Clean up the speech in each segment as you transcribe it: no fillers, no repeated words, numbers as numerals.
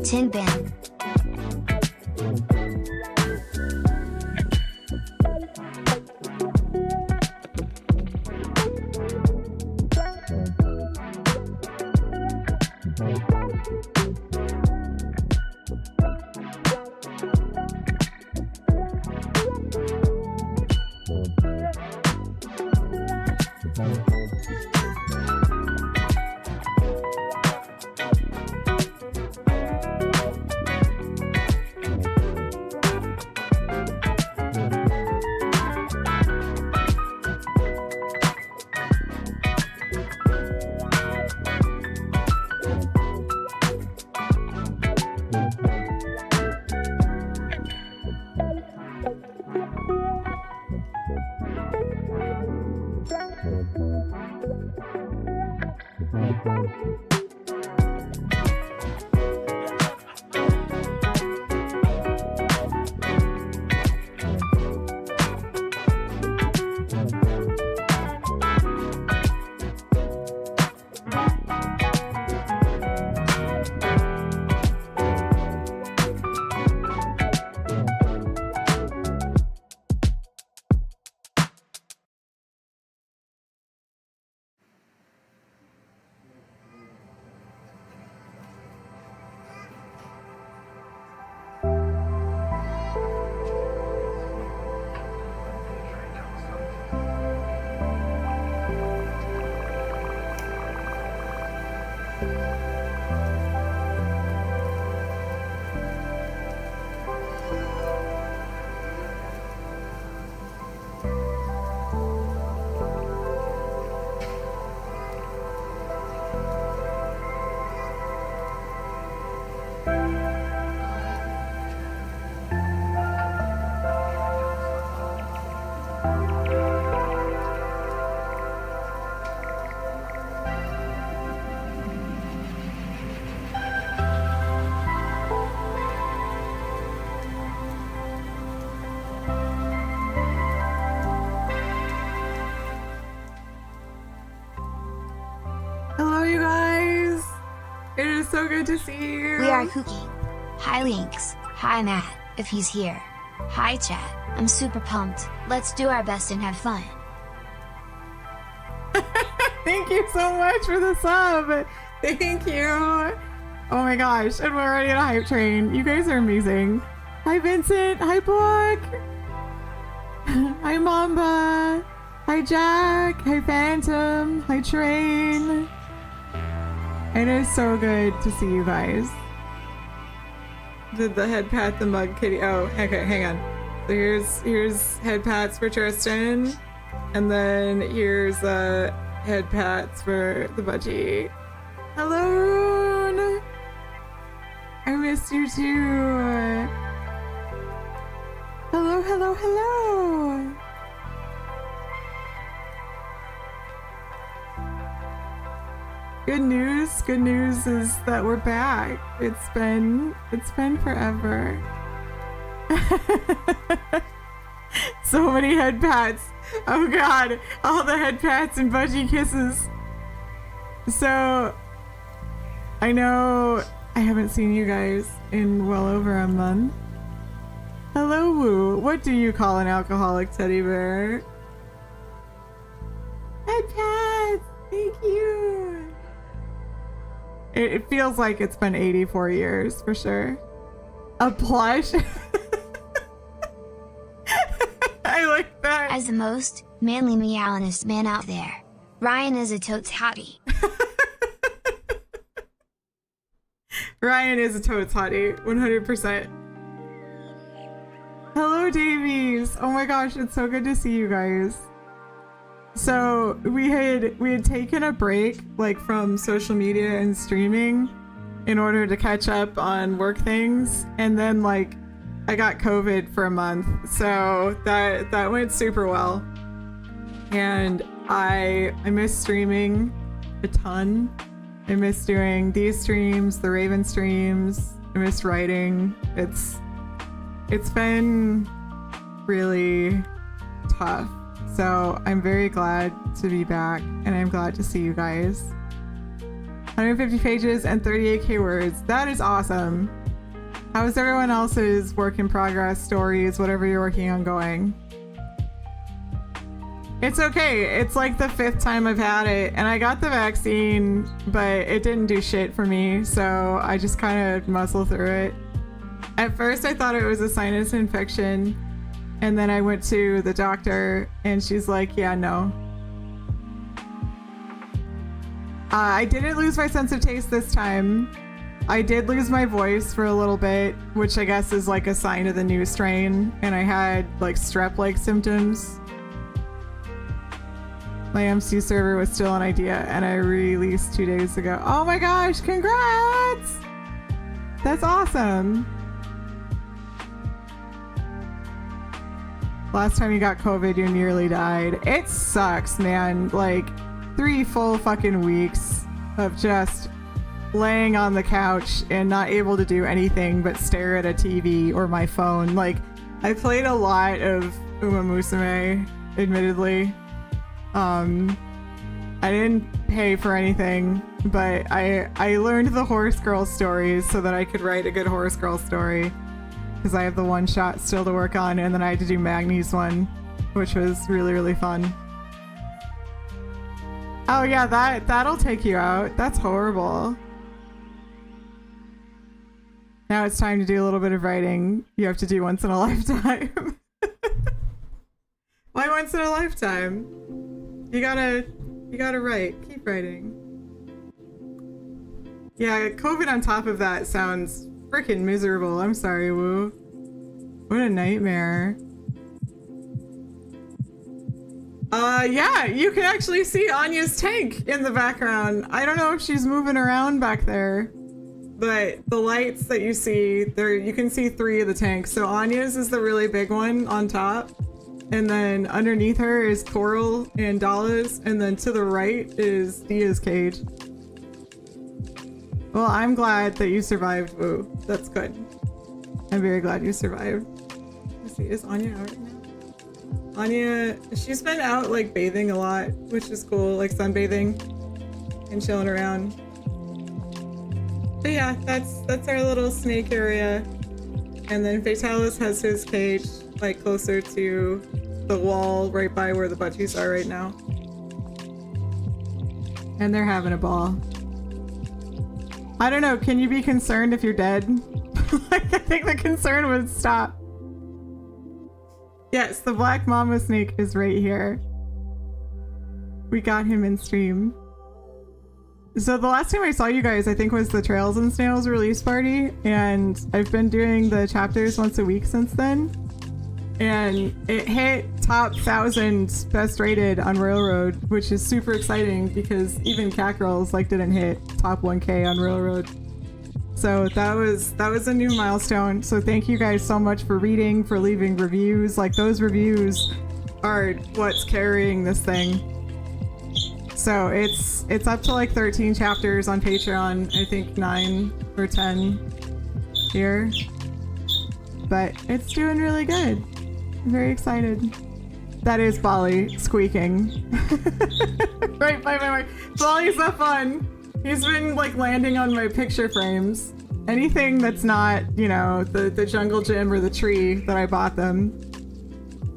Tin bin. So good to see you. We are Cookie. Hi Lynx. Hi Matt, if he's here. Hi chat, I'm super pumped. Let's do our best and have fun. Thank you so much for the sub. Thank you. Oh my gosh, and we're already on a hype train. You guys are amazing. Hi Vincent. Hi Book. Hi Mamba. Hi Jack. Hi Phantom. Hi Train. It is so good to see you guys. Did the head pat the mug kitty? Oh, okay, hang on. So here's head pats for Tristan, and then here's head pats for the budgie. Hello, Rune. I missed you too. Hello, hello, hello. Good news is that we're back. It's been forever. So many head pats. Oh god, all the head pats and budgie kisses. So I know I haven't seen you guys in well over a month. Hello, Woo. What do you call an alcoholic teddy bear? Head pats. Thank you. It feels like it's been 84 years for sure. A plush. I like that. As the most manly meowingest man out there, Ryan is a totes hottie. Ryan is a totes hottie, 100%. Hello, Davies. Oh my gosh, it's so good to see you guys. So we had taken a break like from social media and streaming in order to catch up on work things, and then like I got COVID for a month, so that went super well. And I miss streaming a ton. I miss doing these streams, the Raven streams. I miss writing. It's been really tough. So I'm very glad to be back, and I'm glad to see you guys. 150 pages and 38k words. That is awesome. How is everyone else's work in progress, stories, whatever you're working on going? It's okay. It's like the 5th time I've had it, and I got the vaccine, but it didn't do shit for me, so I just kind of muscle through it. At first I thought it was a sinus infection, and then I went to the doctor, and she's like, yeah, no. I didn't lose my sense of taste this time. I did lose my voice for a little bit, which I guess is like a sign of the new strain, and I had like strep-like symptoms. My MC server was still an idea, and I released 2 days ago. Oh my gosh, congrats! That's awesome. Last time you got COVID, you nearly died. It sucks, man. Like 3 full fucking weeks of just laying on the couch and not able to do anything but stare at a TV or my phone. Like, I played a lot of Uma Musume, admittedly. I didn't pay for anything, but I learned the horse girl stories so that I could write a good horse girl story, because I have the one shot still to work on, and then I had to do Magni's one, which was really, really fun. Oh yeah, that'll take you out. That's horrible. Now it's time to do a little bit of writing. You have to do once in a lifetime. Why once in a lifetime? You gotta write. Keep writing. Yeah, COVID on top of that sounds freaking miserable. I'm sorry, Woo. What a nightmare. Yeah, you can actually see Anya's tank in the background. I don't know if she's moving around back there, but the lights that you see, there you can see 3 of the tanks. So Anya's is the really big one on top, and then underneath her is Coral and Dala's, and then to the right is Dia's cage. Well, I'm glad that you survived, Woo. That's good. I'm very glad you survived. Let's see, is Anya out right now? Anya, she's been out like bathing a lot, which is cool, like sunbathing and chilling around. But yeah, that's our little snake area. And then Fatalis has his cage like closer to the wall right by where the butchies are right now. And they're having a ball. I don't know, can you be concerned if you're dead? Like, I think the concern would stop. Yes, the black mama snake is right here. We got him in stream. So the last time I saw you guys, I think, was the Trails and Snails release party, and I've been doing the chapters once a week since then. And it hit top 1,000 best rated on Railroad, which is super exciting because even Cat Girls like didn't hit top 1K on Railroad. So that was a new milestone. So thank you guys so much for reading, for leaving reviews. Like, those reviews are what's carrying this thing. So it's up to like 13 chapters on Patreon. I think 9 or 10 here. But it's doing really good. I'm very excited. That is Bali squeaking. Right by my mic. Bali's so fun. He's been like landing on my picture frames. Anything that's not, you know, the jungle gym or the tree that I bought them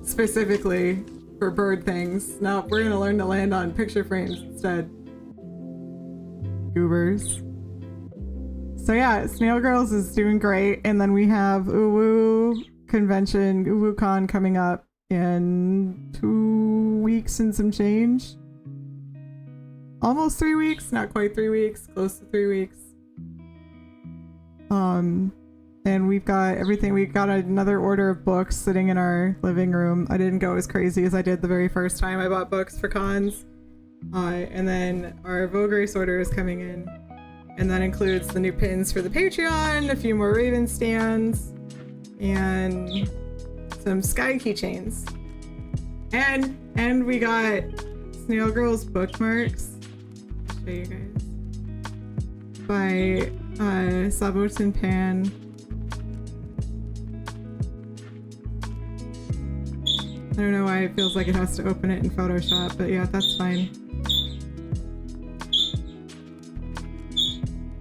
specifically for bird things. No, we're gonna learn to land on picture frames instead. Goobers. So yeah, Snail Girls is doing great, and then we have Uwu convention, UwuCon, coming up in 2 weeks and some change. Almost 3 weeks, not quite 3 weeks, close to 3 weeks. and we've got everything. We got another order of books sitting in our living room. I didn't go as crazy as I did the very first time I bought books for cons. And then our Vogue Race order is coming in, and that includes the new pins for the Patreon, a few more Raven stands, and some Sky keychains. And we got Snail Girl's bookmarks. I'll show you guys. By Sabotin Pan. I don't know why it feels like it has to open it in Photoshop, but yeah, that's fine.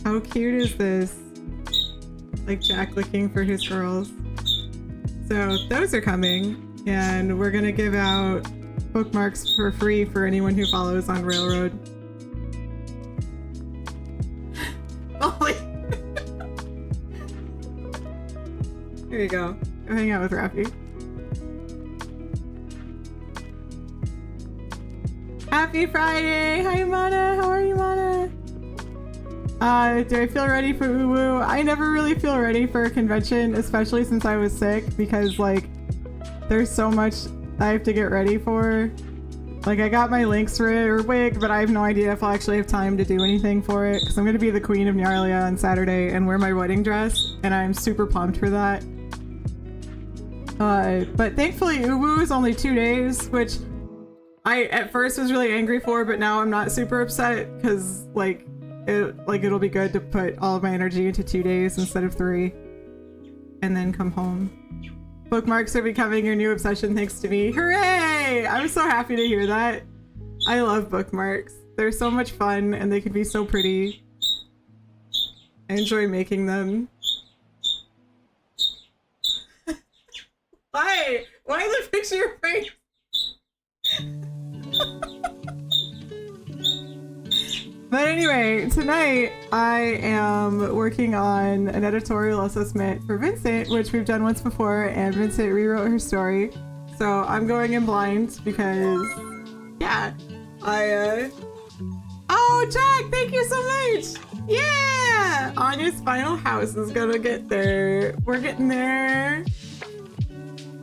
How cute is this? Like Jack looking for his girls. So those are coming, and we're gonna give out bookmarks for free for anyone who follows on Railroad. Ollie! There you go. Go hang out with Rafi. Happy Friday! Hi Mana! How are you, Mana? Do I feel ready for woo-woo? I never really feel ready for a convention, especially since I was sick, because like there's so much I have to get ready for. Like I got my Lynx wig, but I have no idea if I'll actually have time to do anything for it, because I'm going to be the Queen of Nyarlia on Saturday and wear my wedding dress, and I'm super pumped for that. But thankfully Uwu is only 2 days, which I at first was really angry for, but now I'm not super upset, because like it'll be good to put all of my energy into 2 days instead of 3 and then come home. Bookmarks are becoming your new obsession thanks to me. Hooray! I'm so happy to hear that. I love bookmarks. They're so much fun and they can be so pretty. I enjoy making them. Why? Why the picture face? But anyway, tonight I am working on an editorial assessment for Vincent, which we've done once before, and Vincent rewrote her story. So I'm going in blind because, yeah, oh, Jack, thank you so much! Yeah! Anya's final house is gonna get there. We're getting there.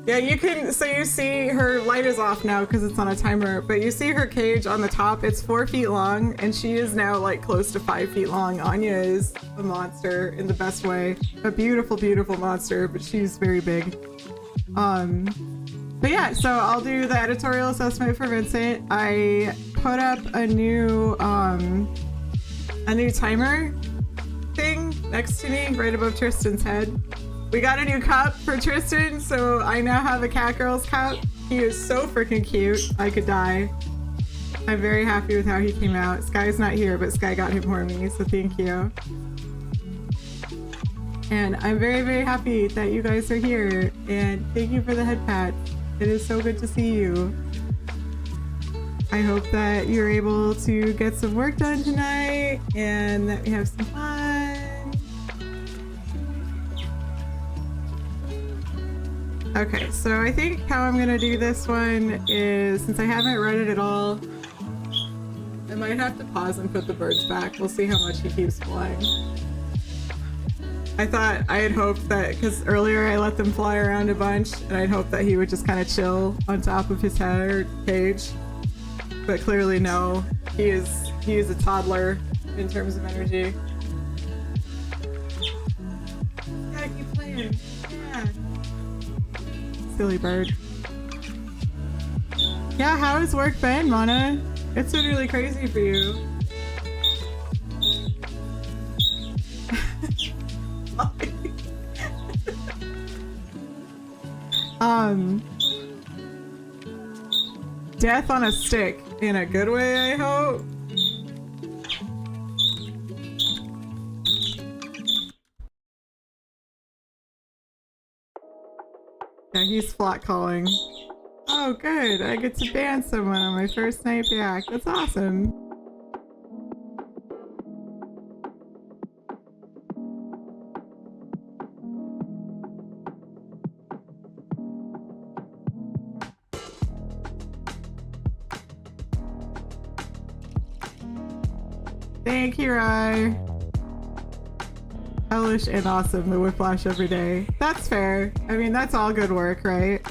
Yeah, you can, so you see her light is off now because it's on a timer, but you see her cage on the top. It's 4 feet long, and she is now like close to 5 feet long. Anya is a monster in the best way. A beautiful, beautiful monster, but she's very big. But yeah, so I'll do the editorial assessment for Vincent. I put up a new timer thing next to me, right above Tristan's head. We got a new cup for Tristan, so I now have a Cat Girls cup. He is so freaking cute. I could die. I'm very happy with how he came out. Sky's not here, but Sky got him for me, so thank you. And I'm very, very happy that you guys are here, and thank you for the head pat. It is so good to see you. I hope that you're able to get some work done tonight, and that we have some fun. Okay, so I think how I'm gonna do this one is, since I haven't read it at all, I might have to pause and put the birds back. We'll see how much he keeps flying. I had hoped that, because earlier I let them fly around a bunch, and I'd hoped that he would just kind of chill on top of his head or cage. But clearly no, he is a toddler in terms of energy. Yeah, keep playing. Yeah. Silly bird. Yeah, how has work been, Mana? It's been really crazy for you. Death on a stick. In a good way, I hope. Yeah, he's flat calling. Oh, good. I get to ban someone on my first night back. That's awesome. Thank you, Rai. Hellish and awesome, the whiplash every day. That's fair. I mean, that's all good work, right?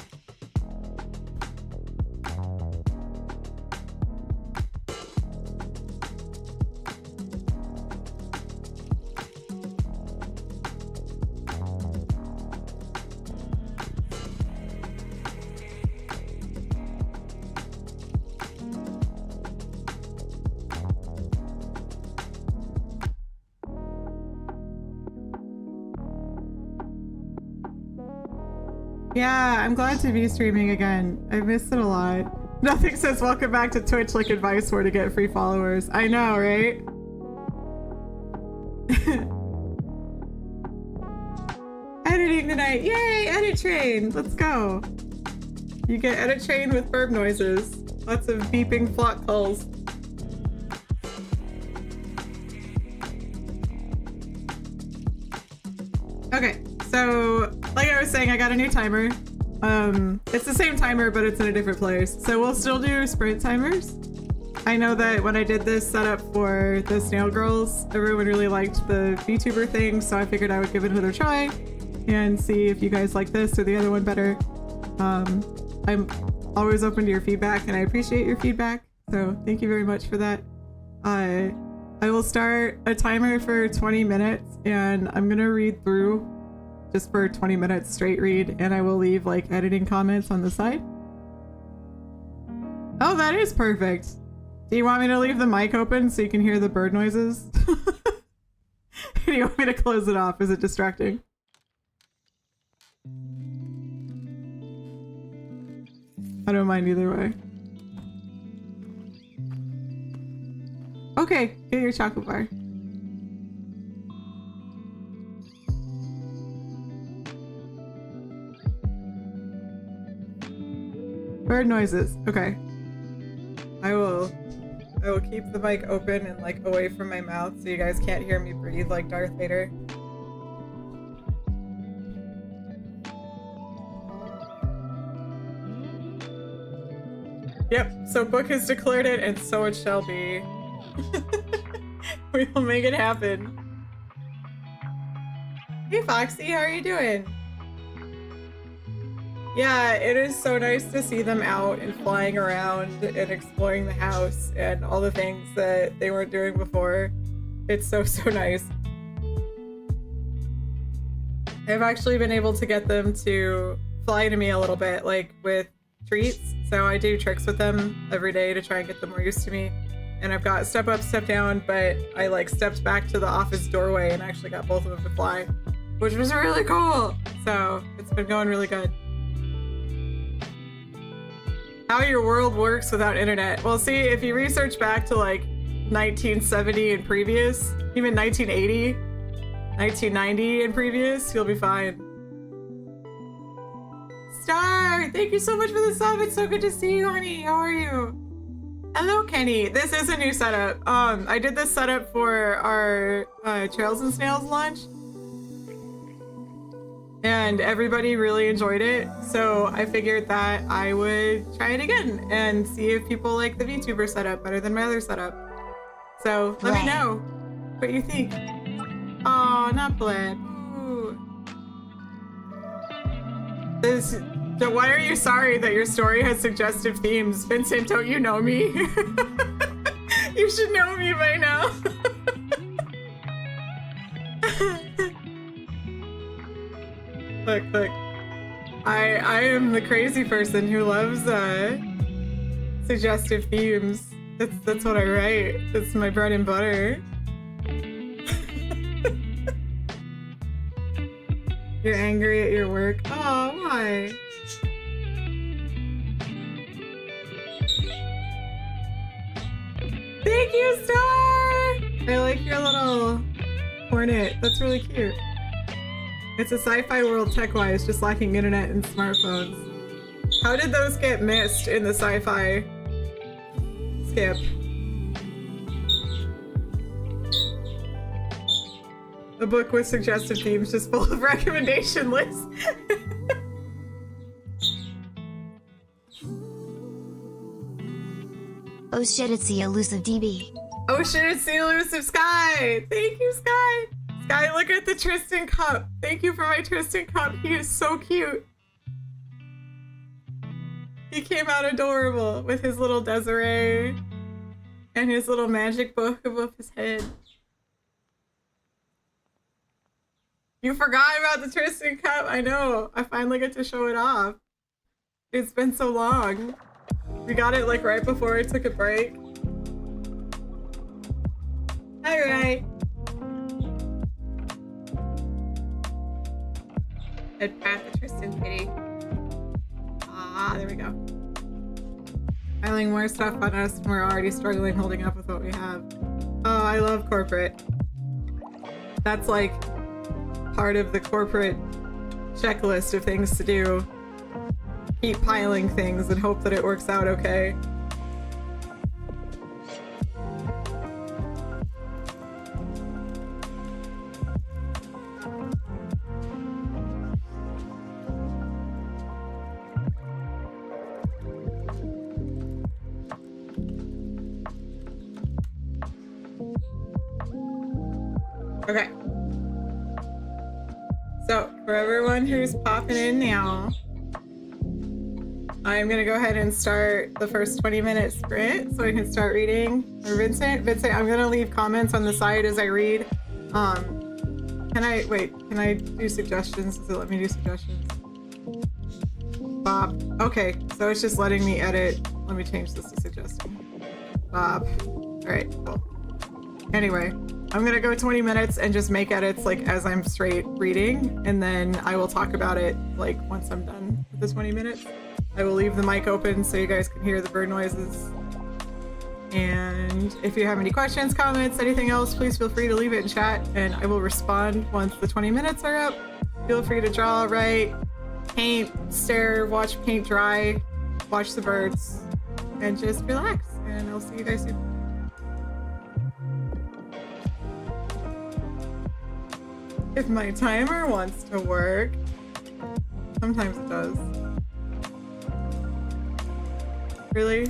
Yeah, I'm glad to be streaming again. I missed it a lot. Nothing says welcome back to Twitch like advice for to get free followers. I know, right? Editing tonight. Yay, edit train. Let's go. You get edit train with burp noises. Lots of beeping flock calls. Okay, so like I was saying, I got a new timer. It's the same timer, but it's in a different place. So we'll still do sprint timers. I know that when I did this setup for the Snail Girls, everyone really liked the VTuber thing, so I figured I would give it another try and see if you guys like this or the other one better. I'm always open to your feedback, and I appreciate your feedback, so thank you very much for that. I will start a timer for 20 minutes, and I'm gonna read through just for 20 minutes straight read, and I will leave like editing comments on the side. Oh, that is perfect. Do you want me to leave the mic open so you can hear the bird noises? Do you want me to close it off? Is it distracting? I don't mind either way. Okay, get your chocolate bar. Bird noises. Okay. I will keep the mic open and like away from my mouth so you guys can't hear me breathe like Darth Vader. Yep, so Book has declared it, and so it shall be. We will make it happen. Hey Foxy, how are you doing? Yeah, it is so nice to see them out and flying around and exploring the house and all the things that they weren't doing before. It's so nice. I've actually been able to get them to fly to me a little bit, like with treats. So I do tricks with them every day to try and get them more used to me. And I've got step up, step down, but I like stepped back to the office doorway and actually got both of them to fly, which was really cool. So it's been going really good. How your world works without internet. Well, see, if you research back to like 1970 and previous, even 1980, 1990 and previous, you'll be fine. Star, thank you so much for the sub. It's so good to see you, honey. How are you? Hello, Kenny. This is a new setup. I did this setup for our Trails and Snails launch, and everybody really enjoyed it, so I figured that I would try it again and see if people like the VTuber setup better than my other setup. So let me know what you think. Oh, not Bled. Ooh. Why are you sorry that your story has suggestive themes? Vincent, don't you know me? You should know me by now. Look. I am the crazy person who loves suggestive themes. That's what I write. That's my bread and butter. You're angry at your work? Oh, why? Thank you, Star! I like your little hornet. That's really cute. It's a sci-fi world tech-wise, just lacking internet and smartphones. How did those get missed in the sci-fi skip? A book with suggestive themes just full of recommendation lists. Oh shit, it's the elusive DB. Oh shit, it's the elusive Sky! Thank you, Sky! Guy, look at the Tristan cup. Thank you for my Tristan cup. He is so cute. He came out adorable with his little Desiree and his little magic book above his head. You forgot about the Tristan cup. I know. I finally get to show it off. It's been so long. We got it like right before I took a break. All right. I'd pat the Tristan kitty. Ah, there we go. Piling more stuff on us when we're already struggling holding up with what we have. Oh, I love corporate. That's like part of the corporate checklist of things to do. Keep piling things and hope that it works out okay. Okay. So, for everyone who's popping in now, I'm gonna go ahead and start the first 20-minute sprint so I can start reading. Or Vincent, I'm gonna leave comments on the side as I read. Can I do suggestions? Does it let me do suggestions? Bob. Okay, so it's just letting me edit. Let me change this to suggesting. Bob. All right, cool. Anyway, I'm gonna go 20 minutes and just make edits like as I'm straight reading, and then I will talk about it like once I'm done with the 20 minutes. I will leave the mic open so you guys can hear the bird noises. And if you have any questions, comments, anything else, please feel free to leave it in chat and I will respond once the 20 minutes are up. Feel free to draw, write, paint, stare, watch paint dry, watch the birds, and just relax. And I'll see you guys soon. If my timer wants to work, sometimes it does. Really?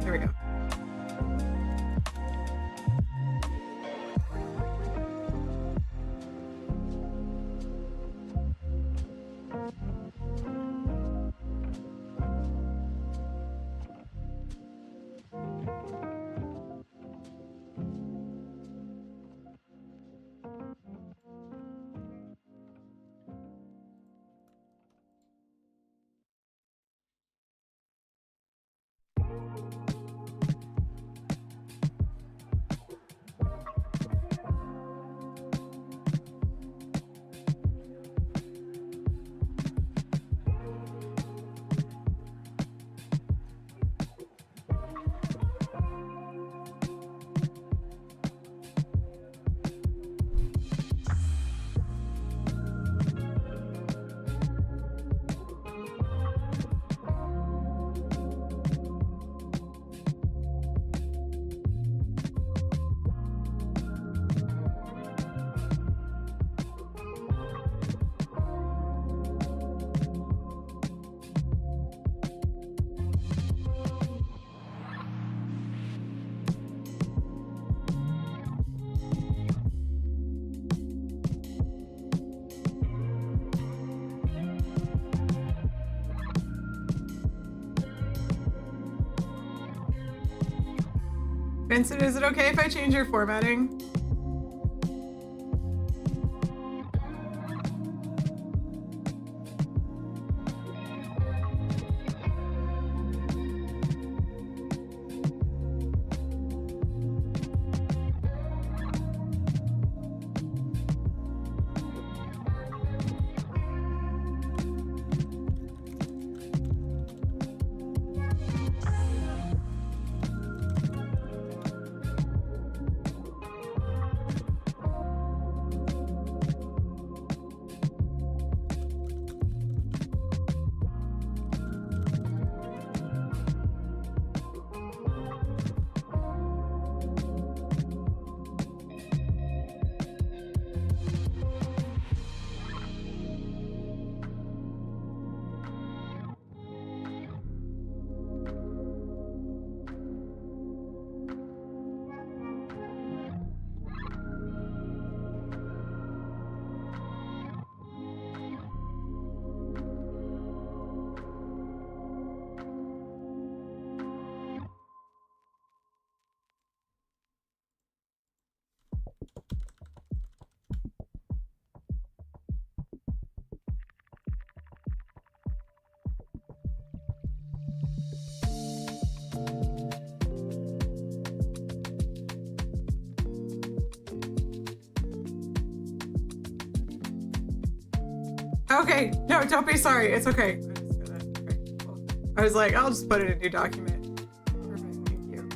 There we go. Vincent, is it okay if I change your formatting? Okay, no, don't be sorry. It's okay. I was like, I'll just put it in a new document. Perfect, thank you.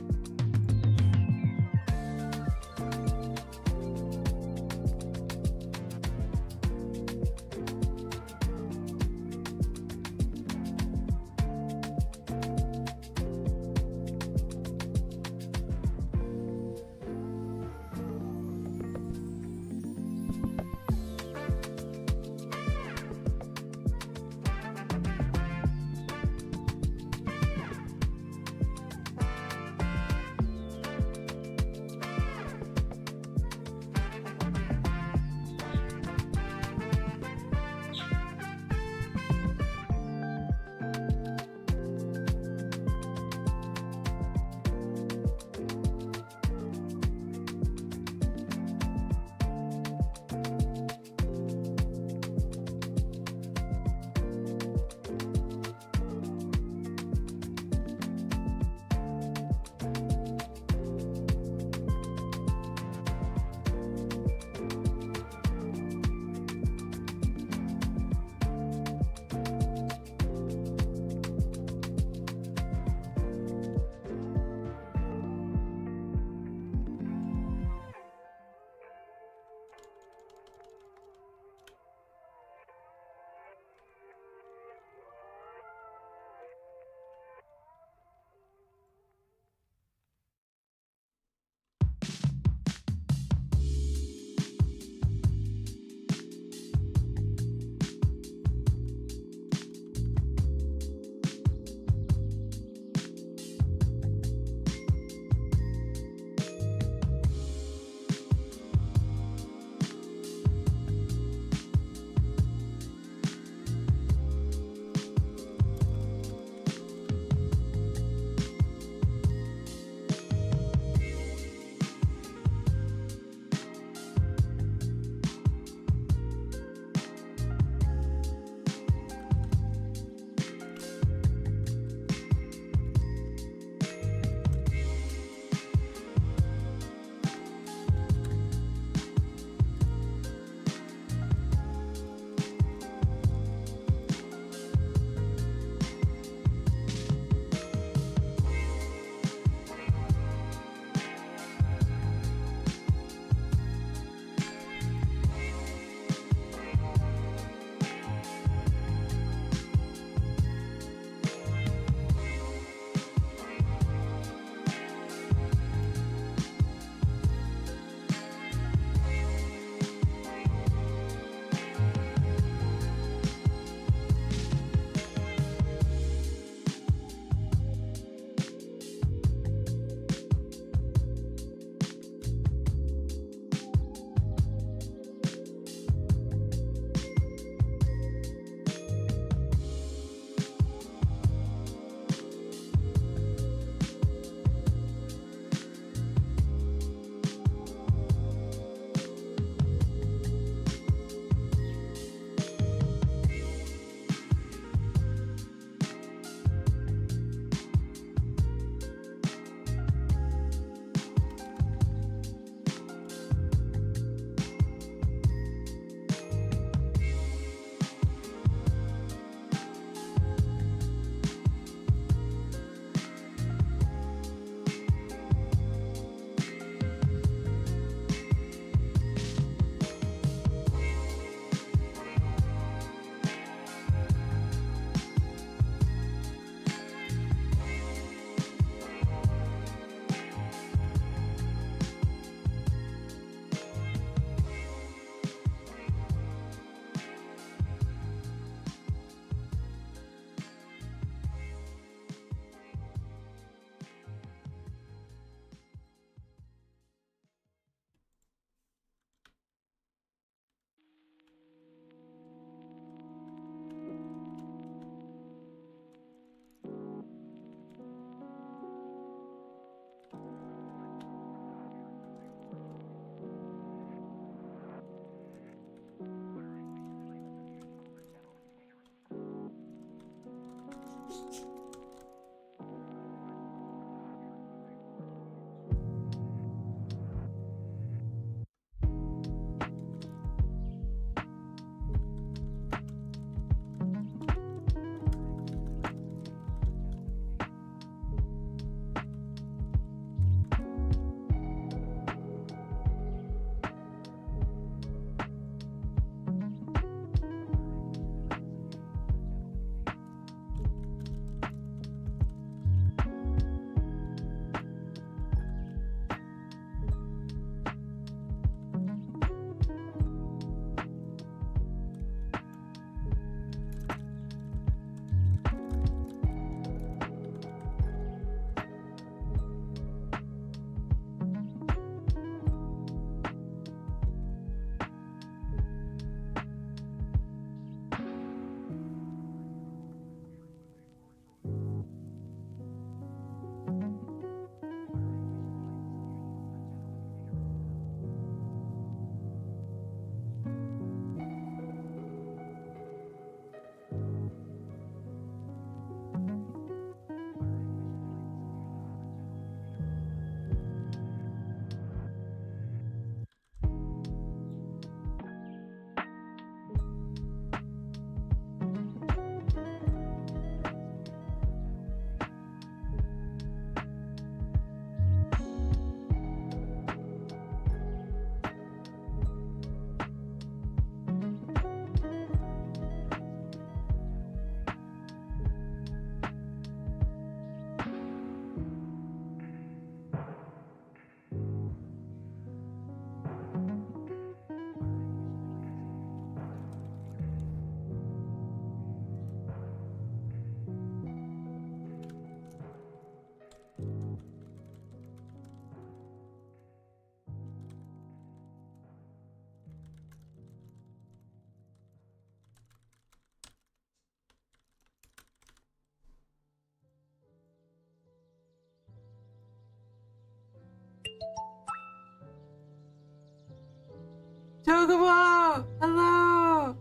Chocobo! Hello!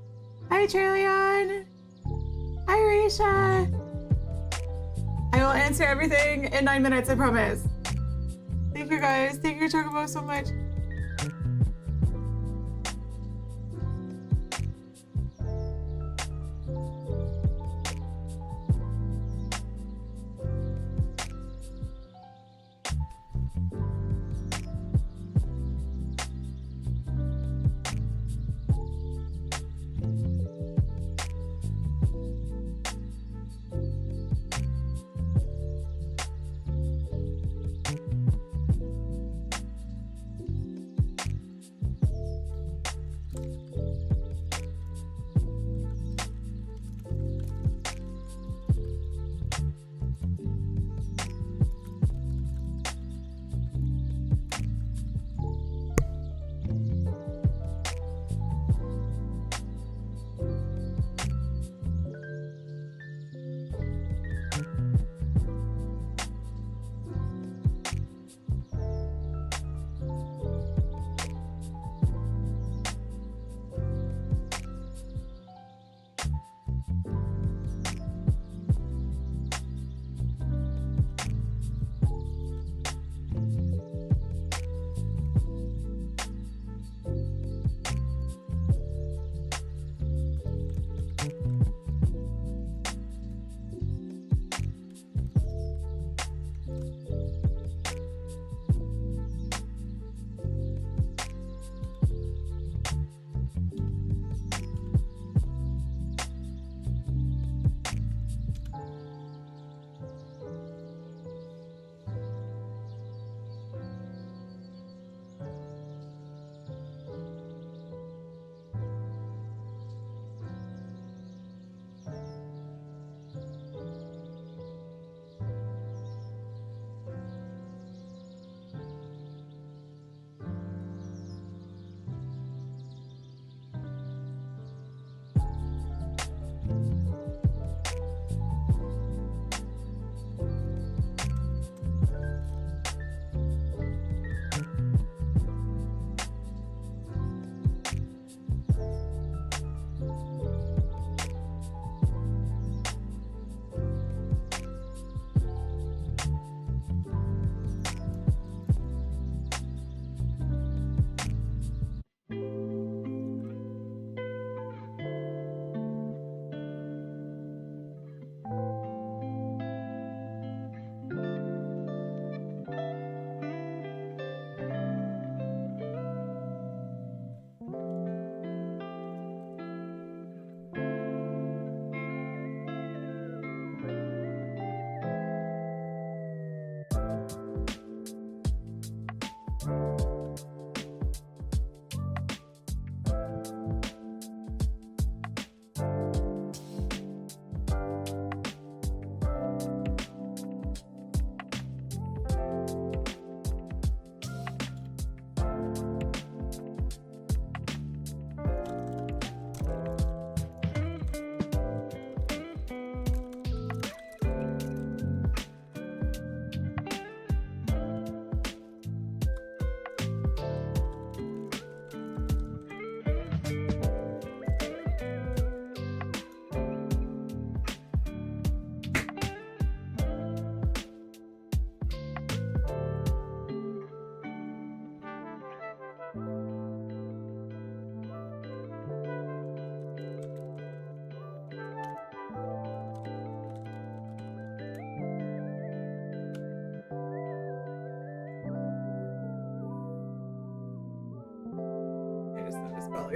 Hi, Trillion! Hi, Risha! I will answer everything in 9 minutes, I promise. Thank you guys. Thank you, Chocobo, so much.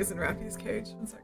Belly's in Raffy's cage. One sec.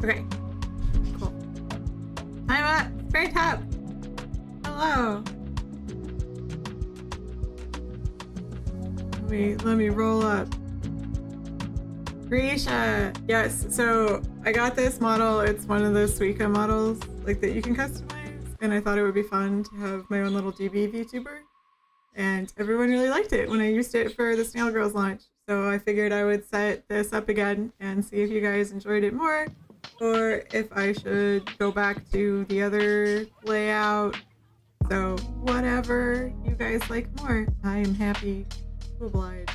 Okay. Cool. I'm at Spray Top. Hello. Let me roll up. Grisha. Yes, so I got this model. It's one of those Suica models like that you can customize, and I thought it would be fun to have my own little DB VTuber. And everyone really liked it when I used it for the Snail Girls launch. So I figured I would set this up again and see if you guys enjoyed it more, or if I should go back to the other layout. So whatever you guys like more, I am happy to oblige.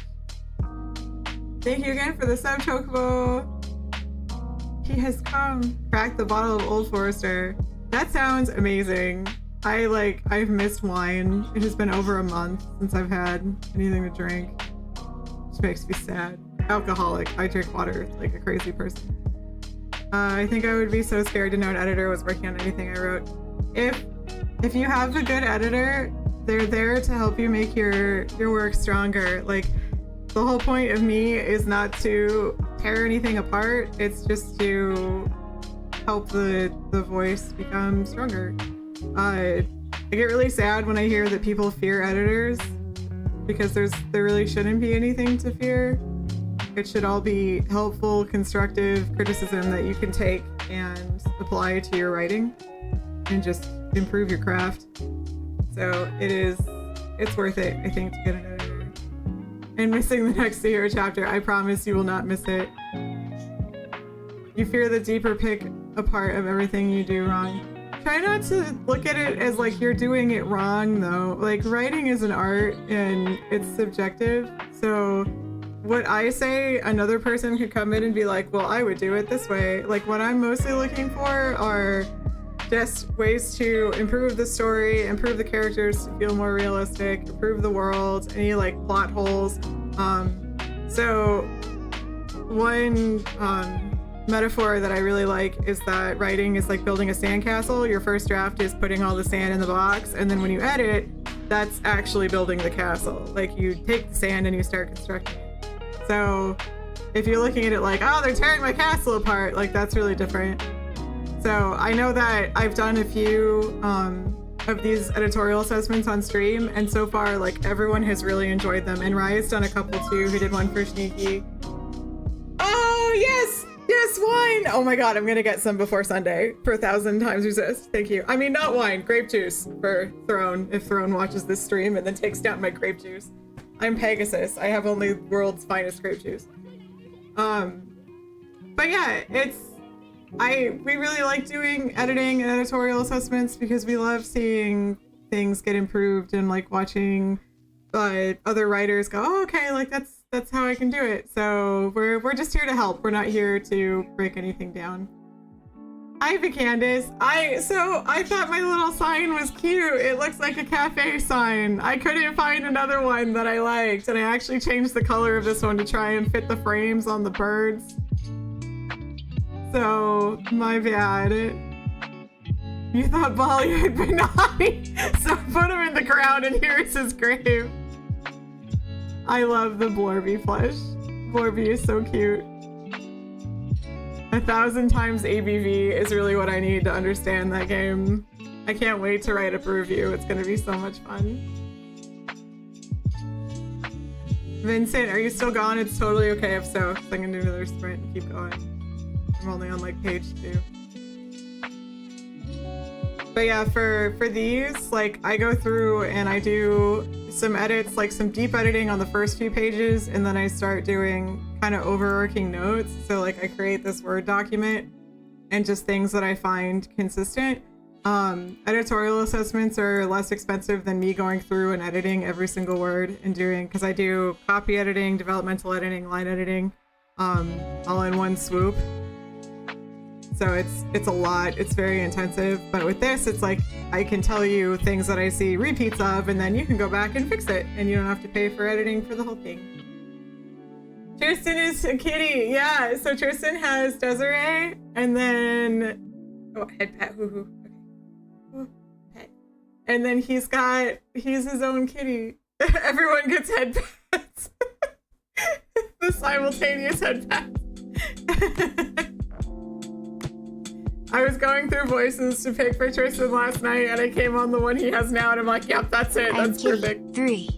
Thank you again for the sub, Chocobo. He has come. Crack the bottle of Old Forester. That sounds amazing. I've missed wine. It has been over a month since I've had anything to drink. Which makes me sad. Alcoholic. I drink water like a crazy person. I think I would be so scared to know an editor was working on anything I wrote. If you have a good editor, they're there to help you make your work stronger. Like, the whole point of me is not to tear anything apart. It's just to help the voice become stronger. I get really sad when I hear that people fear editors, because there really shouldn't be anything to fear. It should all be helpful, constructive criticism that you can take and apply to your writing and just improve your craft. So it's worth it, I think, to get an editor. And missing the next hero chapter, I promise you will not miss it. You fear the deeper pick apart of everything you do wrong. Try not to look at it as like you're doing it wrong, though. Like, writing is an art and it's subjective. So what I say, another person could come in and be like, well, I would do it this way. Like, what I'm mostly looking for are just ways to improve the story, improve the characters to feel more realistic, improve the world, any like plot holes. So one metaphor that I really like is that writing is like building a sandcastle. Your first draft is putting all the sand in the box, and then when you edit, that's actually building the castle. Like, you take the sand and you start constructing it. So if you're looking at it like, oh, they're tearing my castle apart, like, that's really different. So I know that I've done a few of these editorial assessments on stream, and so far, like, everyone has really enjoyed them. And Rya's done a couple too, who did one for Sneaky. Oh, yes! Yes, wine! Oh my god, I'm gonna get some before Sunday for 1,000 times resist. Thank you. I mean, not wine, grape juice for Throne, if Throne watches this stream and then takes down my grape juice. I'm Pegasus. I have only world's finest grape juice. But yeah, we really like doing editing and editorial assessments because we love seeing things get improved and like watching other writers go, oh, okay, like that's how I can do it. So we're just here to help. We're not here to break anything down. Hi, Candace. I thought my little sign was cute. It looks like a cafe sign. I couldn't find another one that I liked, and I actually changed the color of this one to try and fit the frames on the birds. So, my bad. You thought Bali had been naughty, so put him in the ground and here's his grave. I love the Blorby plush. Blorby is so cute. 1,000 times ABV is really what I need to understand that game. I can't wait to write up a review. It's gonna be so much fun. Vincent, are you still gone? It's totally okay if so, because I'm gonna do another sprint and keep going. I'm only on like page 2. But yeah, for these, like, I go through and I do some edits, like some deep editing on the first few pages, and then I start doing kind of overarching notes. So like I create this Word document and just things that I find consistent. Editorial assessments are less expensive than me going through and editing every single word and doing, because I do copy editing, developmental editing, line editing, all in one swoop. So it's a lot. It's very intensive. But with this, it's like I can tell you things that I see repeats of, and then you can go back and fix it, and you don't have to pay for editing for the whole thing. Tristan is a kitty. Yeah, so Tristan has Desiree, and then head pet. Hoo-hoo. Okay. Pet. And then he's his own kitty. Everyone gets head pets. The the simultaneous headband. I was going through voices to pick for Tristan last night, and I came on the one he has now, and I'm like, yep, that's it. That's perfect. 3.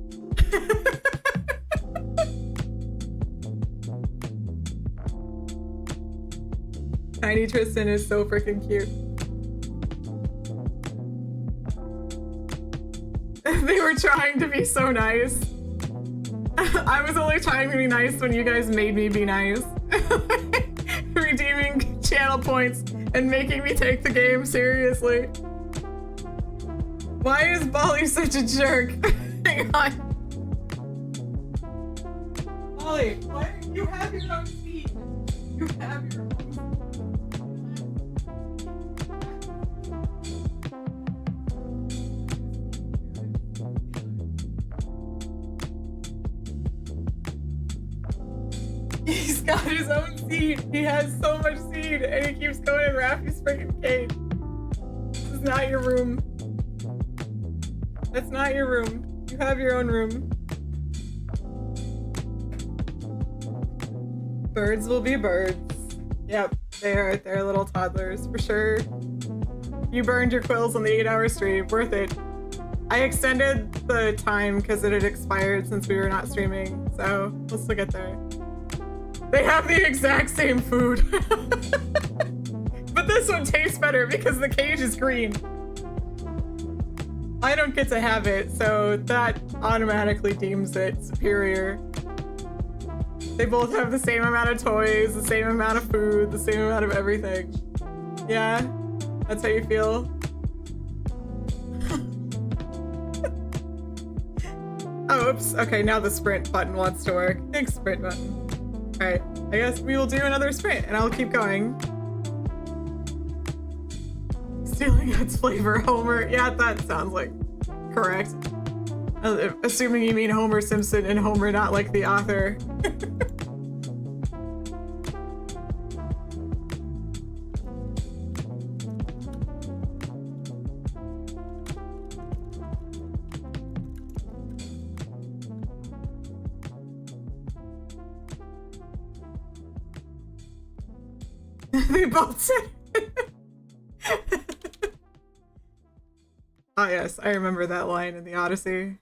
Tiny Tristan is so freaking cute. They were trying to be so nice. I was only trying to be nice when you guys made me be nice. Redeeming channel points and making me take the game seriously. Why is Bolly such a jerk? Hang on. Bolly, why you have your own seat? You have your own seat. He's got his own seed. He has so much seed, and he keeps going in Raffy's freaking cage. This is not your room. That's not your room. You have your own room. Birds will be birds. Yep, they are. They're little toddlers, for sure. You burned your quills on the 8-hour stream. Worth it. I extended the time because it had expired since we were not streaming, so we'll still get there. They have the exact same food. But this one tastes better because the cage is green. I don't get to have it, so that automatically deems it superior. They both have the same amount of toys, the same amount of food, the same amount of everything. Yeah? That's how you feel? Oh, oops. Okay, now the sprint button wants to work. Thanks, sprint button. Alright, I guess we will do another sprint, and I'll keep going. Stealing its flavor, Homer. Yeah, that sounds like correct. Assuming you mean Homer Simpson and Homer, not like the author. They both said Oh yes, I remember that line in the Odyssey.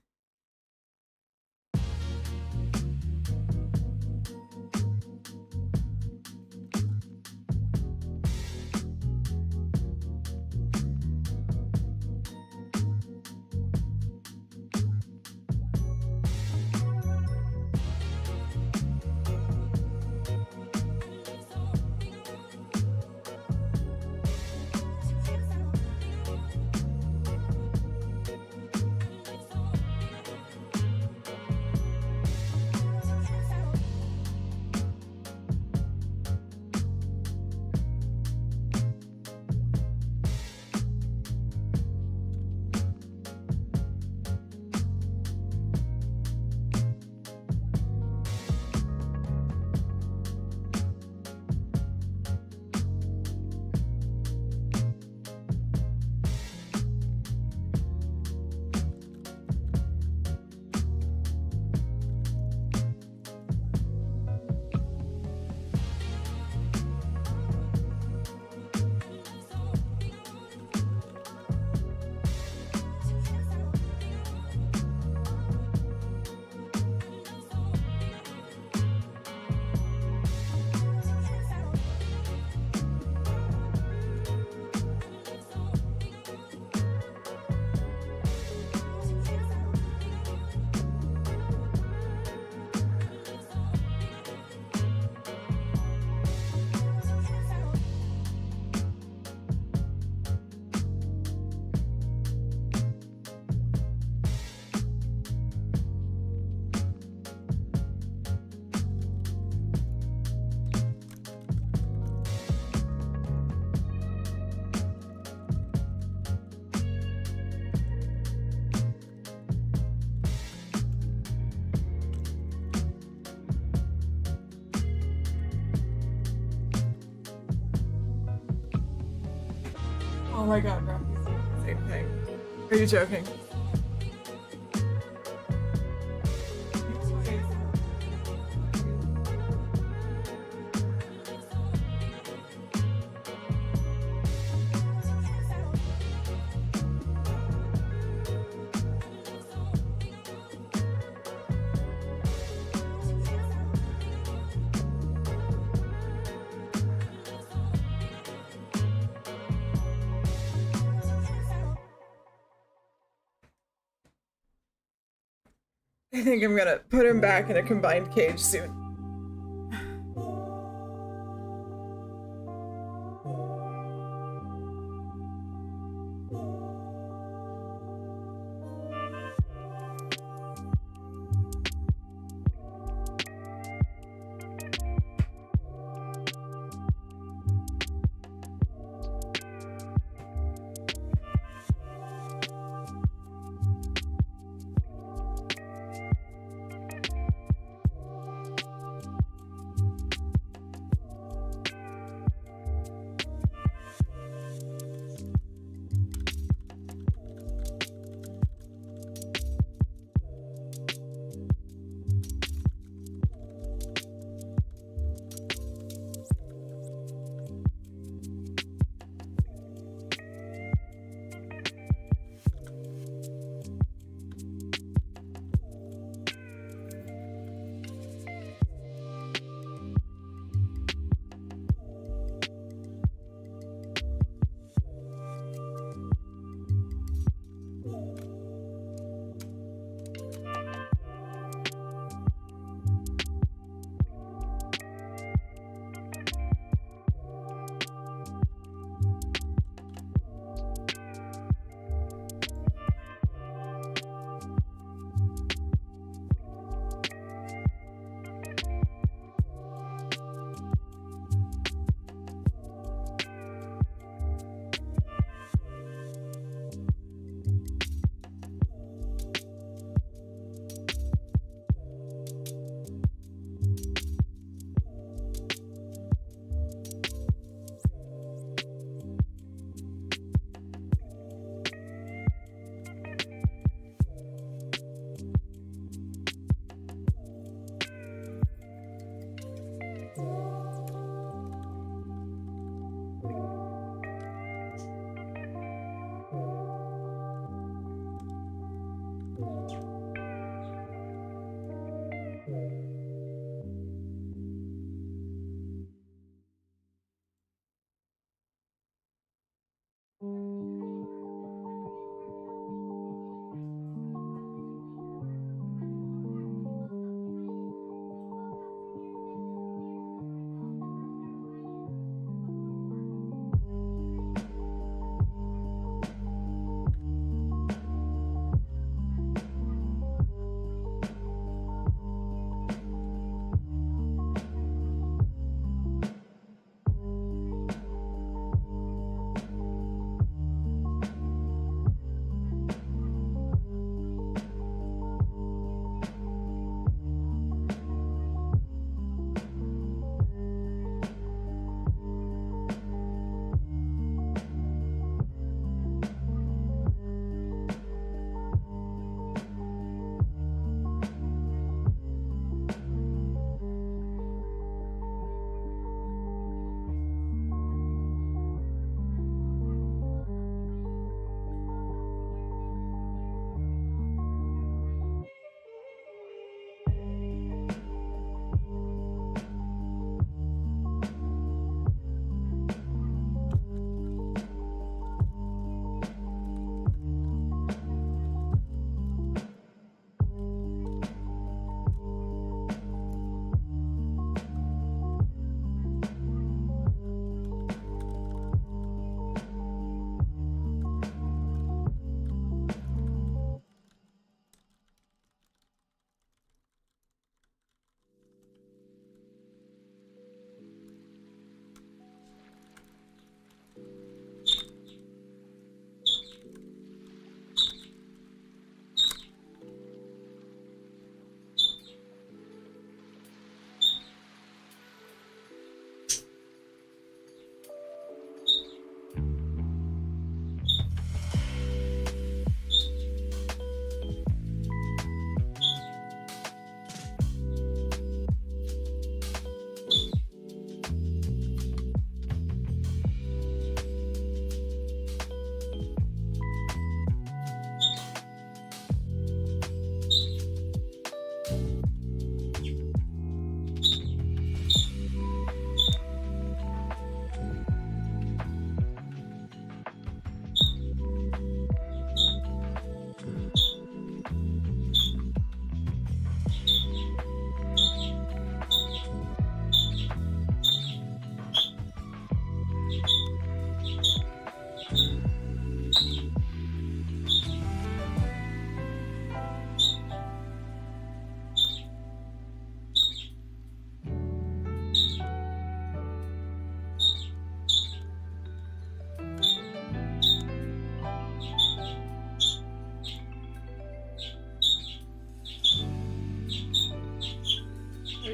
Oh my god, Robbie's doing the same thing. Are you joking? I think I'm gonna put him back in a combined cage soon.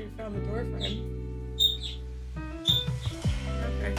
we found the door frame. Okay.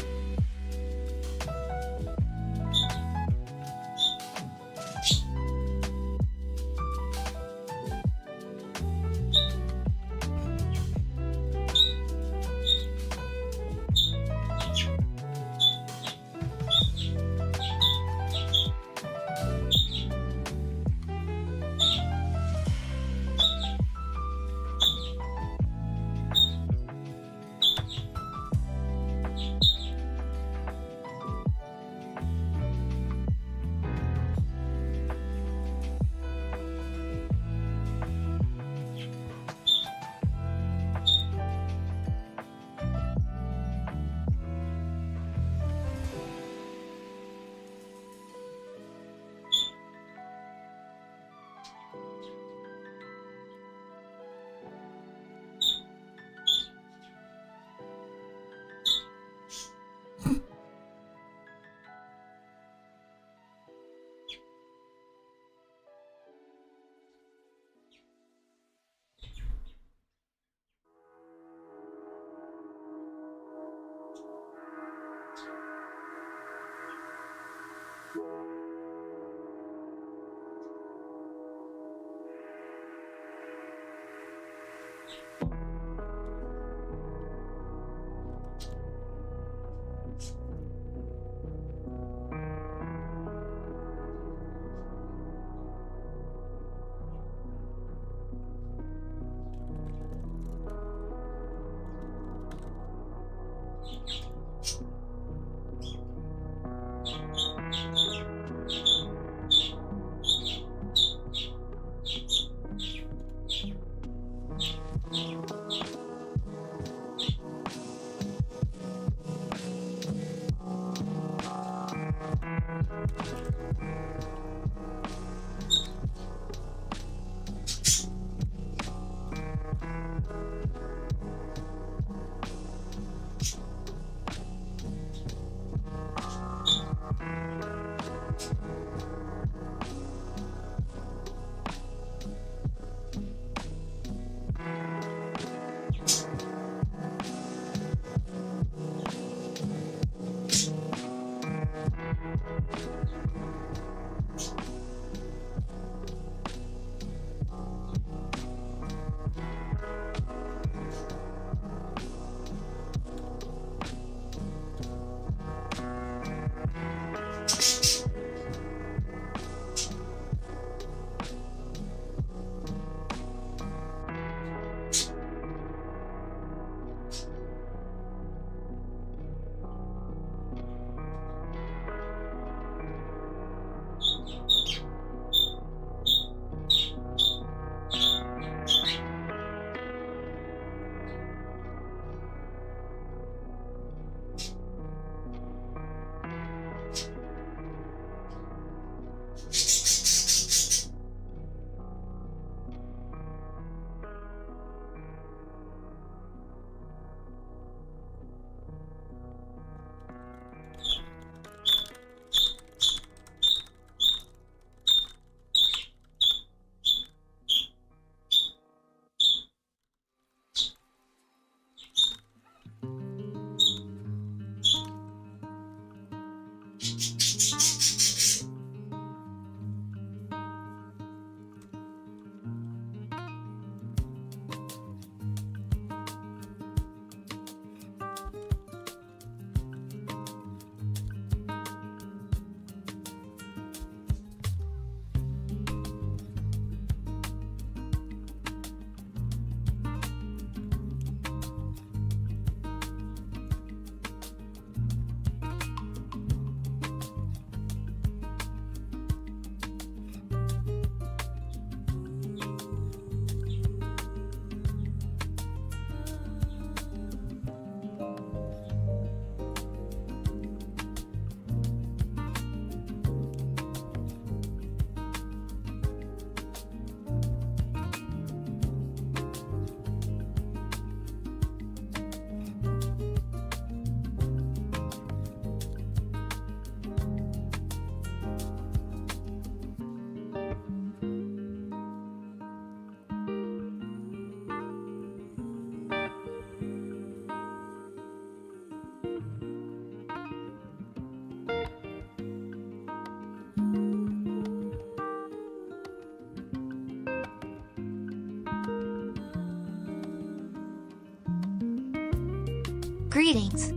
Greetings.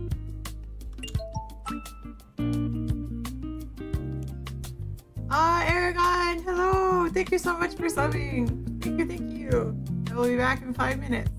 Aragon, hello. Thank you so much for subbing. Thank you, thank you. I will be back in 5 minutes.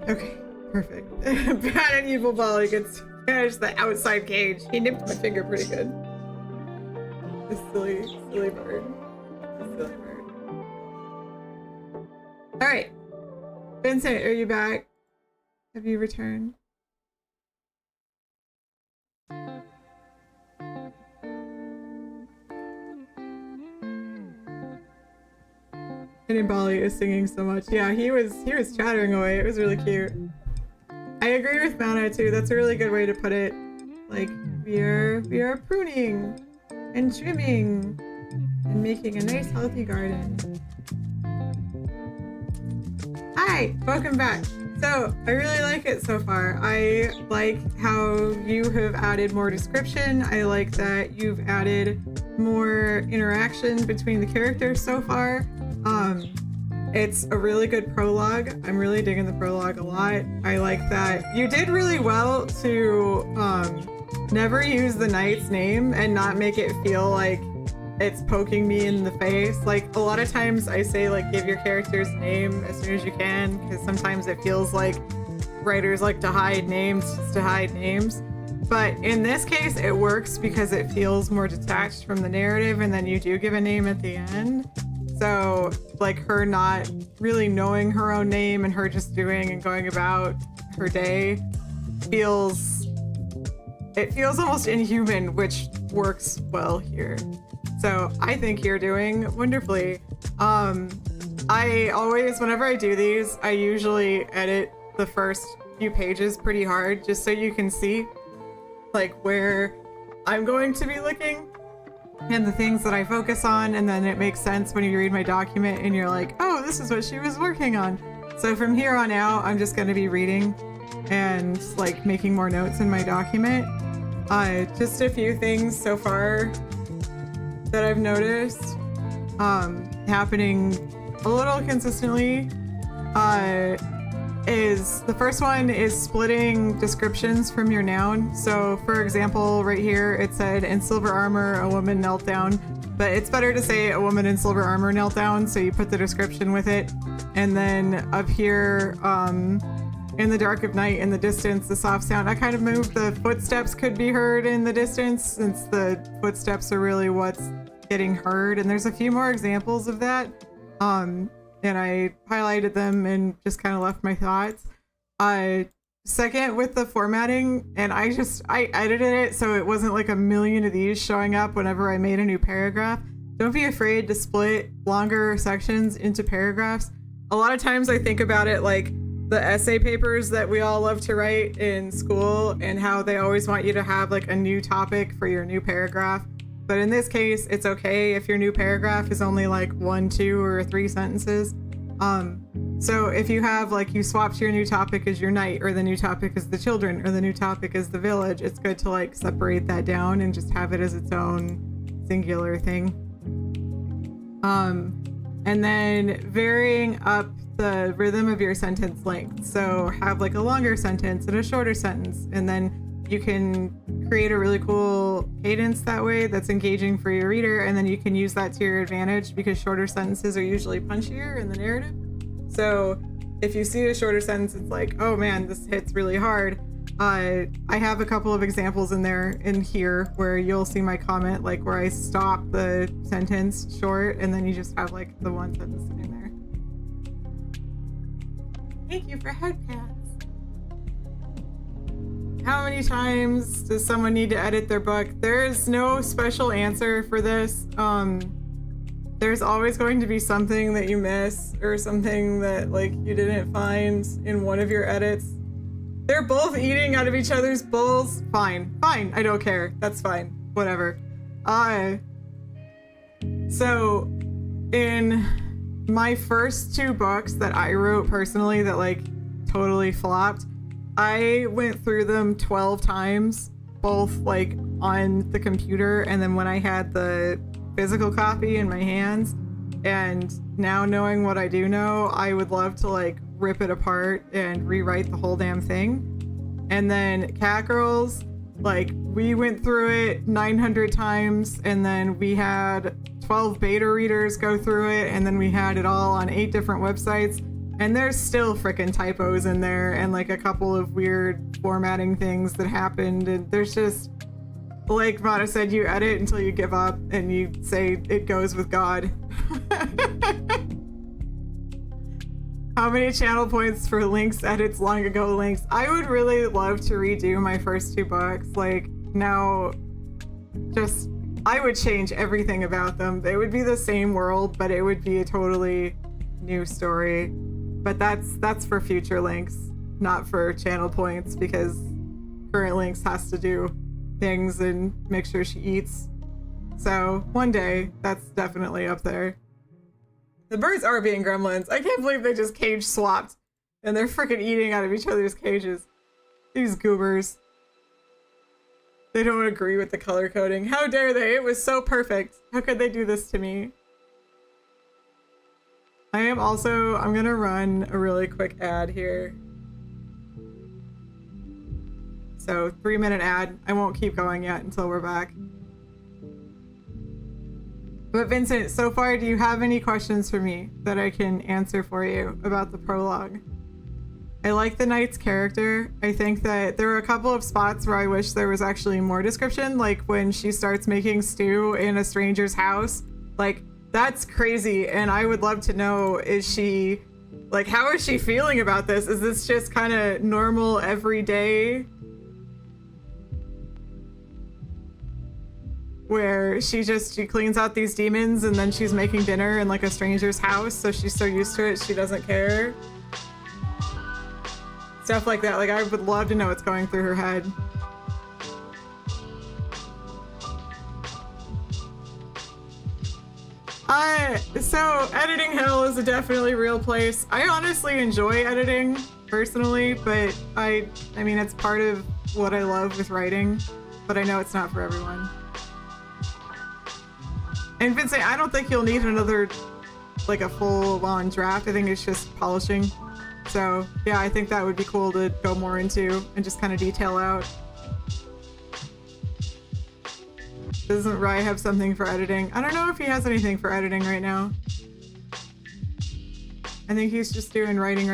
Okay, perfect. Bad and evil Bolly gets to manage the outside cage. He nipped my finger pretty good. This silly bird. This silly bird. Alright. Vincent, are you back? Have you returned? And Bali is singing so much. Yeah, he was chattering away. It was really cute. I agree with Mana too. That's a really good way to put it. Like, we are pruning and trimming and making a nice healthy garden. Hi, welcome back. So I really like it so far. I like how you have added more description. I like that you've added more interaction between the characters so far. It's a really good prologue. I'm really digging the prologue a lot. I like that you did really well to never use the knight's name and not make it feel like it's poking me in the face. Like, a lot of times I say, like, give your character's name as soon as you can, because sometimes it feels like writers like to hide names just to hide names. But in this case, it works because it feels more detached from the narrative, and then you do give a name at the end. So, like, her not really knowing her own name and her just doing and going about her day feels almost inhuman, which works well here. So I think you're doing wonderfully. I always, whenever I do these, I usually edit the first few pages pretty hard just so you can see like where I'm going to be looking and the things that I focus on, and then it makes sense when you read my document and you're like, oh, this is what she was working on. So from here on out, I'm just going to be reading and like making more notes in my document. Just a few things so far that I've noticed happening a little consistently is the first one is splitting descriptions from your noun. So for example, right here it said in silver armor a woman knelt down, but it's better to say a woman in silver armor knelt down, so you put the description with it. And then up here in the dark of night, in the distance, the soft sound, I kind of moved the footsteps could be heard in the distance, since the footsteps are really what's getting heard. And there's a few more examples of that. And I highlighted them and just kind of left my thoughts. Second, with the formatting, and I edited it so it wasn't like a million of these showing up whenever I made a new paragraph. Don't be afraid to split longer sections into paragraphs. A lot of times I think about it like the essay papers that we all love to write in school, and how they always want you to have like a new topic for your new paragraph. But in this case, it's okay if your new paragraph is only like 1, 2, or 3 sentences. So if you have like, you swapped your new topic as your night, or the new topic is the children, or the new topic is the village, it's good to like separate that down and just have it as its own singular thing. And then varying up the rhythm of your sentence length. So have like a longer sentence and a shorter sentence, and then you can create a really cool cadence that way that's engaging for your reader, and then you can use that to your advantage because shorter sentences are usually punchier in the narrative. So if you see a shorter sentence, it's like, oh man, this hits really hard. I have a couple of examples in here where you'll see my comment, like where I stop the sentence short and then you just have like the one sentence in there. Thank you for head pats. How many times does someone need to edit their book? There is no special answer for this. There's always going to be something that you miss, or something that like you didn't find in one of your edits. They're both eating out of each other's bowls. Fine, I don't care. That's fine, whatever. So in my first 2 books that I wrote personally that like totally flopped, I went through them 12 times, both like on the computer and then when I had the physical copy in my hands. And now knowing what I do know, I would love to like rip it apart and rewrite the whole damn thing. And then Cat Girls, like we went through it 900 times, and then we had 12 beta readers go through it, and then we had it all on 8 different websites. And there's still frickin' typos in there and like a couple of weird formatting things that happened. And there's just, like Vada said, you edit until you give up and you say it goes with God. How many channel points for links, edits, long ago links? I would really love to redo my first 2 books. Like, now, just, I would change everything about them. They would be the same world, but it would be a totally new story. But that's for future links, not for channel points, because current links has to do things and make sure she eats. So, one day, that's definitely up there. The birds are being gremlins. I can't believe they just cage swapped. And they're freaking eating out of each other's cages. These goobers. They don't agree with the color coding. How dare they? It was so perfect. How could they do this to me? I'm gonna run a really quick ad here. So 3-minute ad. I won't keep going yet until we're back. But Vincent, so far, do you have any questions for me that I can answer for you about the prologue? I like the knight's character. I think that there are a couple of spots where I wish there was actually more description, like when she starts making stew in a stranger's house. Like, that's crazy, and I would love to know, is she, like, how is she feeling about this? Is this just kind of normal, everyday? Where she cleans out these demons and then she's making dinner in like a stranger's house, so she's so used to it she doesn't care. Stuff like that. Like, I would love to know what's going through her head. So editing hell is a definitely real place. I honestly enjoy editing personally, but I mean, it's part of what I love with writing, but I know it's not for everyone. And Vincent, I don't think you'll need another, like, a full-on draft. I think it's just polishing. So, yeah, I think that would be cool to go more into and just kind of detail out. Doesn't Rye have something for editing? I don't know if he has anything for editing right now. I think he's just doing writing.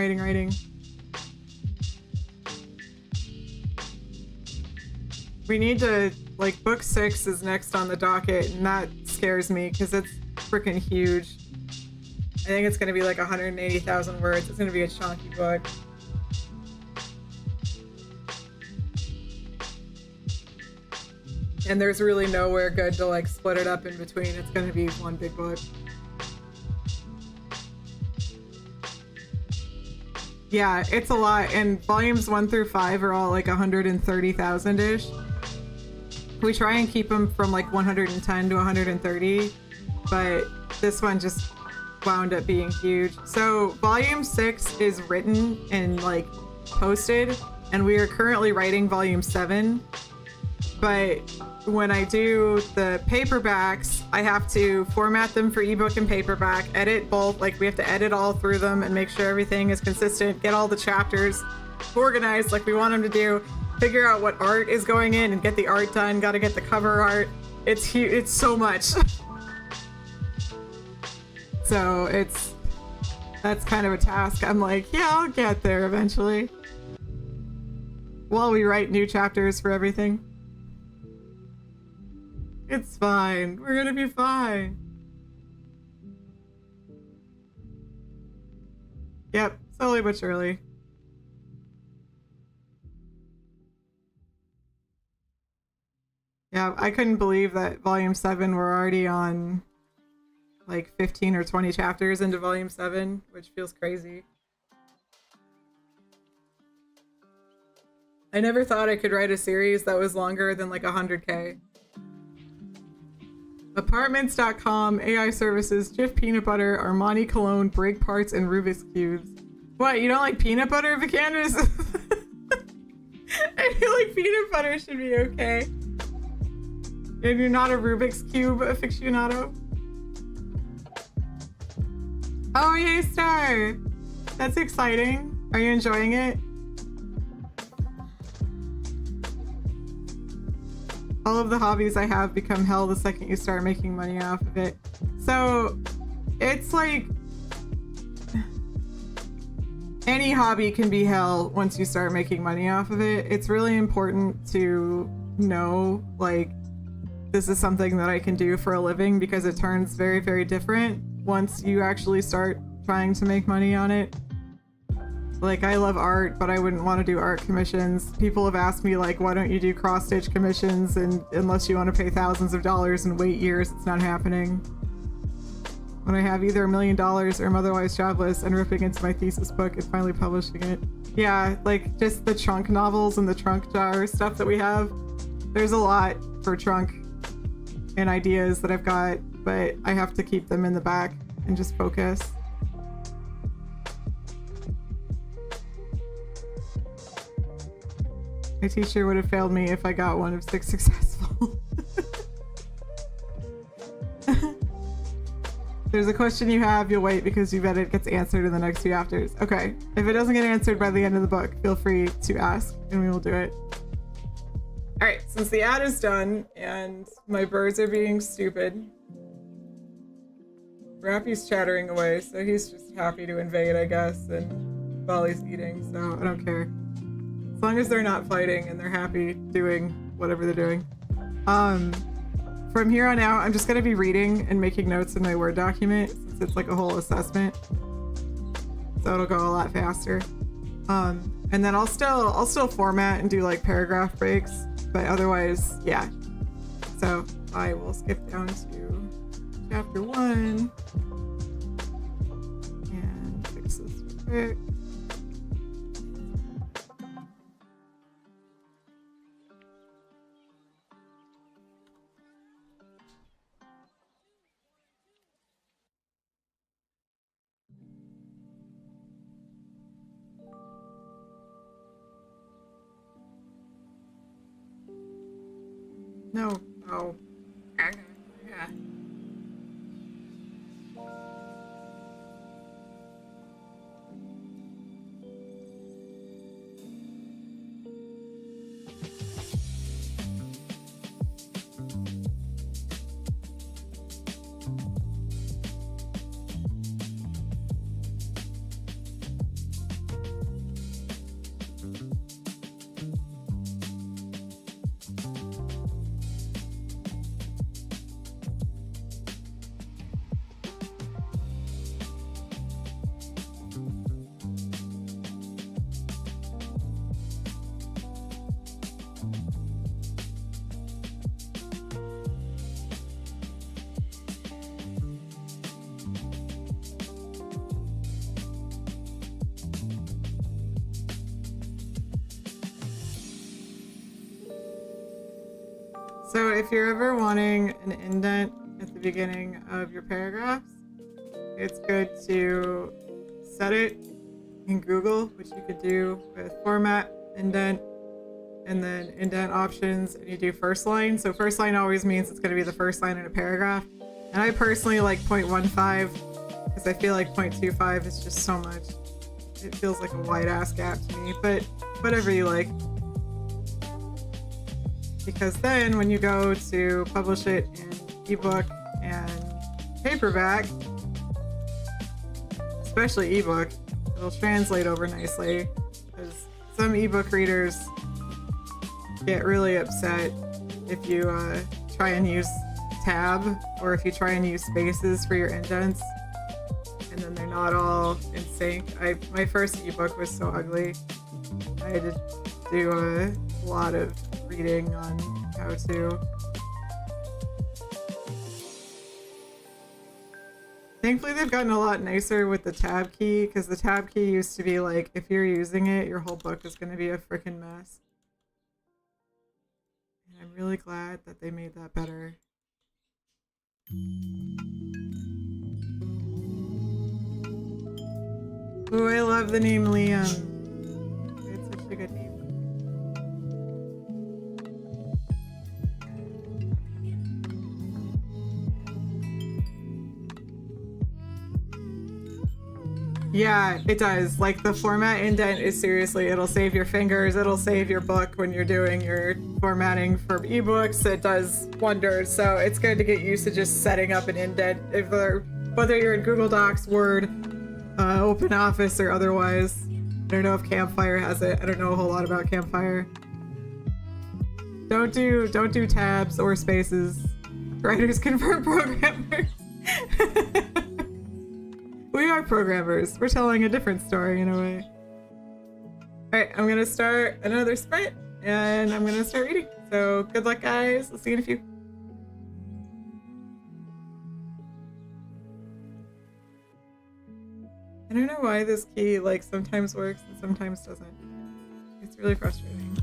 We need to, like, book 6 is next on the docket, and that scares me because it's freaking huge. I think it's going to be like 180,000 words. It's going to be a chunky book. And there's really nowhere good to like split it up in between. It's going to be one big book. Yeah, it's a lot. And volumes 1 through 5 are all like 130,000-ish. We try and keep them from like 110 to 130, but this one just wound up being huge. So volume 6 is written and like posted, and we are currently writing volume 7. But when I do the paperbacks, I have to format them for ebook and paperback, edit both, like we have to edit all through them and make sure everything is consistent, get all the chapters organized like we want them to do, figure out what art is going in and get the art done, gotta get the cover art. It's huge, it's so much. So that's kind of a task. I'm like, yeah, I'll get there eventually. While we write new chapters for everything. It's fine. We're gonna be fine. Yep, slowly but surely. Yeah, I couldn't believe that volume 7 we're already on like 15 or 20 chapters into volume 7, which feels crazy. I never thought I could write a series that was longer than like 100K. Apartments.com, AI services, Jif peanut butter, Armani cologne, brake parts, and Rubik's cubes. What, you don't like peanut butter, Vikander? I feel like peanut butter should be okay. And you're not a Rubik's cube aficionado? Oh, yay, Star! That's exciting. Are you enjoying it? All of the hobbies I have become hell the second you start making money off of it. So, it's like... any hobby can be hell once you start making money off of it. It's really important to know, like, this is something that I can do for a living, because it turns very, very different once you actually start trying to make money on it. Like, I love art, but I wouldn't want to do art commissions. People have asked me, like, why don't you do cross-stitch commissions? And unless you want to pay thousands of dollars and wait years, it's not happening. When I have either $1 million or I'm otherwise jobless and ripping into my thesis book and finally publishing it. Yeah, like, just the trunk novels and the trunk jar stuff that we have. There's a lot for trunk and ideas that I've got, but I have to keep them in the back and just focus. My teacher would have failed me if I got one of 6 successful. There's a question you have, you'll wait because you bet it gets answered in the next few chapters. Okay, if it doesn't get answered by the end of the book, feel free to ask and we will do it. All right, since the ad is done and my birds are being stupid, Rappy's chattering away, so he's just happy to invade, I guess, and while he's eating, so I don't care. As long as they're not fighting and they're happy doing whatever they're doing. From here on out, I'm just gonna be reading and making notes in my Word document since it's like a whole assessment. So it'll go a lot faster. And then I'll still format and do like paragraph breaks, but otherwise, yeah. So I will skip down to chapter 1 and fix this real quick. No. Oh. Yeah. So if you're ever wanting an indent at the beginning of your paragraphs, it's good to set it in Google, which you could do with format, indent, and then indent options, and you do first line. So first line always means it's going to be the first line in a paragraph. And I personally like 0.15 because I feel like 0.25 is just so much. It feels like a wide ass gap to me, but whatever you like. Because then when you go to publish it in ebook and paperback, especially ebook, it'll translate over nicely, because some ebook readers get really upset if you try and use tab, or if you try and use spaces for your indents and then they're not all in sync. My first ebook was so ugly. I had to do a lot of reading on how to. Thankfully they've gotten a lot nicer with the tab key, because the tab key used to be like, if you're using it, your whole book is going to be a freaking mess. And I'm really glad that they made that better. Oh, I love the name Liam. It's such a good name. Yeah, it does. Like, the format indent is seriously, it'll save your fingers, it'll save your book when you're doing your formatting for ebooks. It does wonders. So it's good to get used to just setting up an indent, whether you're in Google Docs, Word, Open Office, or otherwise. I don't know if Campfire has it. I don't know a whole lot about Campfire. Don't do tabs or spaces. Writers convert programmers. We are programmers. We're telling a different story in a way. Alright, I'm gonna start another sprint and I'm gonna start reading. So good luck, guys. I'll see you in a few. I don't know why this key like sometimes works and sometimes doesn't. It's really frustrating.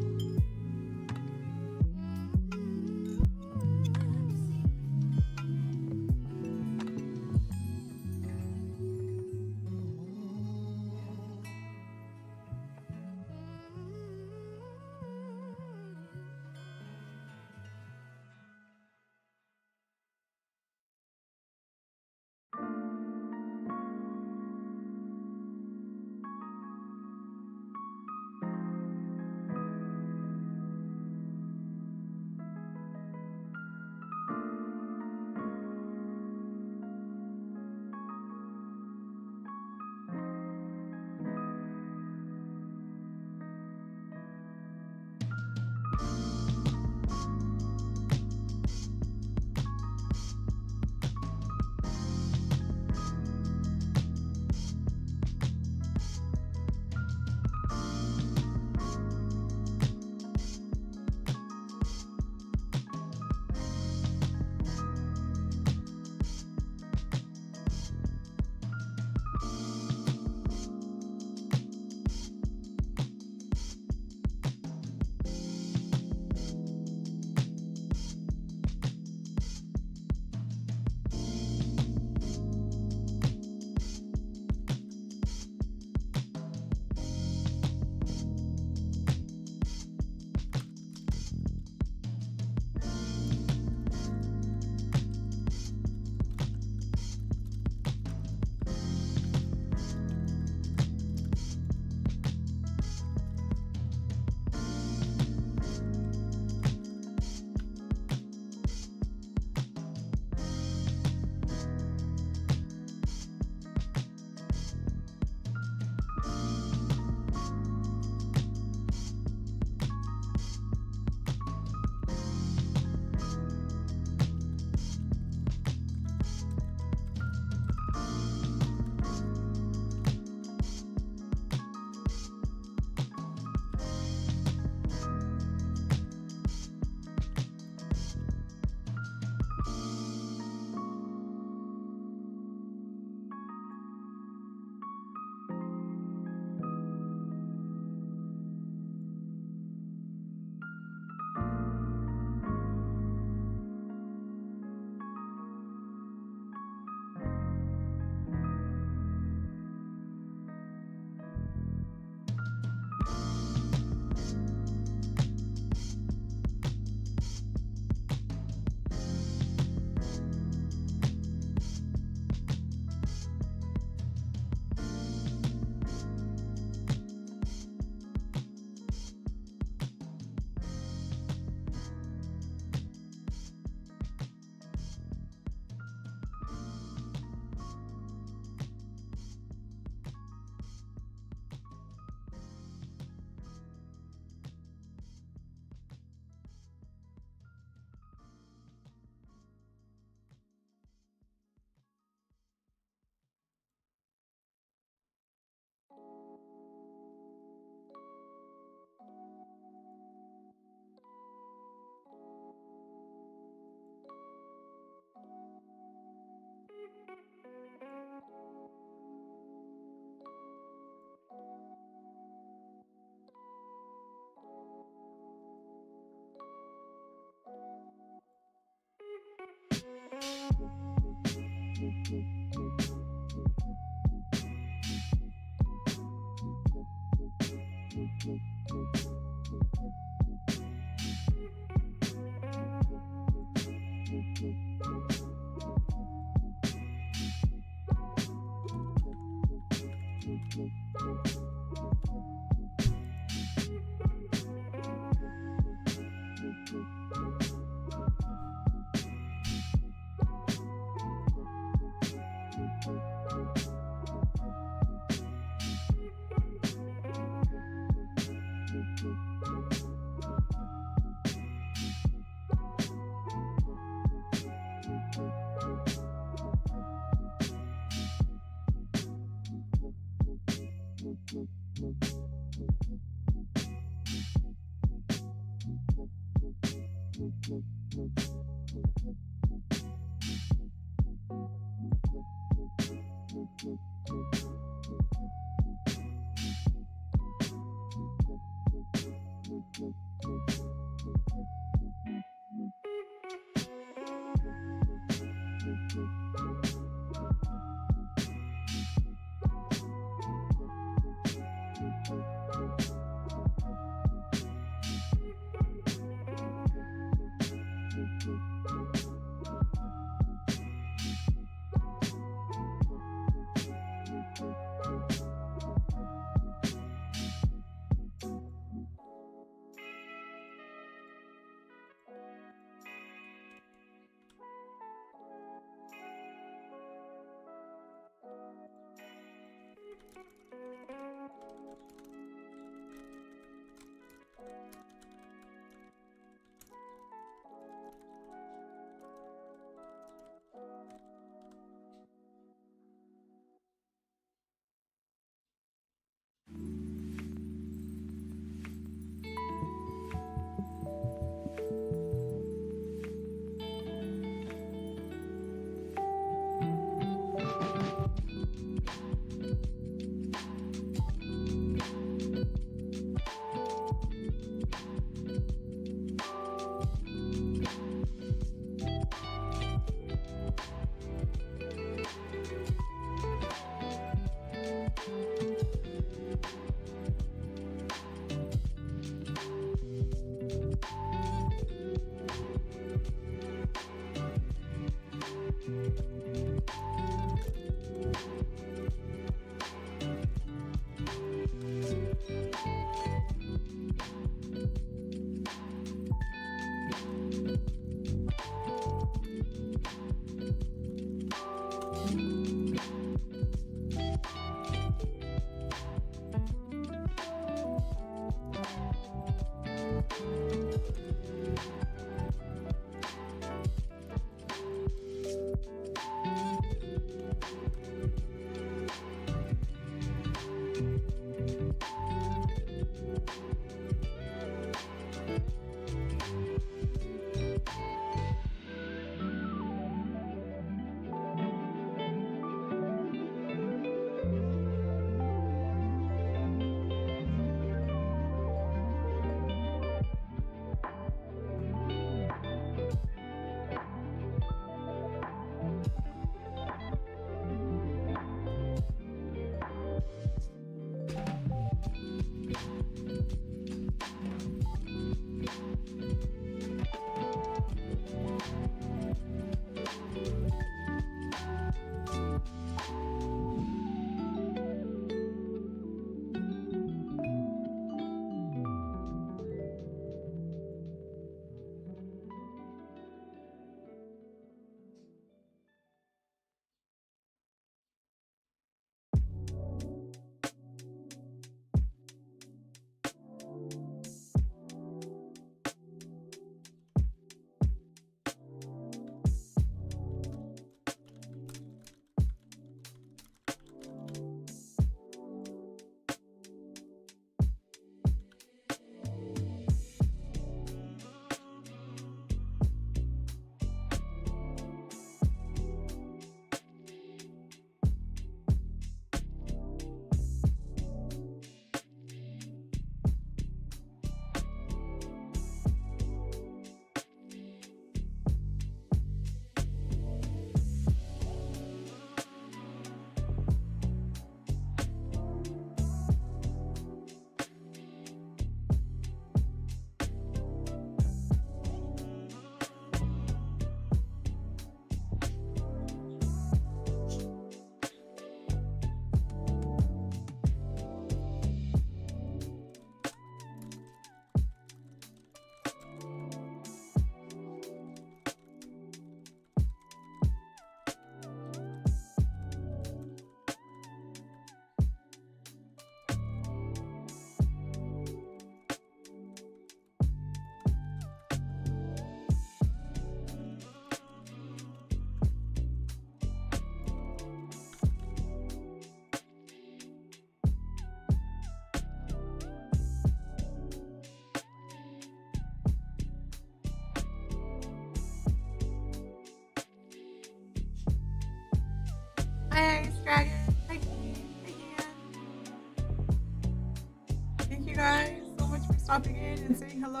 stopping in and saying hello.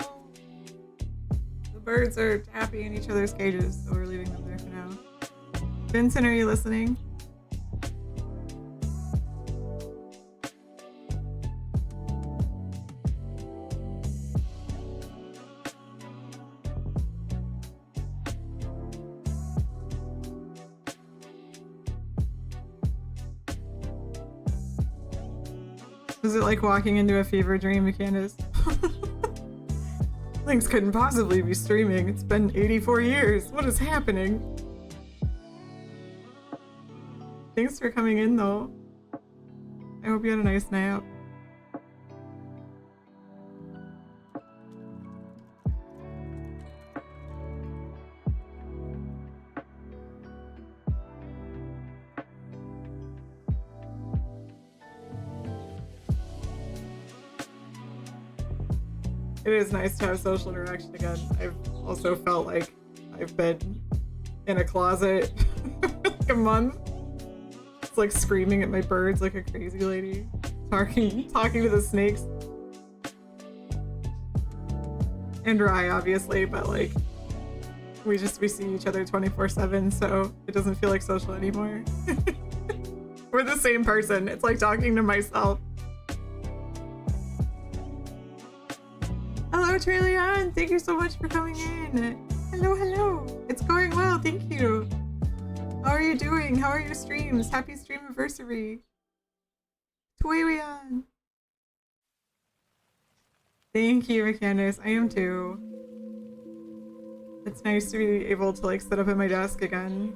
The birds are happy in each other's cages, so we're leaving them there for now. Vincent, are you listening? Is it like walking into a fever dream, Candace? Things couldn't possibly be streaming. It's been 84 years. What is happening? Thanks for coming in, though. I hope you had a nice nap. It is nice to have social interaction again. I've also felt like I've been in a closet like a month. It's like screaming at my birds like a crazy lady. Talking to the snakes. And Rye, obviously, but like we see each other 24/7, so it doesn't feel like social anymore. We're the same person. It's like talking to myself. Hello, Trillian! Thank you so much for coming in. Hello, hello. It's going well, thank you. How are you doing? How are your streams? Happy stream anniversary. Tuewian. Thank you, Candace. I am too. It's nice to be able to like sit up at my desk again.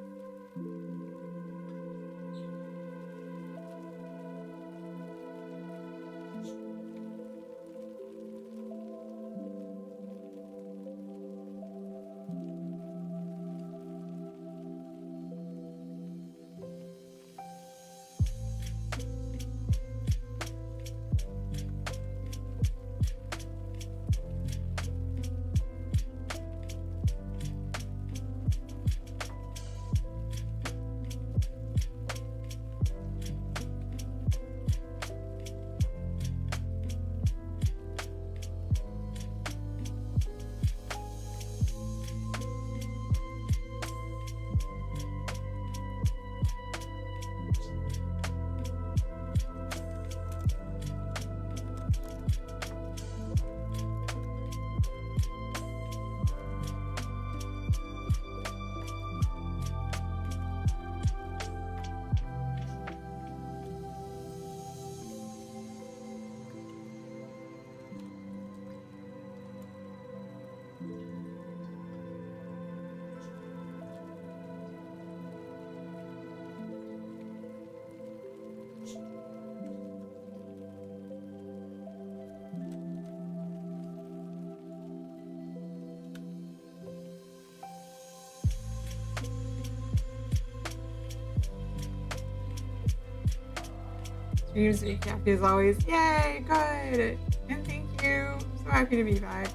Streams to be happy as always. Yay, good. And thank you. So happy to be back.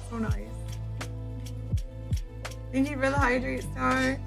So nice. Thank you for the hydrate star.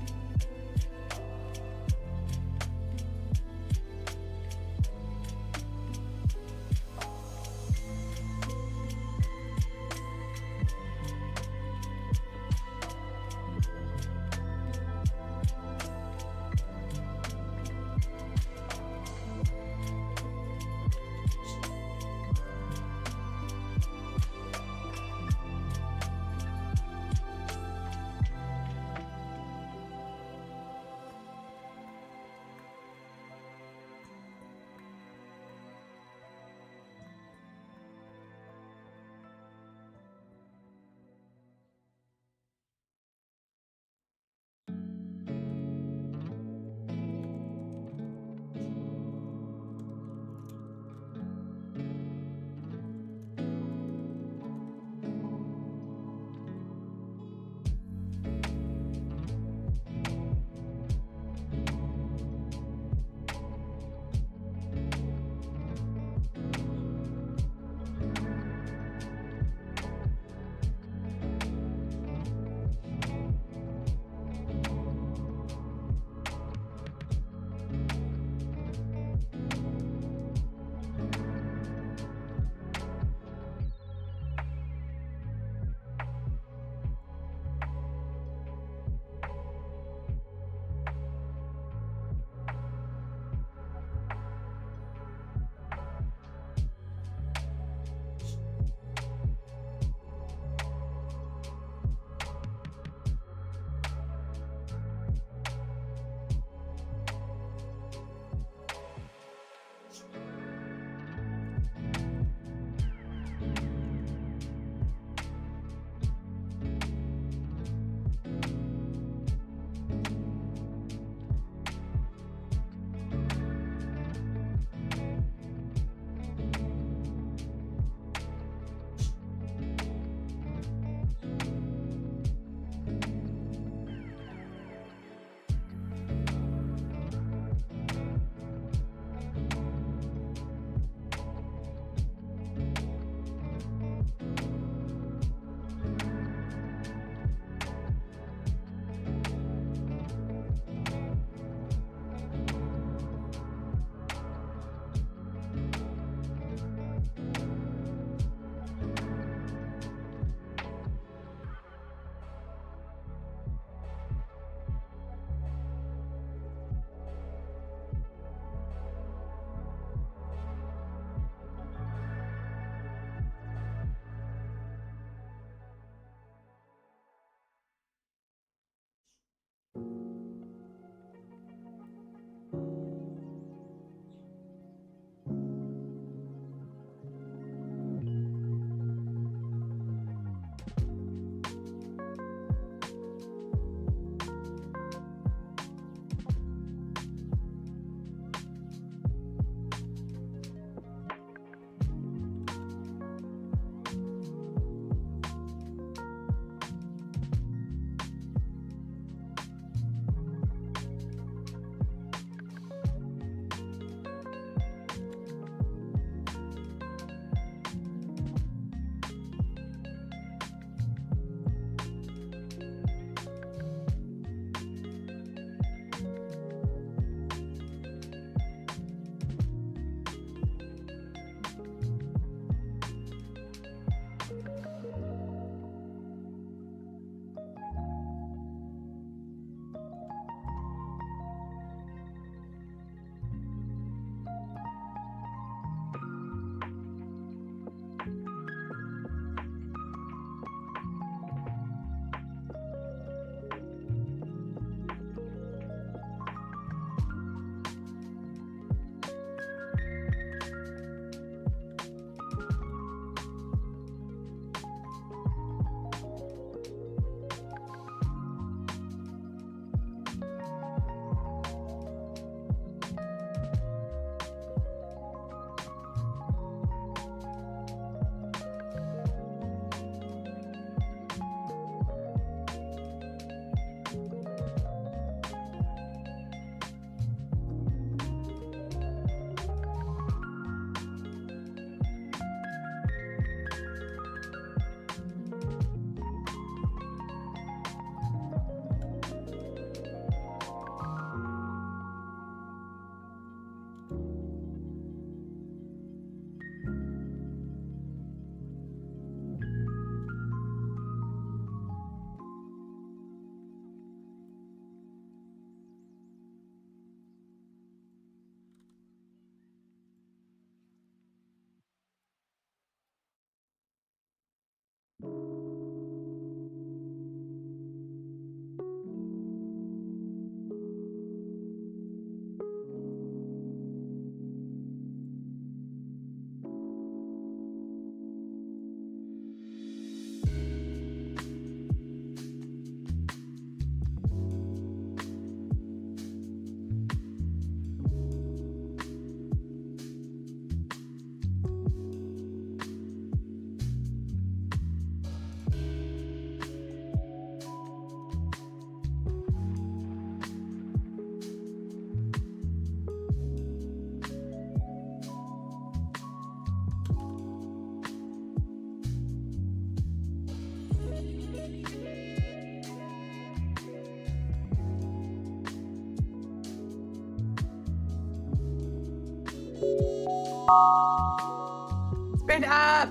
Sprint up!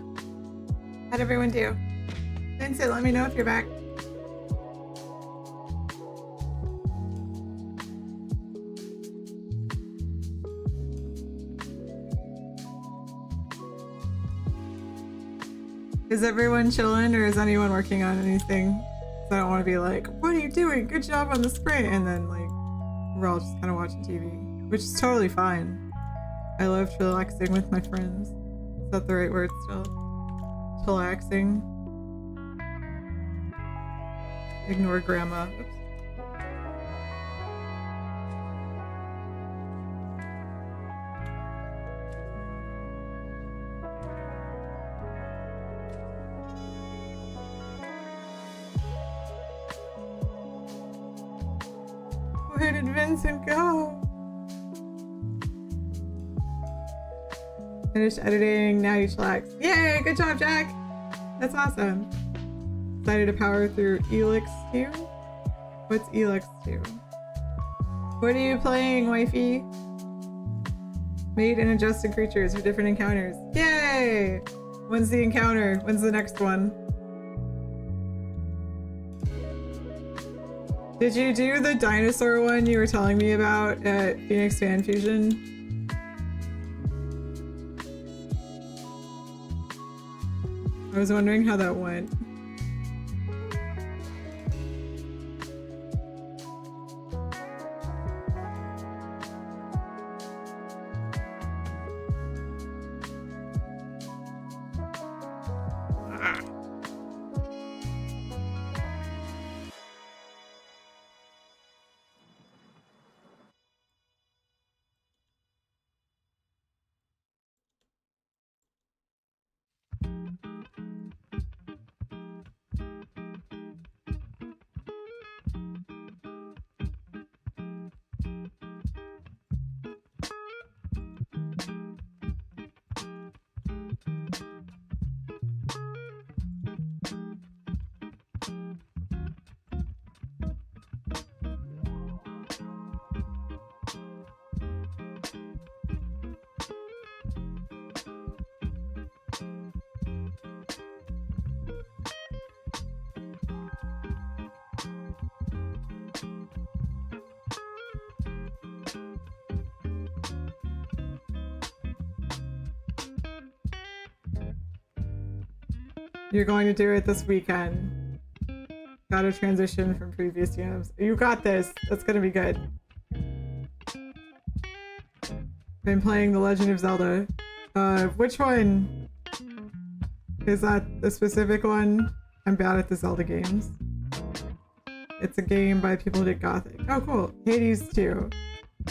How'd everyone do? Vincent, let me know if you're back. Is everyone chilling or is anyone working on anything? 'Cause I don't want to be like, what are you doing? Good job on the sprint. And then like, we're all just kind of watching TV, which is totally fine. I love chillaxing with my friends. Is that the right word still? Chillaxing. Ignore grandma. Oops. Where did Vincent go? Finished editing, now you chillax. Yay, good job, Jack! That's awesome. Decided to power through EDITS 2? What's EDITS 2? What are you playing, wifey? Made and adjusted creatures for different encounters. Yay! When's the encounter? When's the next one? Did you do the dinosaur one you were telling me about at Phoenix Fan Fusion? I was wondering how that went. You're going to do it this weekend. Gotta transition from previous games. You got this. That's gonna be good. Been playing The Legend of Zelda. Which one? Is that the specific one? I'm bad at the Zelda games. It's a game by people who did Gothic. Oh, cool. Hades 2.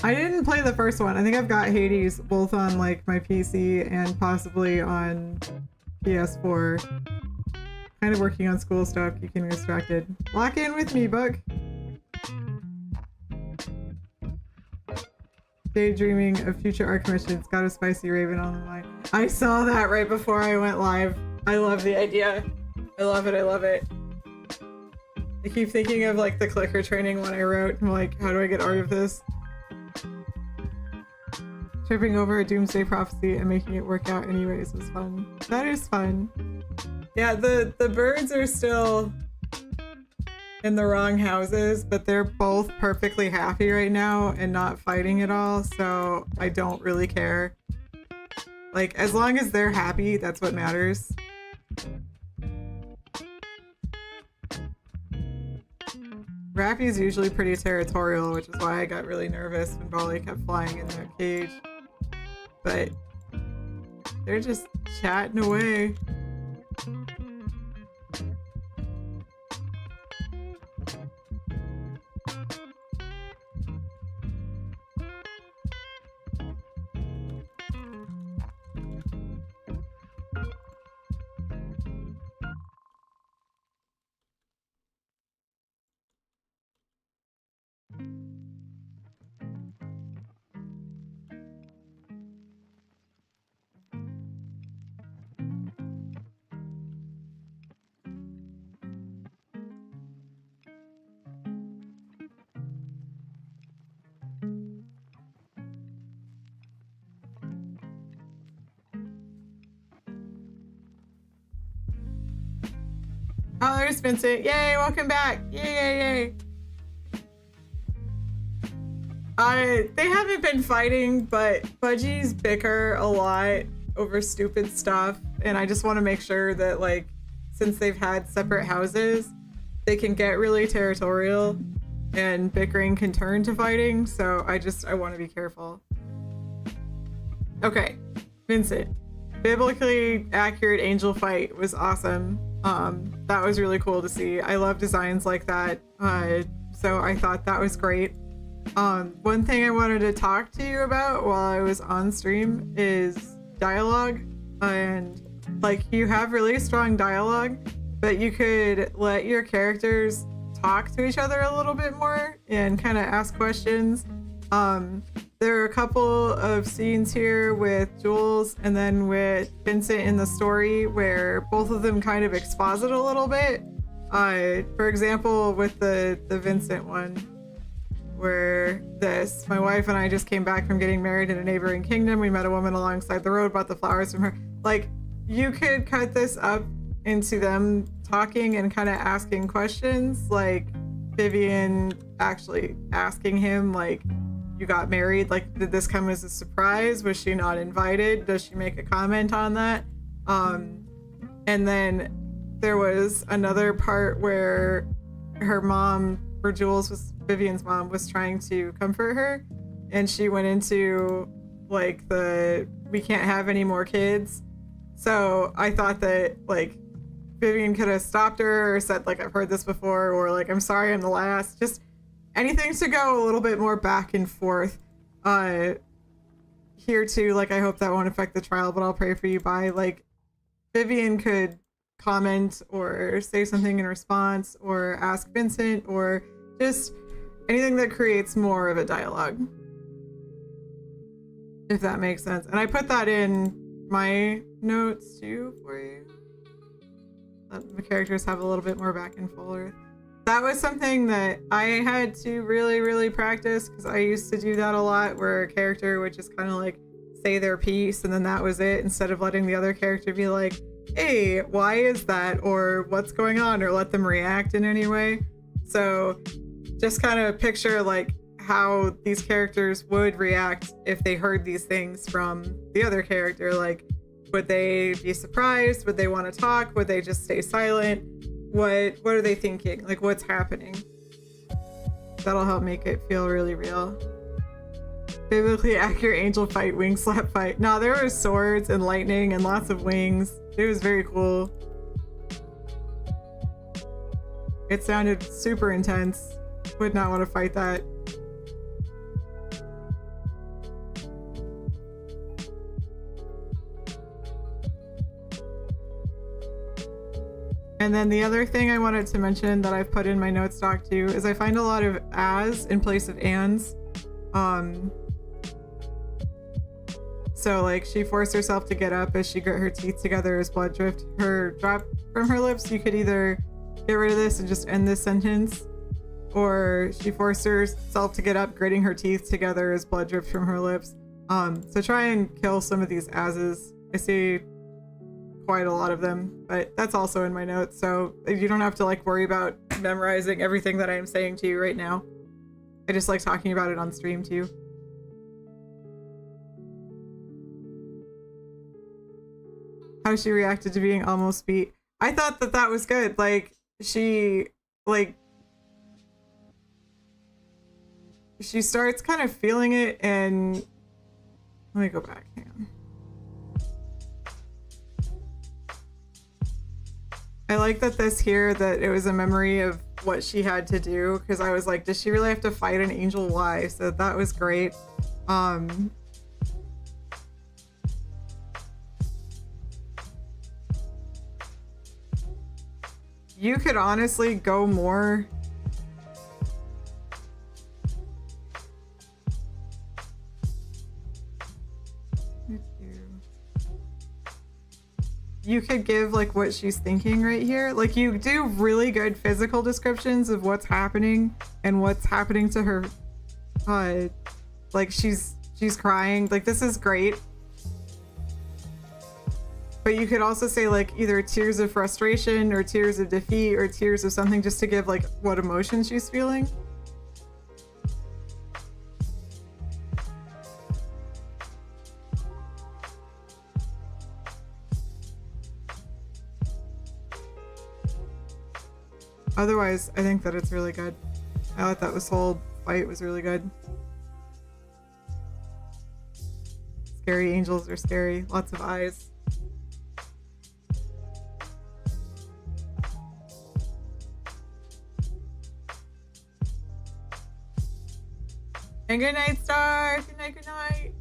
I didn't play the first one. I think I've got Hades both on like my PC and possibly on PS4. Kind of working on school stuff, you can get distracted. Lock in with me, book. Daydreaming of future arc missions. Got a spicy raven on the line. I saw that right before I went live. I love the idea. I love it, I love it. I keep thinking of like the clicker training one I wrote. I'm like, how do I get out of this? Tripping over a doomsday prophecy and making it work out anyways was fun. That is fun. Yeah, the birds are still in the wrong houses, but they're both perfectly happy right now and not fighting at all, so I don't really care. Like, as long as they're happy, that's what matters. Rappy's usually pretty territorial, which is why I got really nervous when Bali kept flying in their cage. But they're just chatting away. Oh, there's Vincent. Yay, welcome back. Yay. They haven't been fighting, but budgies bicker a lot over stupid stuff. And I just want to make sure that, like, since they've had separate houses, they can get really territorial and bickering can turn to fighting. So I want to be careful. Okay, Vincent. Biblically accurate angel fight was awesome. That was really cool to see. I love designs like that. So I thought that was great. One thing I wanted to talk to you about while I was on stream is dialogue. And like, you have really strong dialogue, but you could let your characters talk to each other a little bit more and kind of ask questions. There are a couple of scenes here with Jules and then with Vincent in the story where both of them kind of exposit a little bit. For example, with the Vincent one, where my wife and I just came back from getting married in a neighboring kingdom. We met a woman alongside the road, bought the flowers from her. Like, you could cut this up into them talking and kind of asking questions, like Vivian actually asking him, like, you got married, like, did this come as a surprise? Was she not invited? Does she make a comment on that? And then there was another part where her mom, or Vivian's mom, was trying to comfort her, and she went into like we can't have any more kids. So I thought that, like, Vivian could have stopped her or said, like, I've heard this before, or like, I'm sorry, I'm the last. Just anything to go a little bit more back and forth. Here too, like, I hope that won't affect the trial, but I'll pray for you. Bye. Like, Vivian could comment or say something in response or ask Vincent, or just anything that creates more of a dialogue, if that makes sense. And I put that in my notes too for you, that the characters have a little bit more back and forth. That was something that I had to really practice, because I used to do that a lot, where a character would just kind of like say their piece and then that was it, instead of letting the other character be like, hey, why is that, or what's going on, or let them react in any way. So just kind of picture like how these characters would react if they heard these things from the other character. Like, would they be surprised? Would they want to talk? Would they just stay silent? What are they thinking? Like, what's happening? That'll help make it feel really real. Biblically accurate angel fight, wing slap fight. No, there was swords and lightning and lots of wings. It was very cool. It sounded super intense. Would not want to fight that. And then the other thing I wanted to mention that I've put in my notes doc too is I find a lot of as in place of ands. So like, she forced herself to get up as she grit her teeth together as blood dropped from her lips. You could either get rid of this and just end this sentence, or she forced herself to get up, gritting her teeth together as blood dripped from her lips. So try and kill some of these asses. I see quite a lot of them, but that's also in my notes, so you don't have to like worry about memorizing everything that I am saying to you right now. I just like talking about it on stream to you. How she reacted to being almost beat. I thought that that was good. Like she starts kind of feeling it, and let me go back. Hang on. I like that this here, that it was a memory of what she had to do, because I was like, does she really have to fight an angel? Why? So that was great. You could honestly go more. You could give like what she's thinking right here. Like you do really good physical descriptions of what's happening and what's happening to her. Like she's crying. Like this is great. But you could also say like either tears of frustration or tears of defeat or tears of something, just to give like what emotion she's feeling. Otherwise, I think that it's really good. I thought that this whole fight was really good. Scary angels are scary. Lots of eyes. And good night, Star. Good night, good night.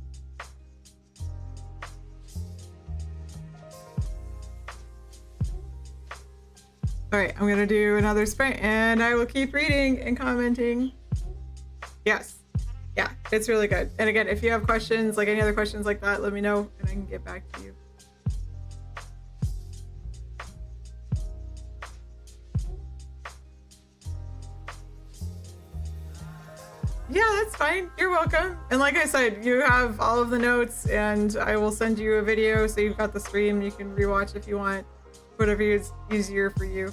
All right, I'm gonna do another sprint and I will keep reading and commenting. Yes, yeah, it's really good. And again, if you have questions, like any other questions like that, let me know and I can get back to you. Yeah, that's fine. You're welcome. And like I said, you have all of the notes and I will send you a video so you've got the stream. You can rewatch if you want, whatever is easier for you.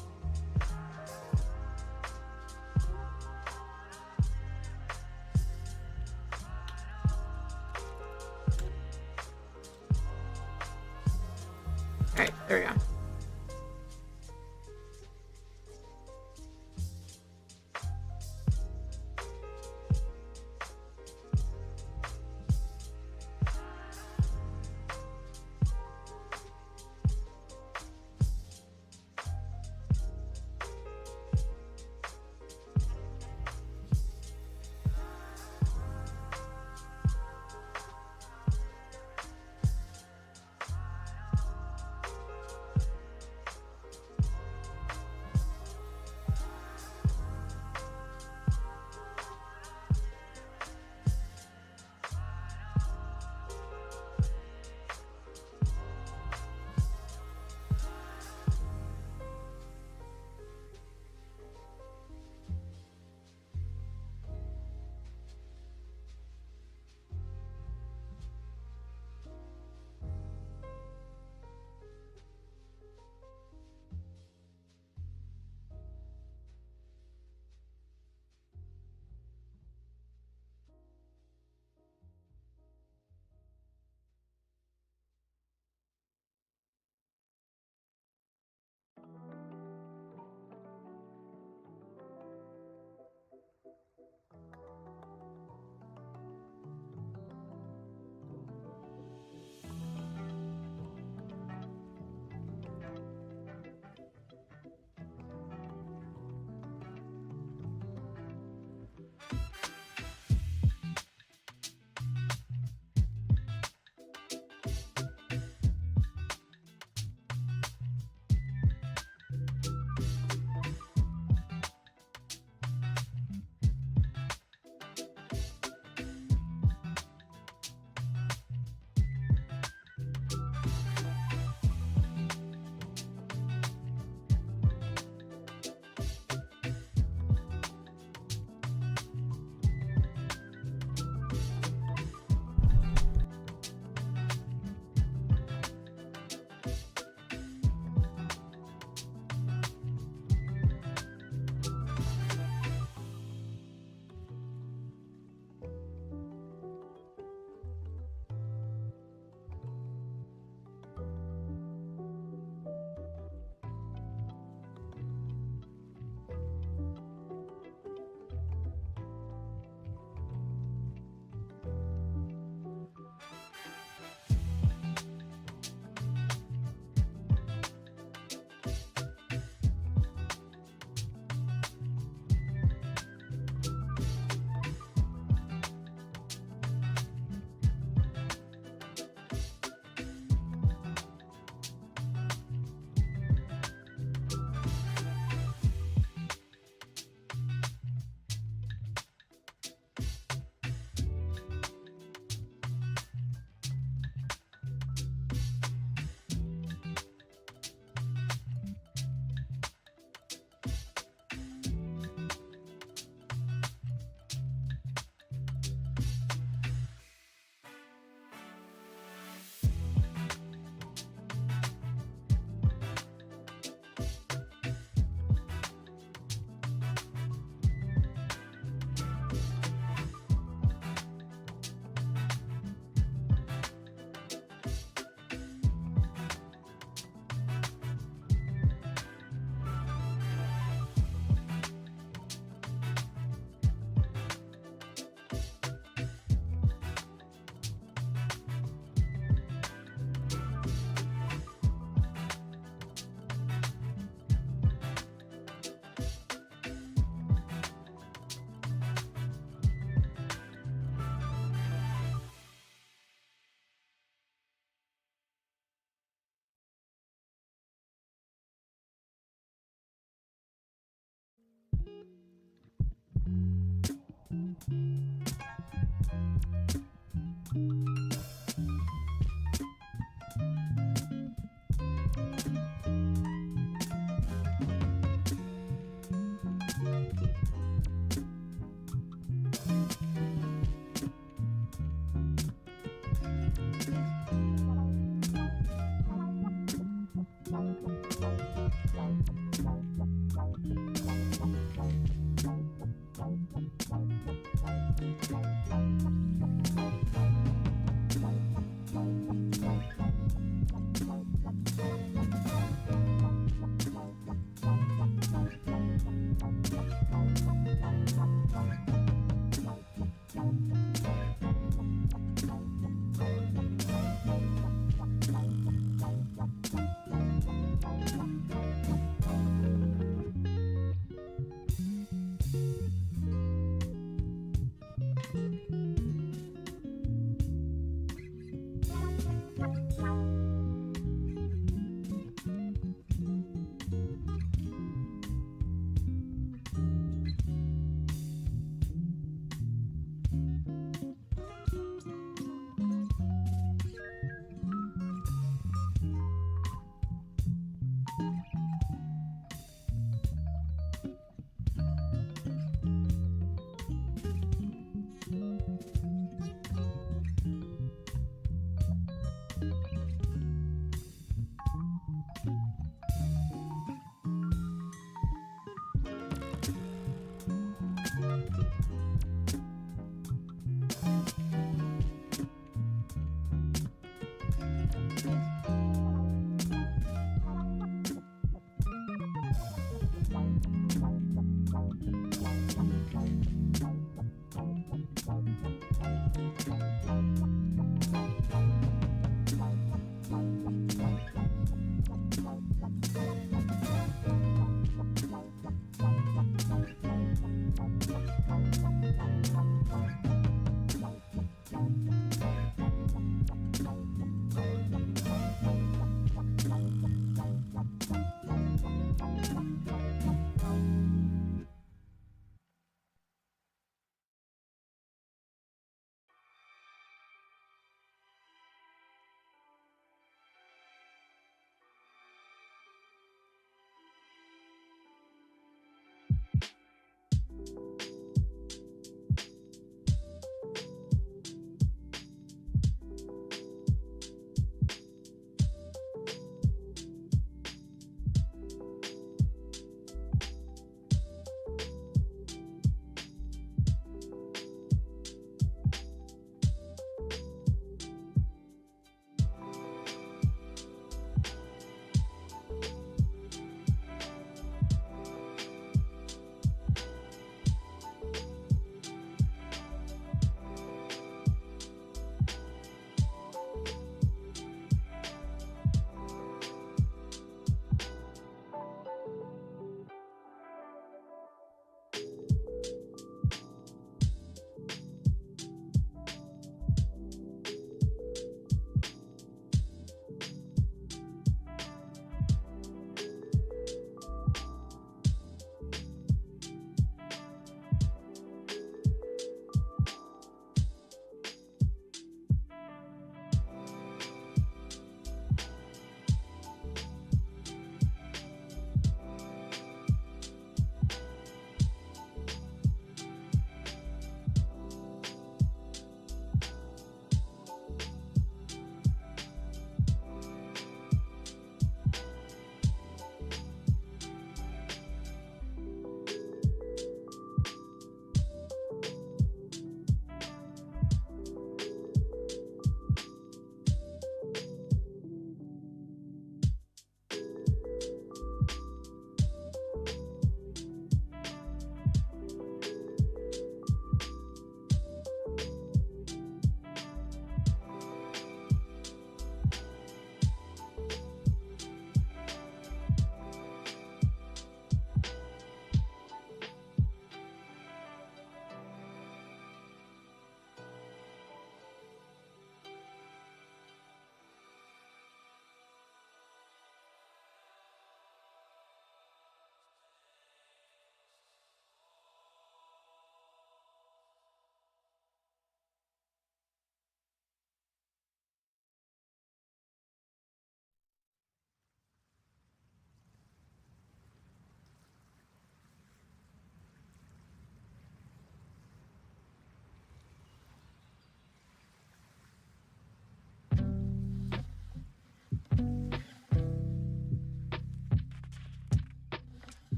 All right, there we go.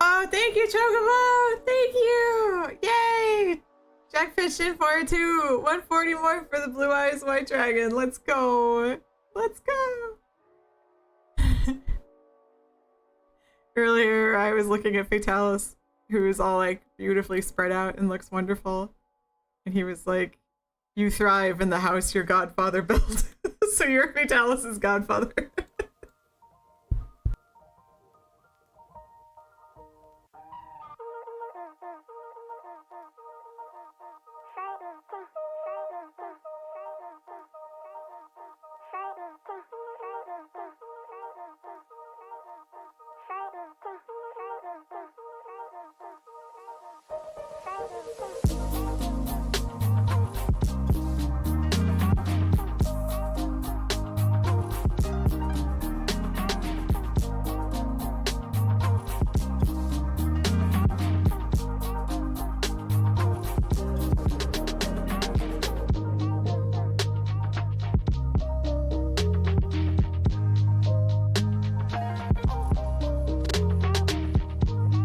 Oh, thank you, Chocobo! Thank you! Yay! Jackfish in 4-2. 140 more for the Blue Eyes White Dragon. Let's go. Let's go. Earlier, I was looking at Fatalis, who is all like beautifully spread out and looks wonderful. And he was like, you thrive in the house your godfather built. So you're Fatalis' godfather.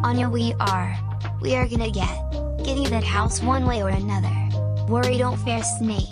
Anya, we are gonna get you that house one way or another. Worry don't fear snake.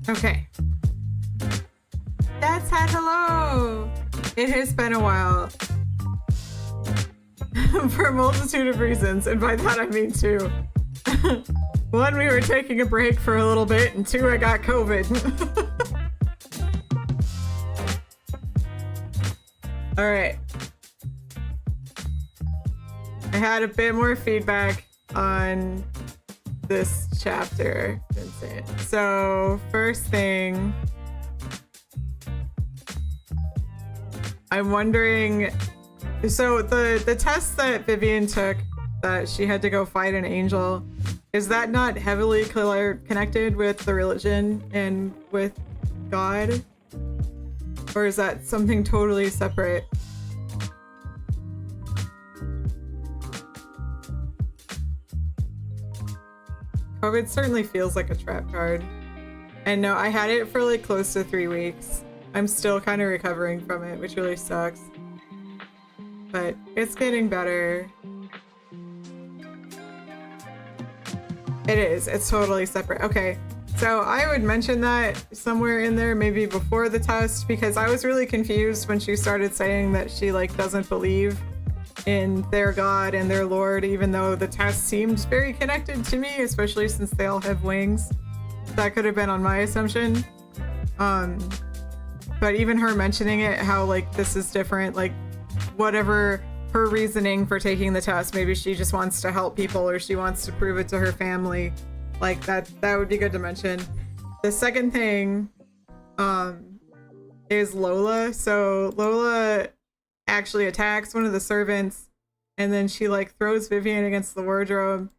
Okay. That's had hello. It has been a while. For a multitude of reasons, and by that I mean two. One, we were taking a break for a little bit, and two, I got COVID. Alright. I had a bit more feedback on this chapter, Vincent. So, first thing, I'm wondering, so the test that Vivian took, that she had to go fight an angel, is that not heavily connected with the religion and with God? Or is that something totally separate? COVID certainly feels like a trap card. And no, I had it for like close to 3 weeks. I'm still kind of recovering from it, which really sucks. But it's getting better. It is. It's totally separate. Okay. So I would mention that somewhere in there, maybe before the test, because I was really confused when she started saying that she like doesn't believe in their God and their Lord, even though the test seems very connected to me, especially since they all have wings. That could have been on my assumption. But even her mentioning it, how like this is different, like whatever her reasoning for taking the test, maybe she just wants to help people or she wants to prove it to her family. Like that would be good to mention. The second thing is Lola. So Lola actually attacks one of the servants and then she like throws Vivian against the wardrobe.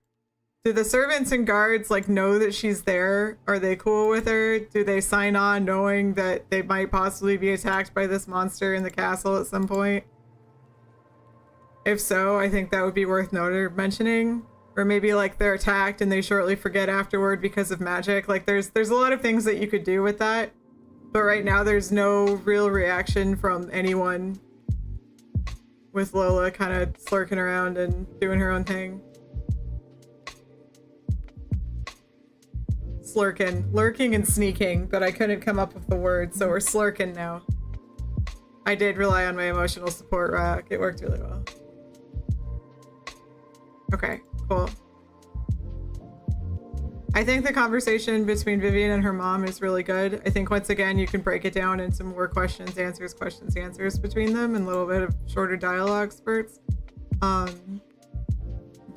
Do the servants and guards like know that she's there? Are they cool with her? Do they sign on knowing that they might possibly be attacked by this monster in the castle at some point? If so, I think that would be worth mentioning. Or maybe like they're attacked and they shortly forget afterward because of magic. Like there's a lot of things that you could do with that. But right now there's no real reaction from anyone, with Lola kind of slurking around and doing her own thing. Lurking and sneaking, but I couldn't come up with the word, so we're slurking now. I did rely on my emotional support rack. It worked really well. Okay, cool. I think the conversation between Vivian and her mom is really good. I think once again you can break it down into more questions, answers between them and a little bit of shorter dialogue spurts. But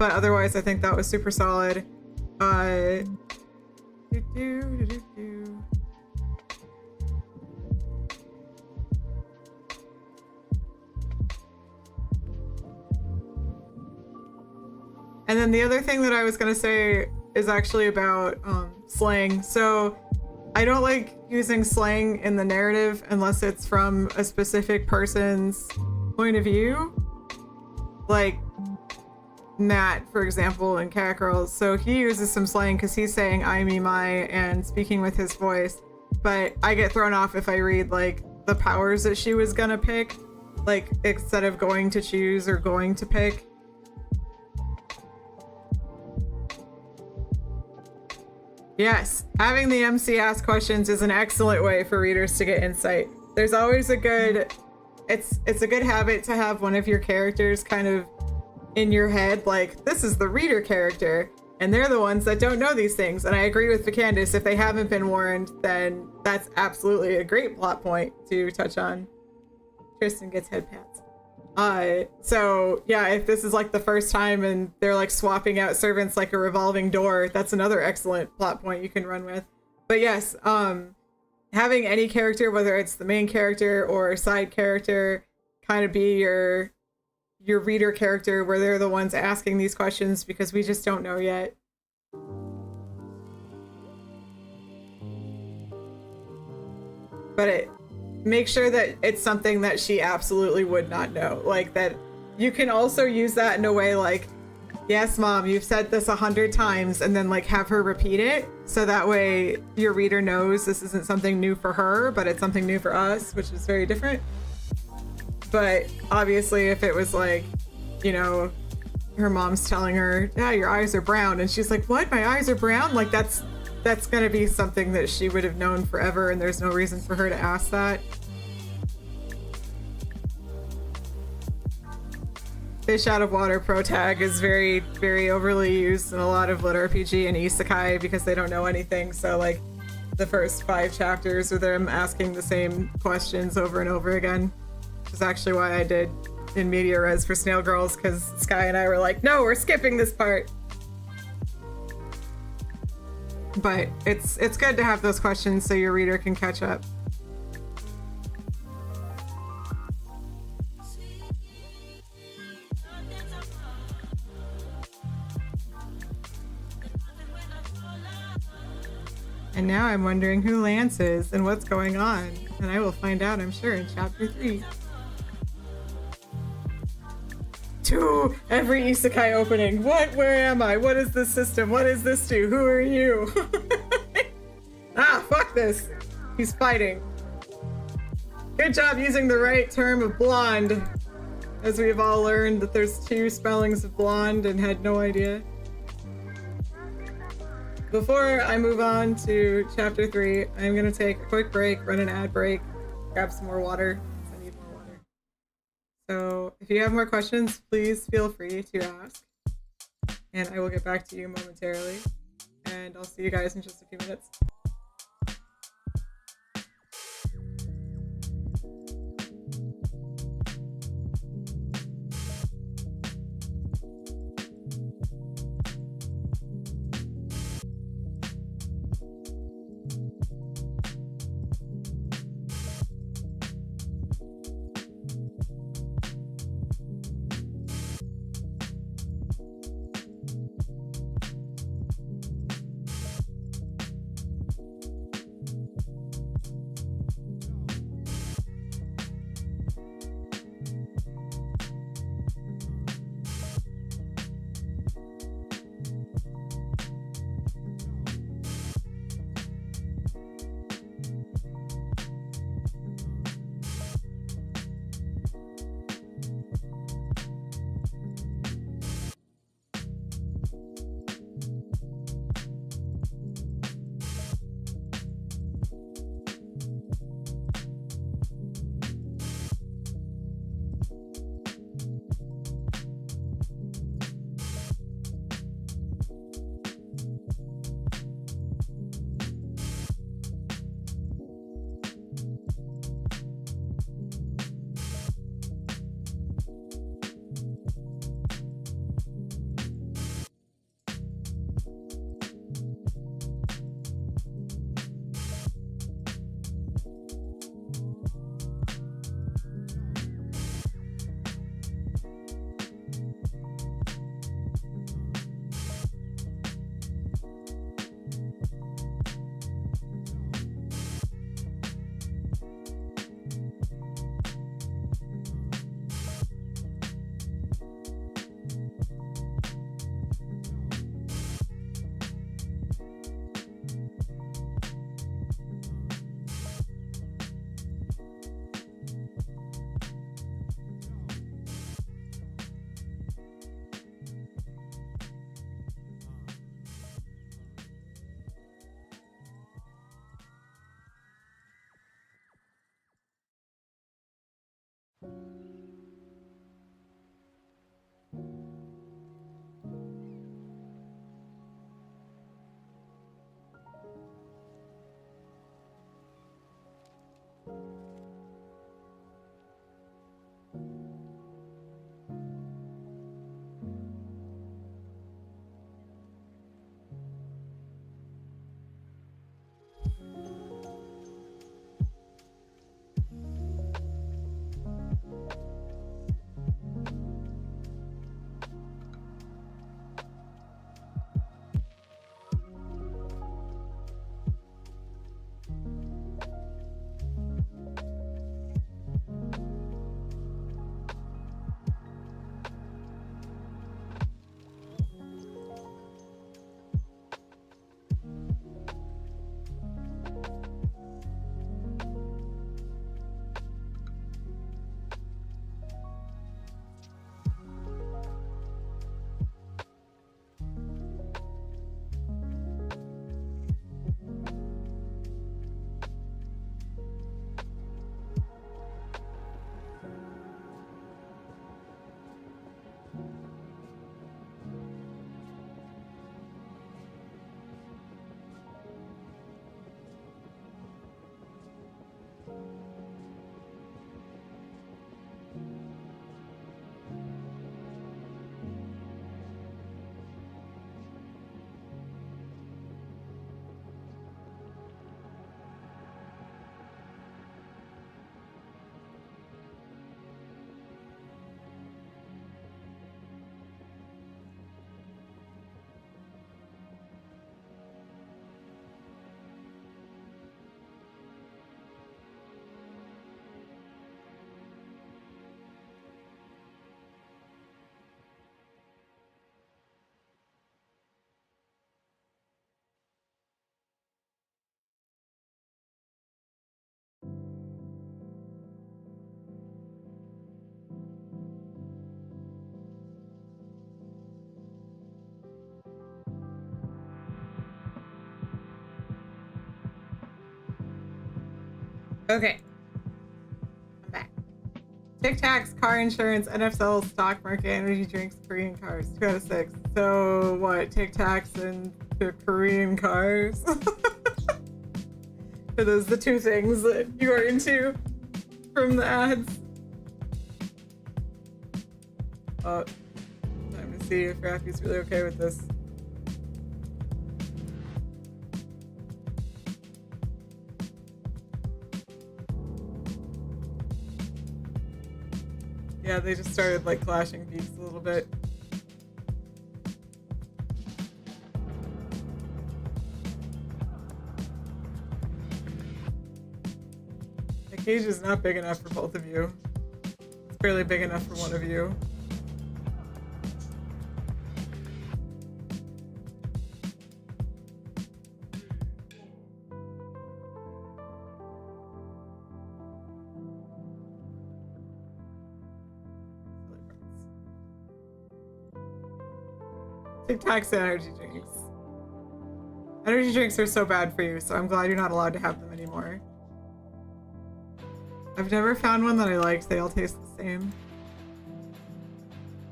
otherwise I think that was super solid. And then the other thing that I was gonna say is actually about slang. So I don't like using slang in the narrative unless it's from a specific person's point of view. Like Matt, for example, in Cat Girls. So he uses some slang because he's saying I, me, my, and speaking with his voice. But I get thrown off if I read like the powers that she was gonna pick, like instead of going to choose or going to pick. Yes, having the MC ask questions is an excellent way for readers to get insight. There's always a good, it's a good habit to have one of your characters kind of in your head, like, this is the reader character, and they're the ones that don't know these things. And I agree with Candace, if they haven't been warned, then that's absolutely a great plot point to touch on. Tristan gets head pats. So yeah, if this is like the first time and they're like swapping out servants like a revolving door, that's another excellent plot point you can run with. But yes, having any character, whether it's the main character or a side character, kind of be your reader character where they're the ones asking these questions because we just don't know yet. But make sure that it's something that she absolutely would not know. Like that you can also use that in a way like, yes, Mom, you've said this 100 times, and then like have her repeat it. So that way your reader knows this isn't something new for her, but it's something new for us, which is very different. But obviously if it was like, you know, her mom's telling her, yeah, your eyes are brown. And she's like, what? My eyes are brown? Like that's going to be something that she would have known forever. And there's no reason for her to ask that. Fish out of water pro tag is very, very overly used in a lot of lit RPG and isekai because they don't know anything. So like the first 5 chapters are them asking the same questions over and over again. Which is actually why I did in Media Res for Snail Girls, because Sky and I were like, no, we're skipping this part. But it's good to have those questions so your reader can catch up. And now I'm wondering who Lance is and what's going on. And I will find out, I'm sure, in chapter 3. 2! Every isekai opening. What? Where am I? What is this system? What does this do? Who are you? Ah, fuck this. He's fighting. Good job using the right term of blonde. As we've all learned that there's 2 spellings of blonde and had no idea. Before I move on to chapter 3, I'm gonna take a quick break, run an ad break, grab some more water, because I need more water. So if you have more questions, please feel free to ask. And I will get back to you momentarily. And I'll see you guys in just a few minutes. Okay. I'm back. Tic Tacs, car insurance, NFL, stock market, energy drinks, Korean cars. 2 out of 6. So what? Tic Tacs and the Korean cars? Are those the 2 things that you are into from the ads? Oh, time to see if Raffy's really okay with this. Yeah, they just started like clashing beaks a little bit. The cage is not big enough for both of you. It's barely big enough for one of you. Tic Tacs and energy drinks. Energy drinks are so bad for you, so I'm glad you're not allowed to have them anymore. I've never found one that I liked. They all taste the same.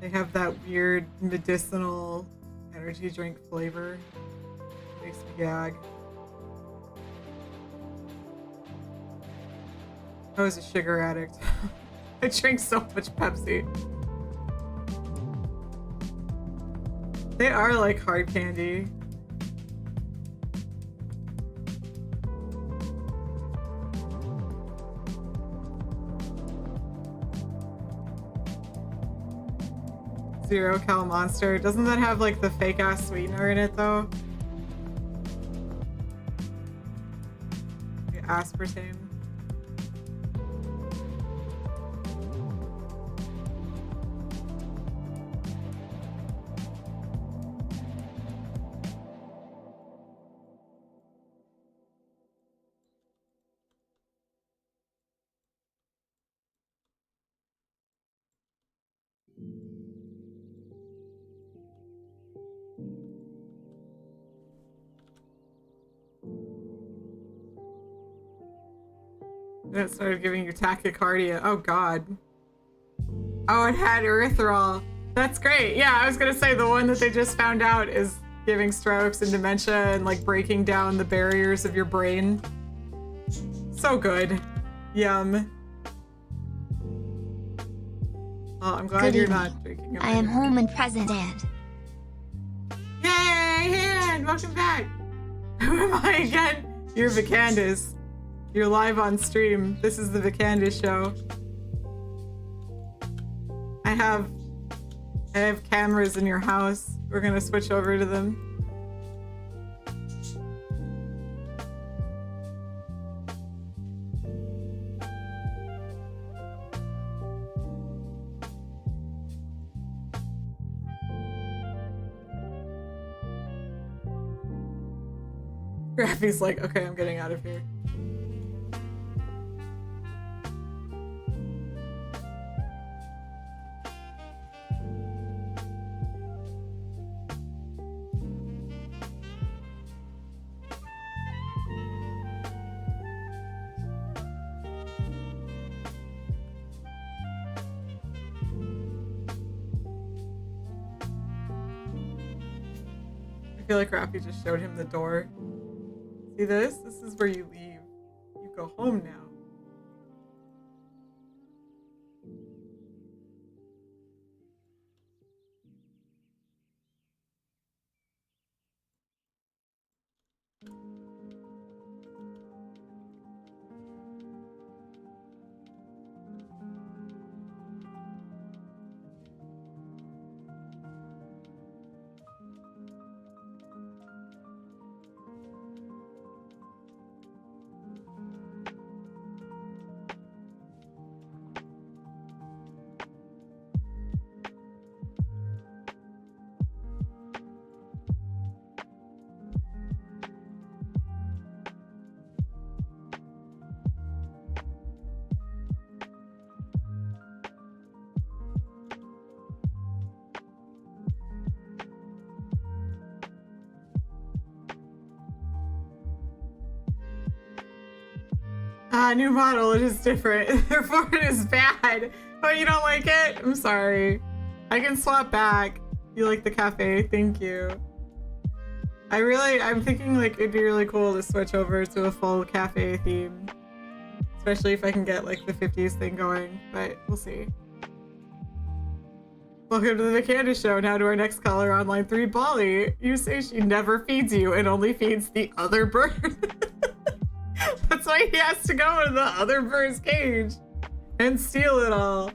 They have that weird medicinal energy drink flavor. It makes me gag. I was a sugar addict. I drink so much Pepsi. They are like hard candy. Zero Cal Monster. Doesn't that have like the fake ass sweetener in it though? The aspartame. That started giving you tachycardia. Oh god. Oh, it had erythritol. That's great. Yeah, I was gonna say the one that they just found out is giving strokes and dementia and like breaking down the barriers of your brain. So good. Yum. Oh, I'm glad Good you're evening. not drinking. I am home and present and... Yay, Han! Welcome back! Who am I again? You're Vicandis. You're live on stream. This is the Vicandis show. I have cameras in your house. We're gonna switch over to them. Raffy's like, okay, I'm getting out of here. I feel like Raffy just showed him the door. See this? This is where you leave. You go home now. New model, it is different. Therefore it is bad. Oh, you don't like it? I'm sorry. I can swap back. You like the cafe? Thank you. I'm thinking like it'd be really cool to switch over to a full cafe theme. Especially if I can get like the 50s thing going, but we'll see. Welcome to the Candace Show. Now to our next caller on line 3, Bolly. You say she never feeds you and only feeds the other bird. That's why he has to go into the other bird's cage and steal it all.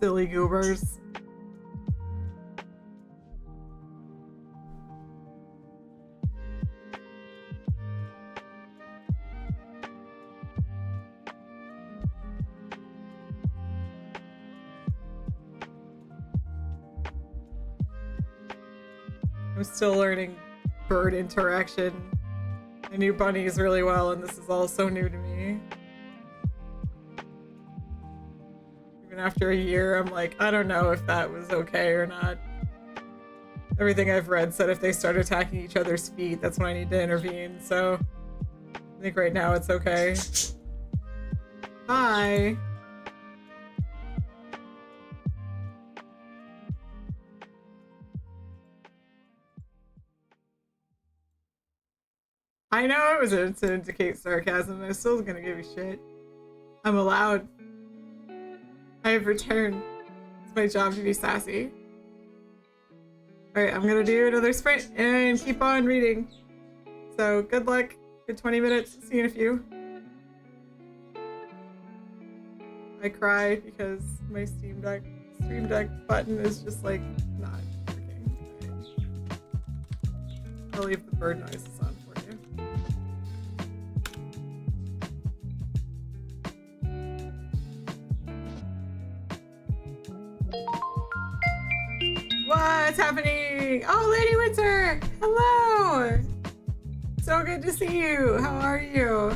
Silly goobers. I'm still learning bird interaction. I knew bunnies really well, and this is all so new to me. Even after a year, I'm like, I don't know if that was okay or not. Everything I've read said if they start attacking each other's feet, that's when I need to intervene, so I think right now it's okay. Bye! I know it was to indicate sarcasm. I'm still gonna give you shit. I'm allowed. I have returned. It's my job to be sassy. Alright, I'm gonna do another sprint and keep on reading. So good luck. Good 20 minutes. See you in a few. I cried because my Stream Deck button is just like not working. I'll leave the bird noises on for you. What's happening? Oh, Lady Winter! Hello! So good to see you. How are you?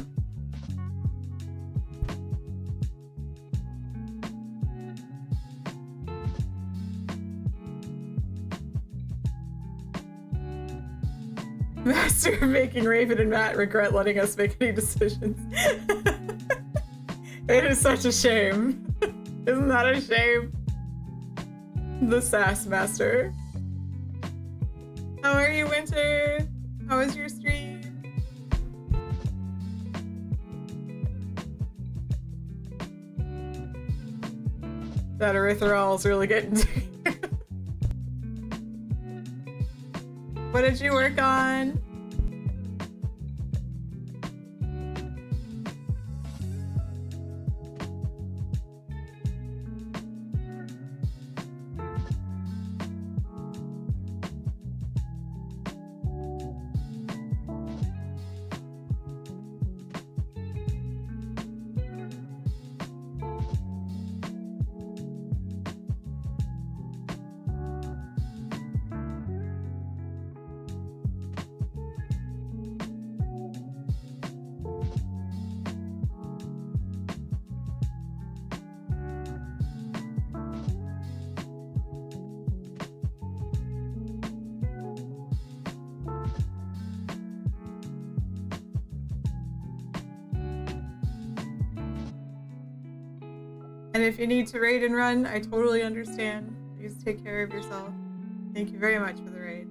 Master of making Raven and Matt regret letting us make any decisions. It is such a shame. Isn't that a shame? The Sass Master. How are you, Winter? How was your stream? That erythrol is really getting to you. What did you work on? And if you need to raid and run, I totally understand. Please take care of yourself. Thank you very much for the raid.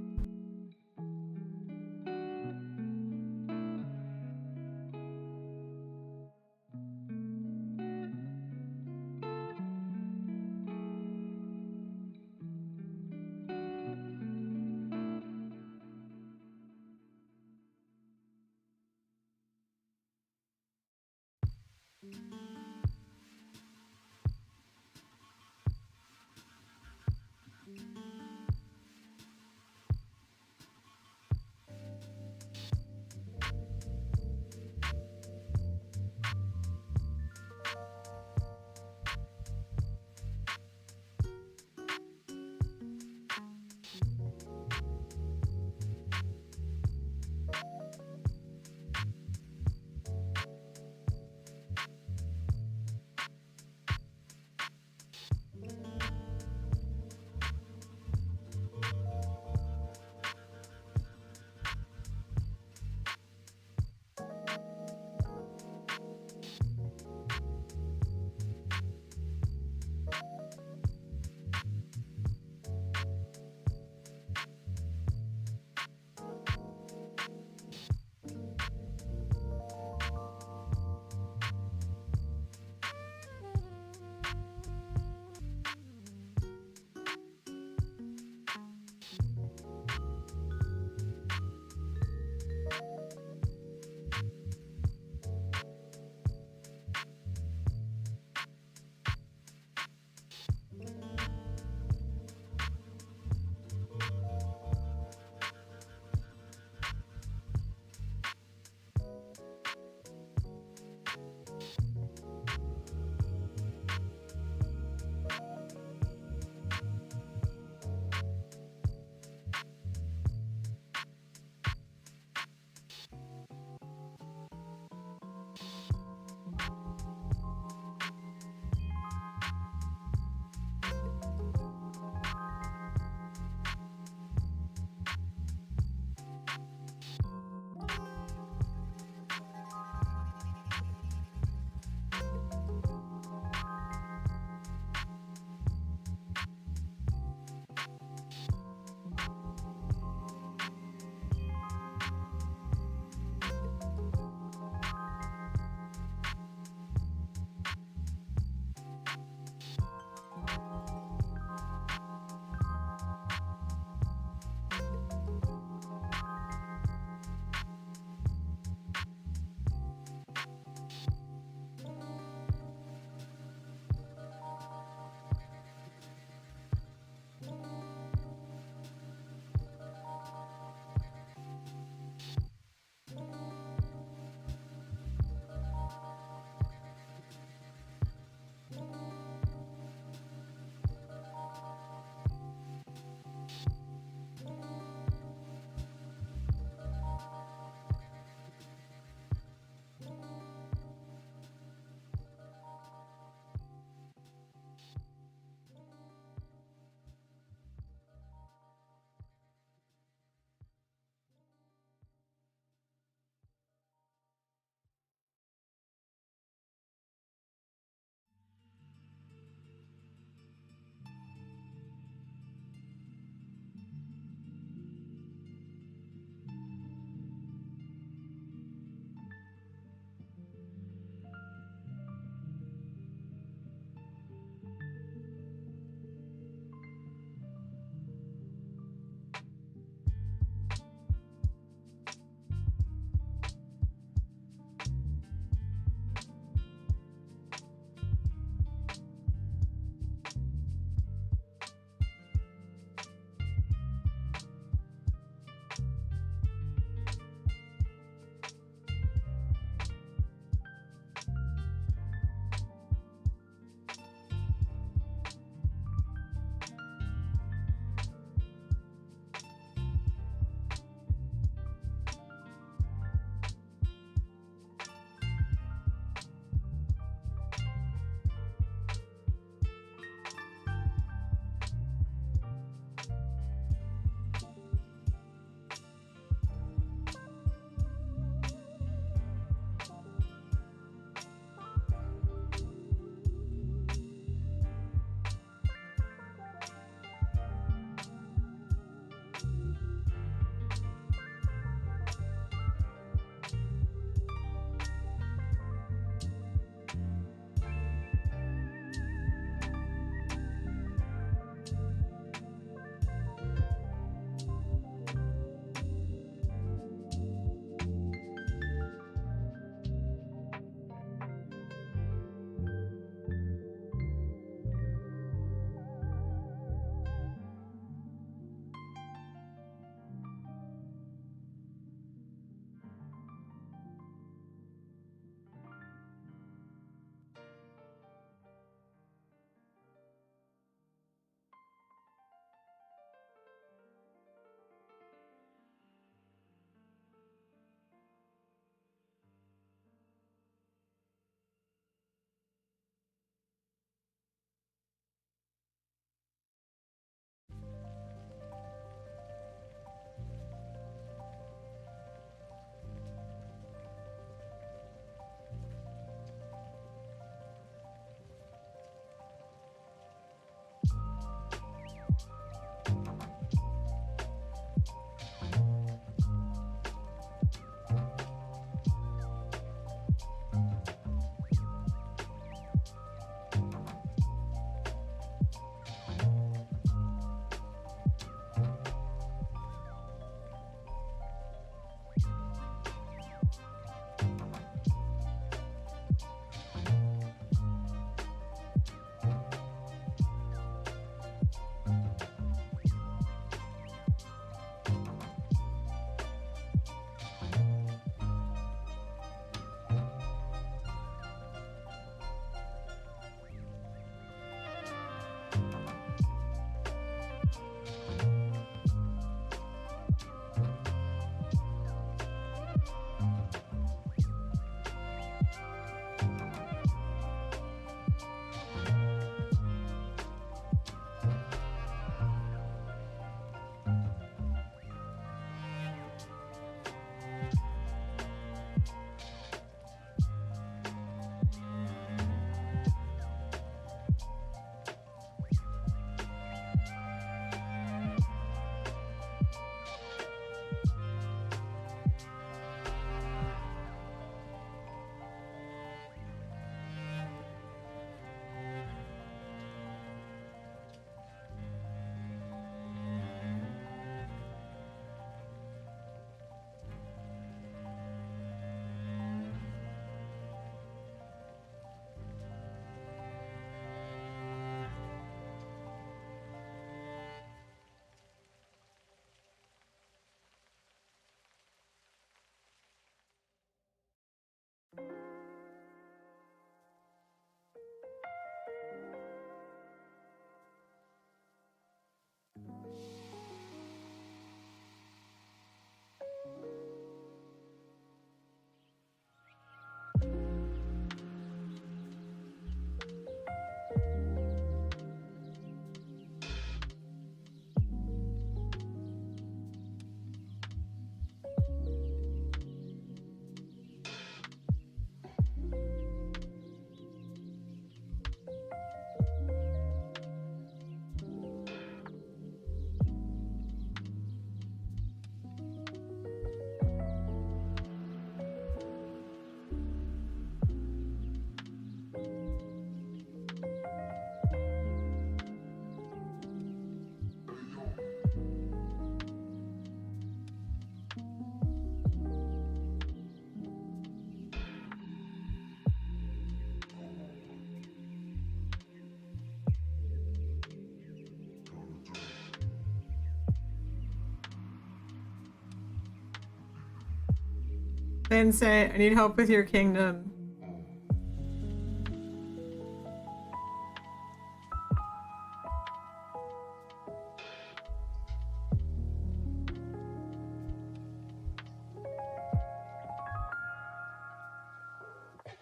Vincent, I need help with your kingdom.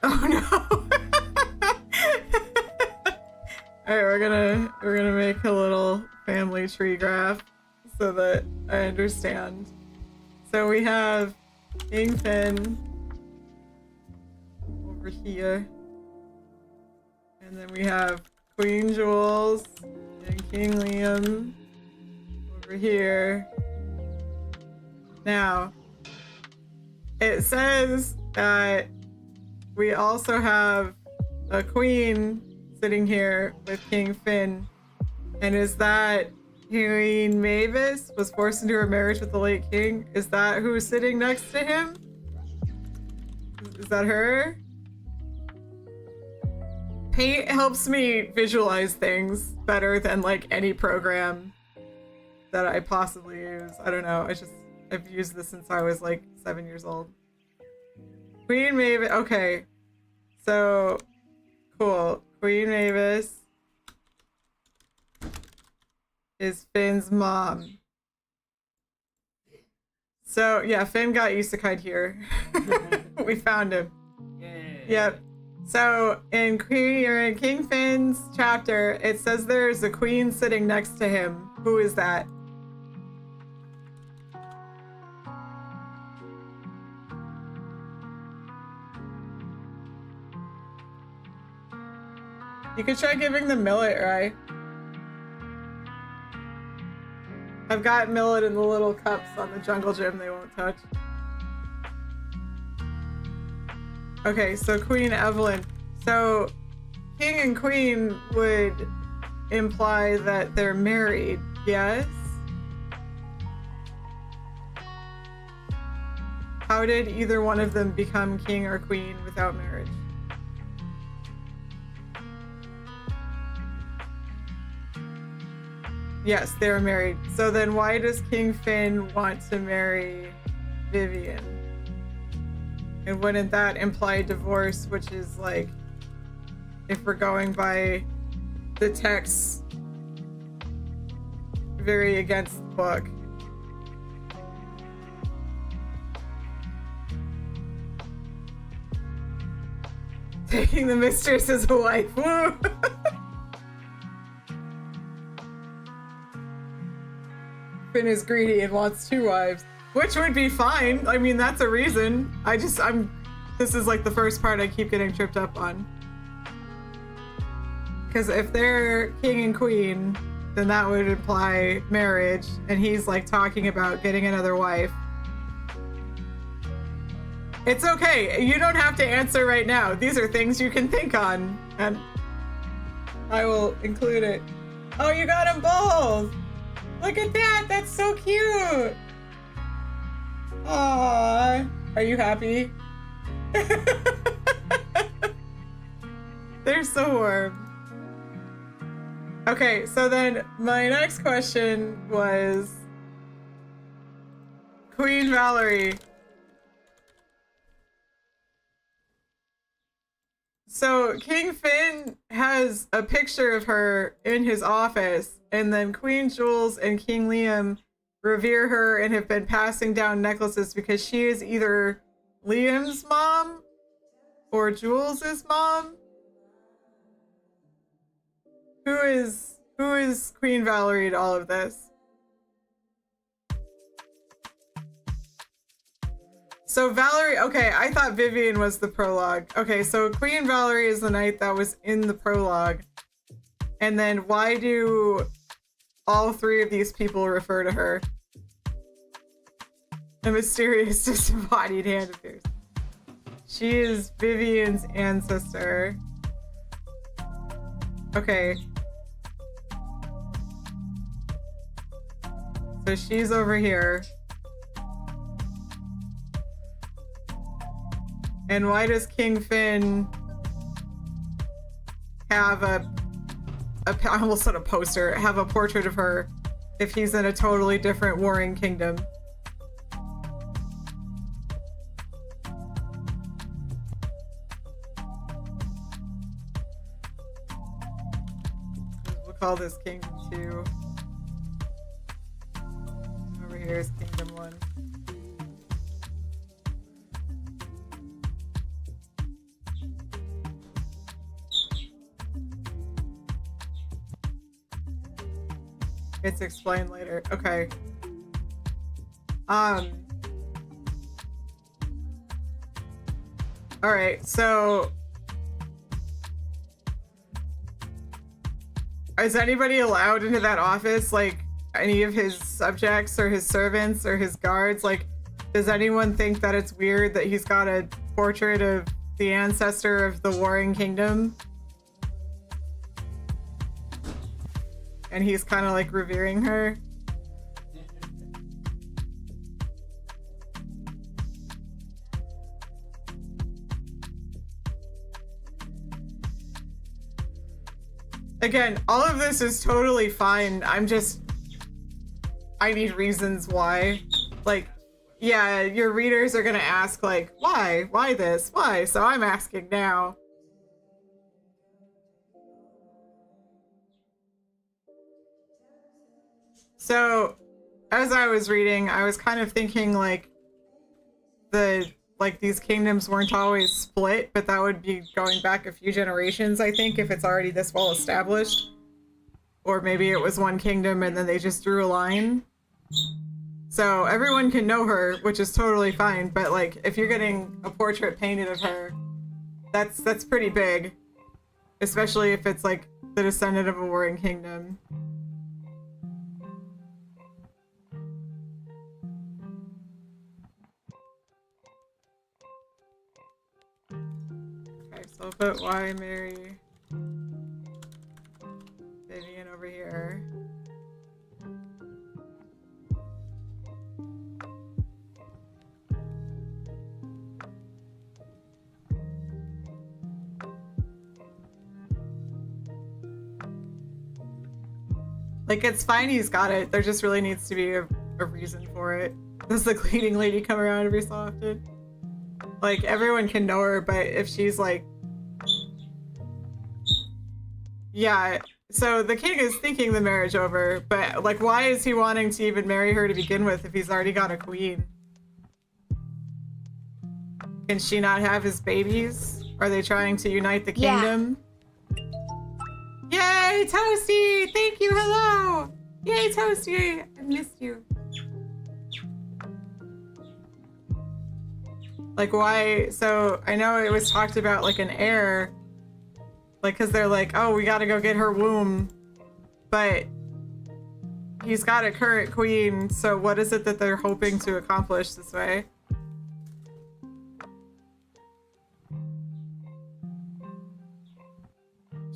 Oh no. Alright, we're gonna make a little family tree graph so that I understand. So we have King Finn over here, and then we have Queen Jules and King Liam over here. Now, it says that we also have a queen sitting here with King Finn, and is that Queen Mavis was forced into her marriage with the late king? Is that who's sitting next to him? Is that her? Paint helps me visualize things better than like any program that I possibly use. I don't know. I've used this since I was like 7 years old. Queen Mavis. Okay. So cool. Queen Mavis is Finn's mom. So yeah, Finn got isekai'd here. We found him. Yay. Yep. So in King Finn's chapter, it says there's a queen sitting next to him. Who is that? You could try giving them millet, right? I've got millet in the little cups on the jungle gym they won't touch. Okay, so Queen Evelyn. So King and Queen would imply that they're married, yes? How did either one of them become king or queen without marriage? Yes, they were married. So then why does King Finn want to marry Vivian? And wouldn't that imply divorce, which is like, if we're going by the text, very against the book. Taking the mistress as a wife. Woo! Finn is greedy and wants 2 wives, which would be fine. I mean, that's a reason. This is like the first part I keep getting tripped up on. Because if they're king and queen, then that would imply marriage, and he's like talking about getting another wife. It's okay. You don't have to answer right now. These are things you can think on, and I will include it. Oh, you got them both! Look at that! That's so cute! Aww. Are you happy? They're so warm. Okay, so then my next question was Queen Valerie. So King Finn has a picture of her in his office, and then Queen Jules and King Liam revere her and have been passing down necklaces because she is either Liam's mom or Jules' mom? Who is Queen Valerie to all of this? So Valerie, okay, I thought Vivian was the prologue. Okay, so Queen Valerie is the knight that was in the prologue. And then why do all three of these people refer to her? A mysterious disembodied hand appears. She is Vivian's ancestor. Okay. So she's over here. And why does King Finn have I almost said a poster, have a portrait of her if he's in a totally different warring kingdom? We'll call this Kingdom 2. Over here is Kingdom 1. It's explained later. Okay. Alright, so is anybody allowed into that office? Like any of his subjects or his servants or his guards? Like, does anyone think that it's weird that he's got a portrait of the ancestor of the warring kingdom? And he's kind of like revering her. Again, all of this is totally fine. I need reasons why. Like, yeah, your readers are gonna ask like, why? Why this? Why? So I'm asking now. So, as I was reading, I was kind of thinking like these kingdoms weren't always split, but that would be going back a few generations, I think, if it's already this well established. Or maybe it was one kingdom and then they just drew a line. So everyone can know her, which is totally fine, but like if you're getting a portrait painted of her, that's pretty big. Especially if it's like the descendant of a warring kingdom. So I'll put why marry Vivian over here. Like, it's fine he's got it. There just really needs to be a reason for it. Does the cleaning lady come around every so often? Like, everyone can know her, but if she's like... Yeah, so the king is thinking the marriage over, but like, why is he wanting to even marry her to begin with if he's already got a queen? Can she not have his babies? Are they trying to unite the kingdom? Yeah. Yay, Toasty! Thank you, hello! Yay, Toasty! I missed you. Like, why? So, I know it was talked about like an heir. Like, cause they're like, oh, we gotta go get her womb. But he's got a current queen, so what is it that they're hoping to accomplish this way?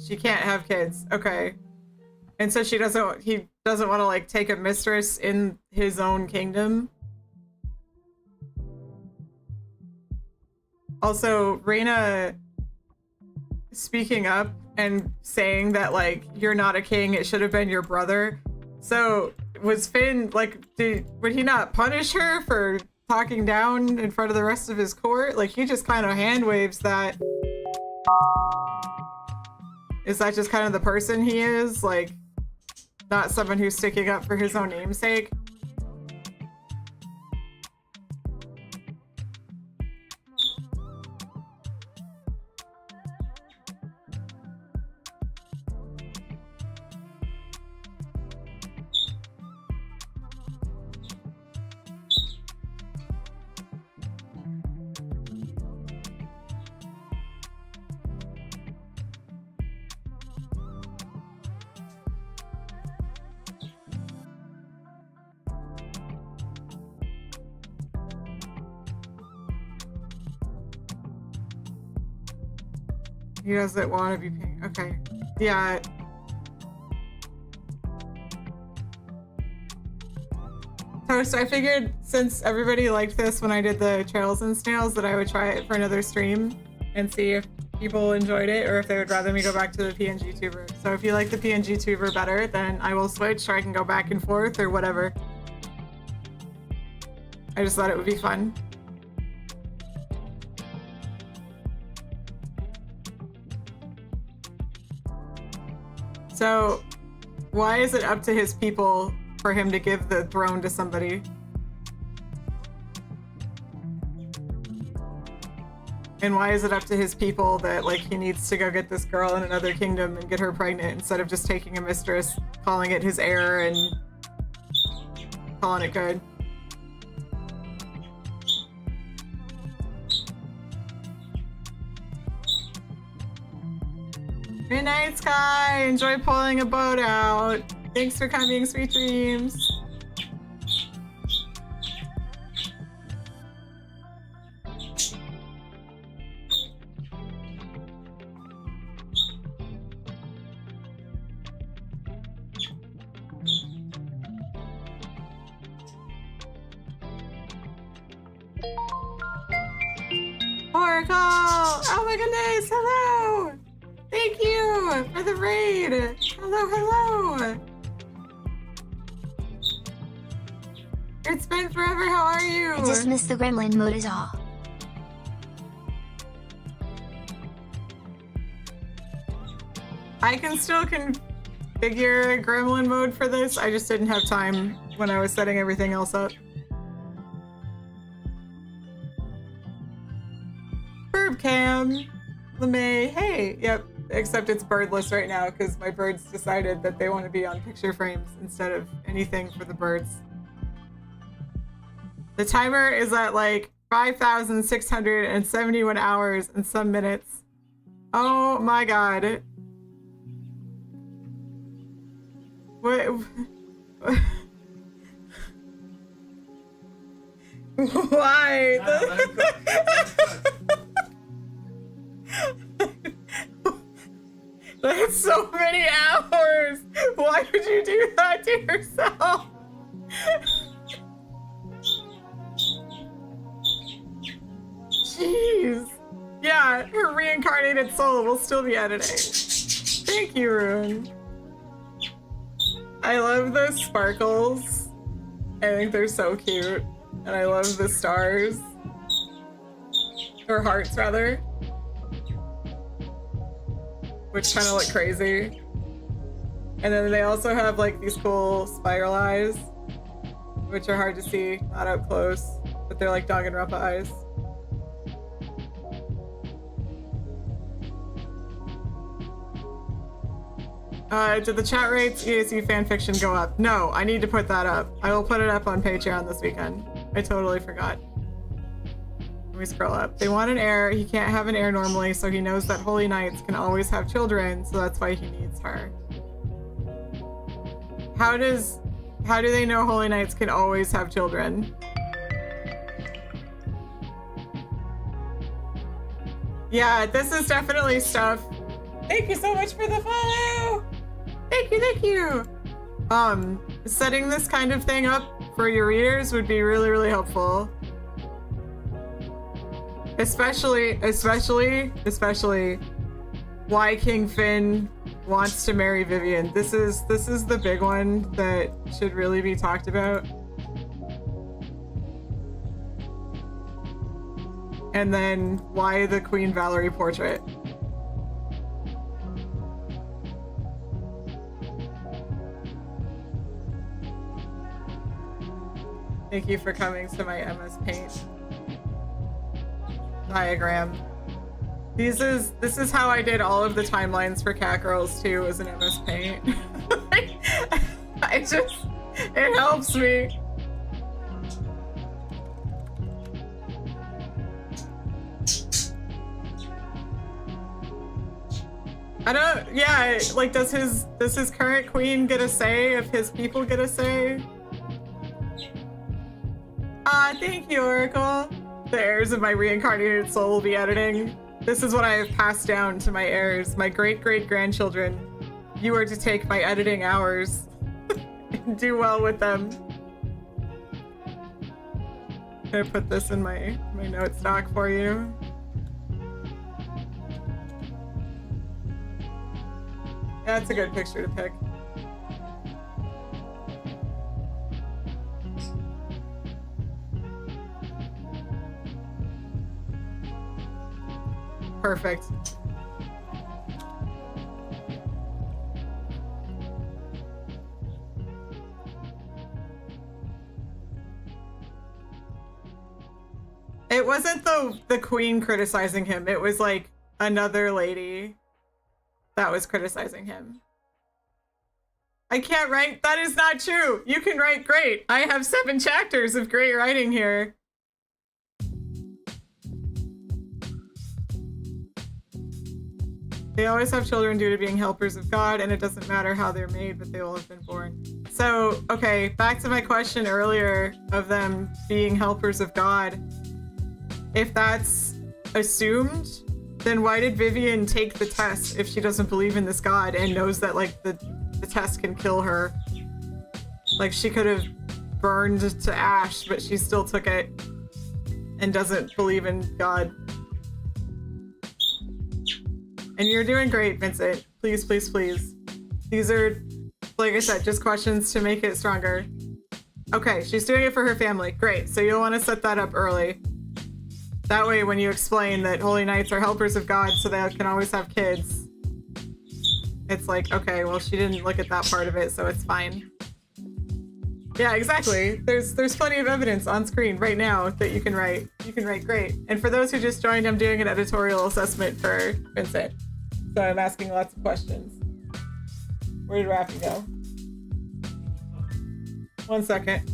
She can't have kids. Okay. And so he doesn't want to like take a mistress in his own kingdom. Also, Reyna speaking up and saying that like, you're not a king, it should have been your brother. So was Finn like, would he not punish her for talking down in front of the rest of his court? Like, he just kind of hand waves that. Is that just kind of the person he is? Like, not someone who's sticking up for his own namesake? He doesn't want to be pink. Okay. Yeah. Toast, I figured since everybody liked this when I did the Trails and Snails that I would try it for another stream and see if people enjoyed it or if they would rather me go back to the PNG tuber. So if you like the PNG tuber better, then I will switch or I can go back and forth or whatever. I just thought it would be fun. So why is it up to his people for him to give the throne to somebody? And why is it up to his people that, like, he needs to go get this girl in another kingdom and get her pregnant instead of just taking a mistress, calling it his heir, and calling it good? Good night, Sky! Enjoy pulling a boat out. Thanks for coming, sweet dreams. Oracle! Oh my goodness, hello! Thank you for the raid! Hello, hello! It's been forever, how are you? I just missed the gremlin mode is all. I can still configure gremlin mode for this, I just didn't have time when I was setting everything else up. Bird cam! LeMay, hey! Yep, except it's birdless right now because my birds decided that they want to be on picture frames instead of anything for the birds. The timer is at like 5,671 hours and some minutes. Oh my god. What? Why? That's so many hours! Why would you do that to yourself? Jeez. Yeah, her reincarnated soul will still be editing. Thank you, Rune. I love the sparkles. I think they're so cute. And I love the stars. Or hearts, rather. Which kind of look crazy. And then they also have like these cool spiral eyes. Which are hard to see, not up close. But they're like Danganronpa eyes. Did the chat rates EAC fanfiction go up? No, I need to put that up. I will put it up on Patreon this weekend. I totally forgot. Let me scroll up. They want an heir. He can't have an heir normally, so he knows that holy knights can always have children, so that's why he needs her. How do they know holy knights can always have children? Yeah, this is definitely stuff. Thank you so much for the follow! Thank you, thank you! Setting this kind of thing up for your readers would be really, really helpful. Especially why King Finn wants to marry Vivian. This is the big one that should really be talked about. And then why the Queen Valerie portrait. Thank you for coming to my MS Paint diagram. This is how I did all of the timelines for Cat Girls too, as an MS Paint. It helps me. Yeah, like does his current queen get a say if his people get a say? Thank you, Oracle. The heirs of my reincarnated soul will be editing. This is what I have passed down to my heirs, my great-great-grandchildren. You are to take my editing hours and do well with them. I'm gonna put this in my notes doc for you. That's a good picture to pick. Perfect. It wasn't the queen criticizing him. It was like another lady that was criticizing him. I can't write. That is not true. You can write great. I have 7 chapters of great writing here. They always have children due to being helpers of God, and it doesn't matter how they're made, but they will have been born. So, okay, back to my question earlier of them being helpers of God. If that's assumed, then why did Vivian take the test if she doesn't believe in this God and knows that, like, the test can kill her? Like, she could have burned to ash, but she still took it and doesn't believe in God. And you're doing great, Vincent. Please, please, please. These are, like I said, just questions to make it stronger. Okay, she's doing it for her family. Great. So you'll want to set that up early. That way, when you explain that Holy Knights are helpers of God so they can always have kids, it's like, okay, well, she didn't look at that part of it, so it's fine. Yeah, exactly. There's plenty of evidence on screen right now that you can write. You can write great. And for those who just joined, I'm doing an editorial assessment for Vincent. So I'm asking lots of questions. Where did Rafi go? 1 second.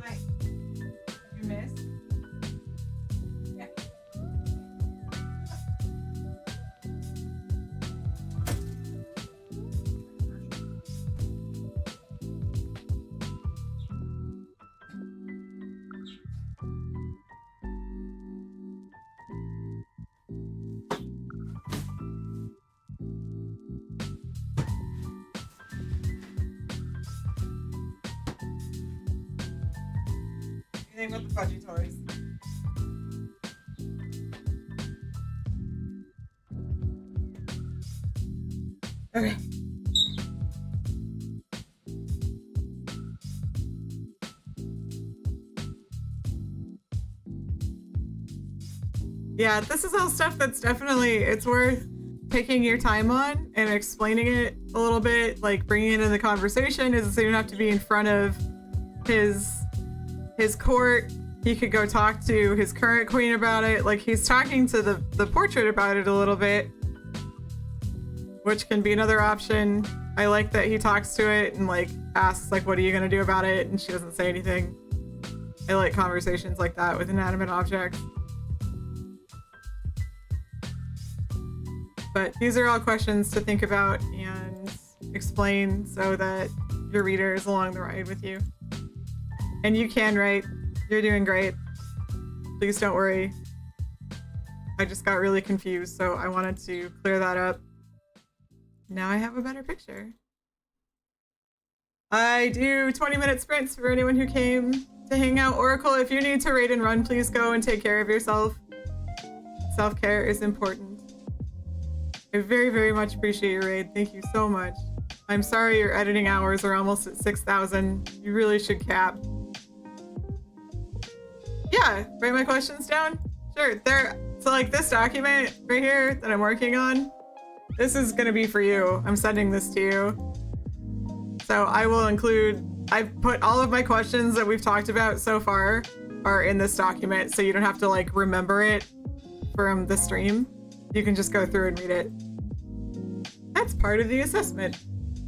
Hi. You missed? Yeah. Anything with the fudgy toys. Okay. Yeah, this is all stuff that's definitely, it's worth taking your time on and explaining it a little bit, like bringing it in the conversation, is so you don't have to be in front of his court. He could go talk to his current queen about it. Like, he's talking to the portrait about it a little bit, which can be another option. I like that he talks to it and like asks like, what are you gonna do about it? And she doesn't say anything. I like conversations like that with inanimate objects. But these are all questions to think about and explain so that your reader is along the ride with you. And you can write. You're doing great. Please don't worry. I just got really confused, so I wanted to clear that up. Now I have a better picture. I do 20-minute sprints for anyone who came to hang out. Oracle, if you need to raid and run, please go and take care of yourself. Self-care is important. I very, very much appreciate your raid. Thank you so much. I'm sorry your editing hours are almost at 6,000. You really should cap. Yeah, write my questions down. Sure. So like this document right here that I'm working on, this is gonna be for you. I'm sending this to you. So I will include, I've put all of my questions that we've talked about so far are in this document, so you don't have to like remember it from the stream. You can just go through and read it. That's part of the assessment.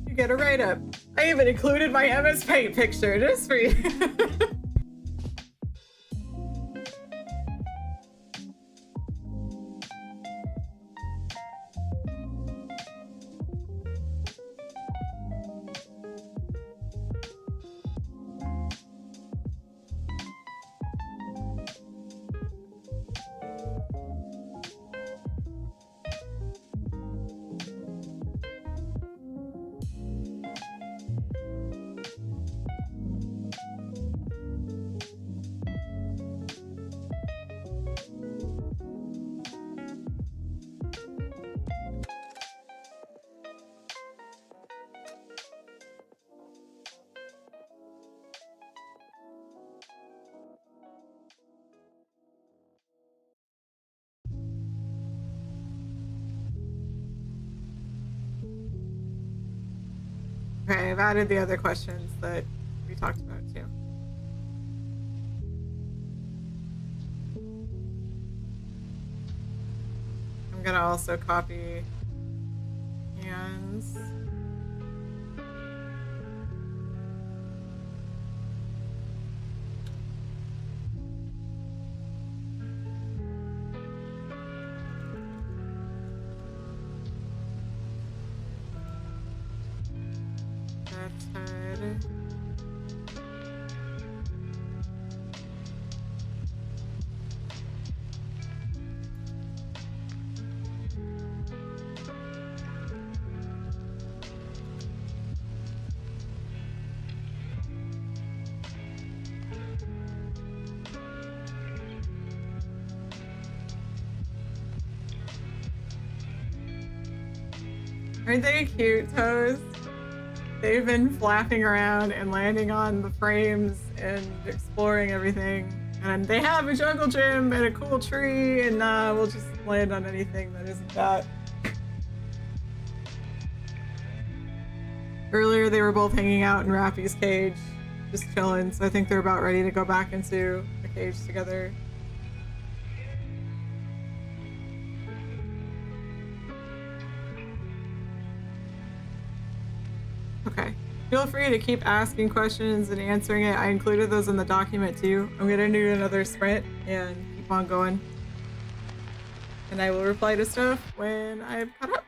You get a write-up. I even included my MS Paint picture just for you. Okay, I've added the other questions that we talked about too. I'm gonna also copy hands. Left side. Aren't they cute, Toes? They've been flapping around and landing on the frames and exploring everything. And they have a jungle gym and a cool tree, and we'll just land on anything that isn't that. Earlier, they were both hanging out in Rappy's cage, just chilling, so I think they're about ready to go back into the cage together. Okay. Feel free to keep asking questions and answering it. I included those in the document too. I'm gonna do another sprint and keep on going. And I will reply to stuff when I've caught up.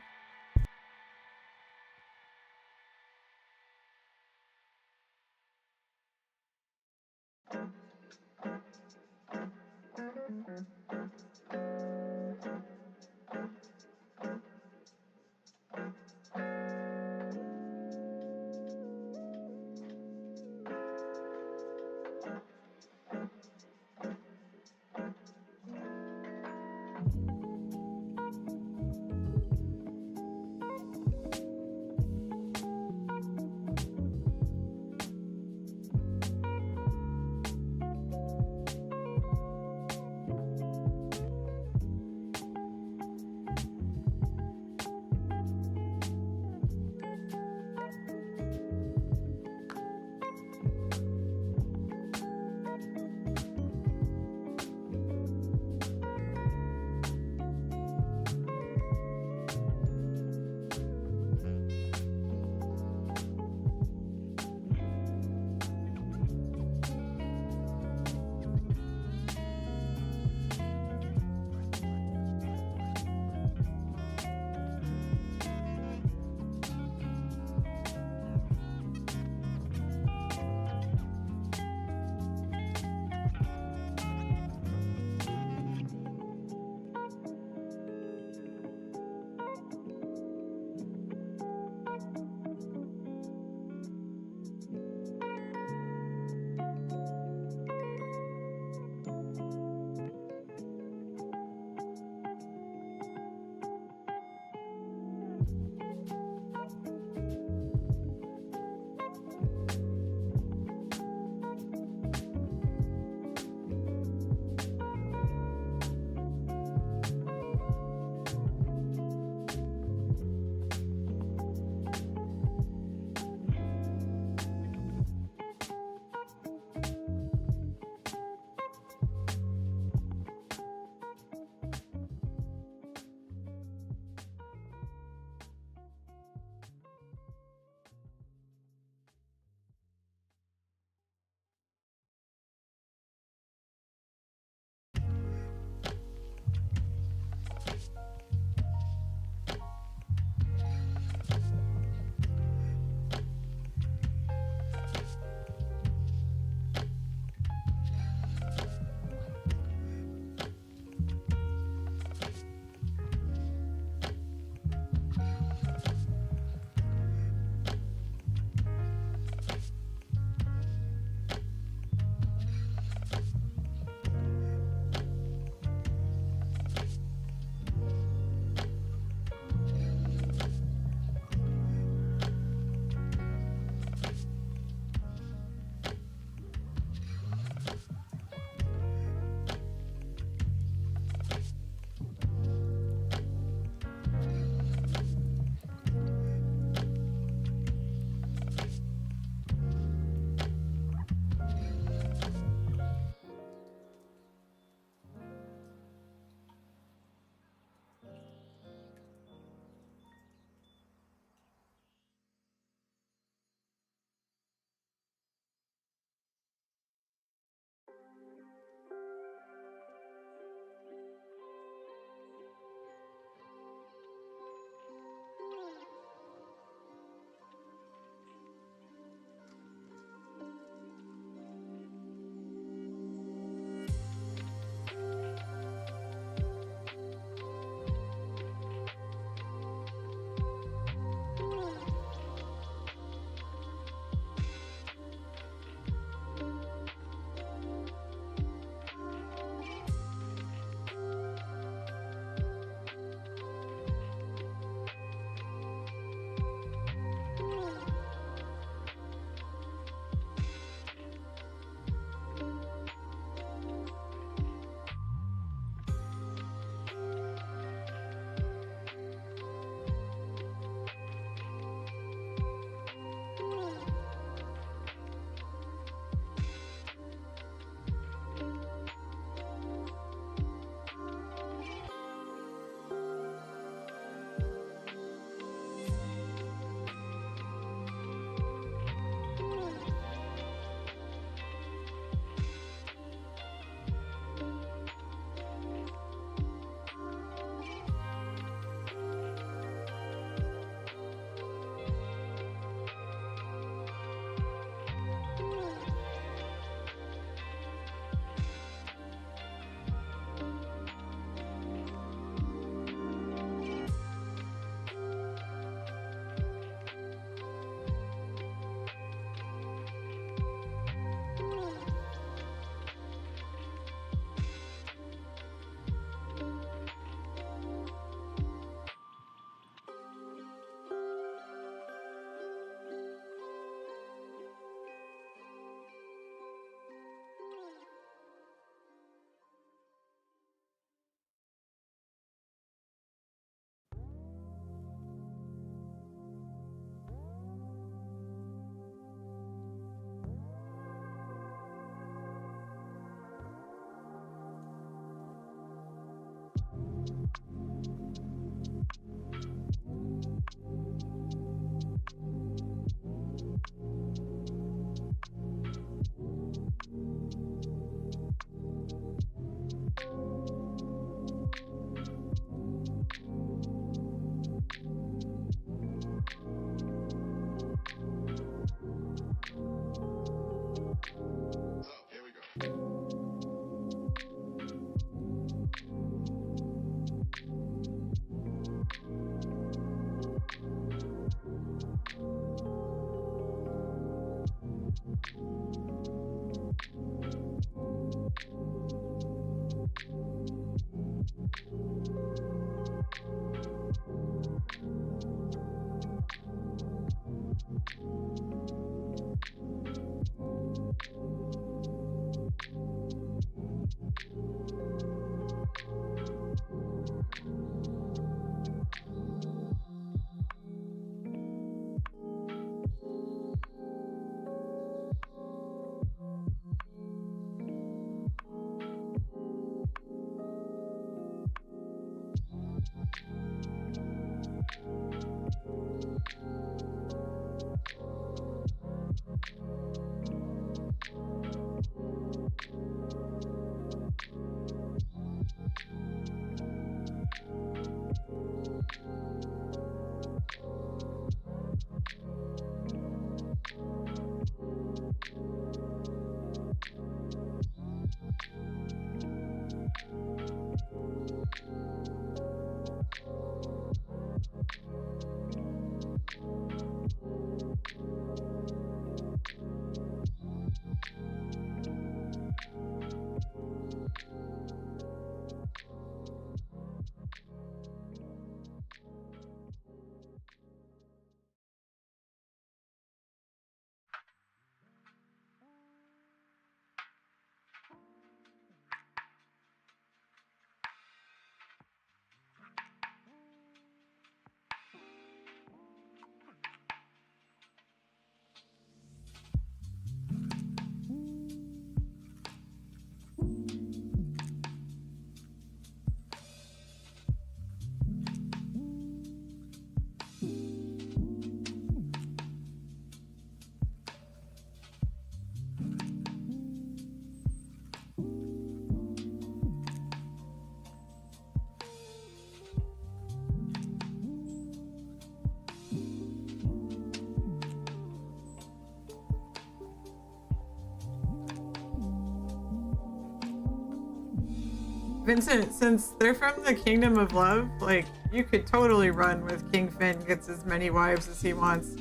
Vincent, since they're from the Kingdom of Love, like, you could totally run with King Finn gets as many wives as he wants.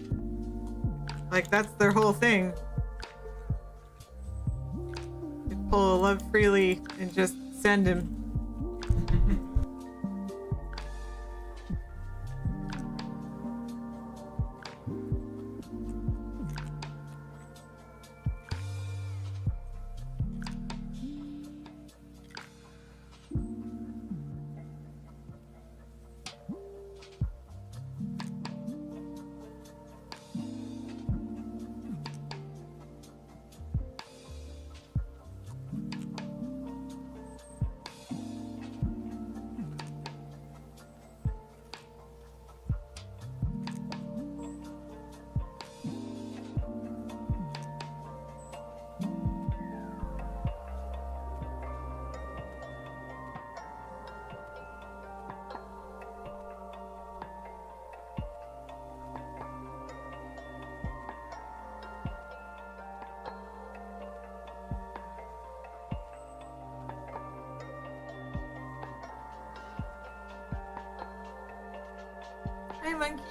Like, that's their whole thing. You pull a love freely and just send him. Hi, monkey.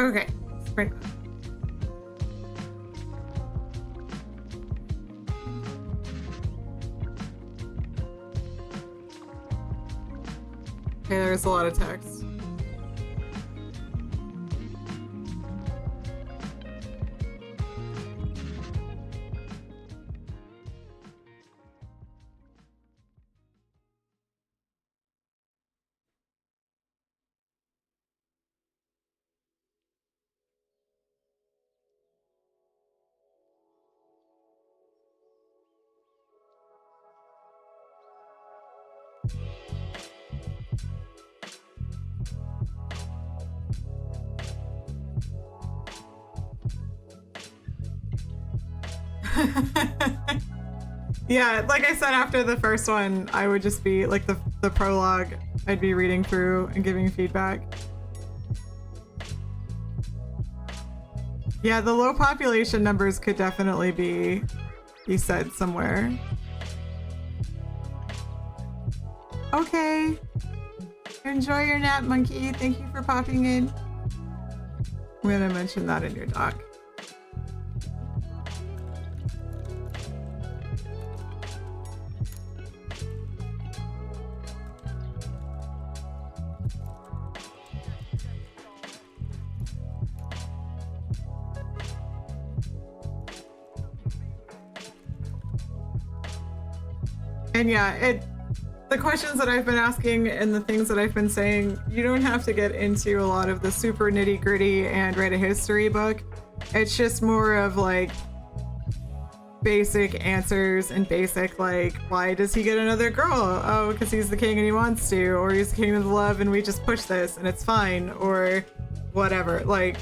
Okay, right. Okay, there's a lot of text. Yeah, like I said, after the first one, I would just be like the prologue, I'd be reading through and giving feedback. Yeah, the low population numbers could definitely be said somewhere. Okay. Enjoy your nap, monkey. Thank you for popping in. I'm gonna mention that in your doc. And yeah, the questions that I've been asking and the things that I've been saying, you don't have to get into a lot of the super nitty gritty and write a history book. It's just more of like basic answers and basic like, why does he get another girl? Oh, because he's the king and he wants to, or he's the king of love and we just push this and it's fine, or whatever. Like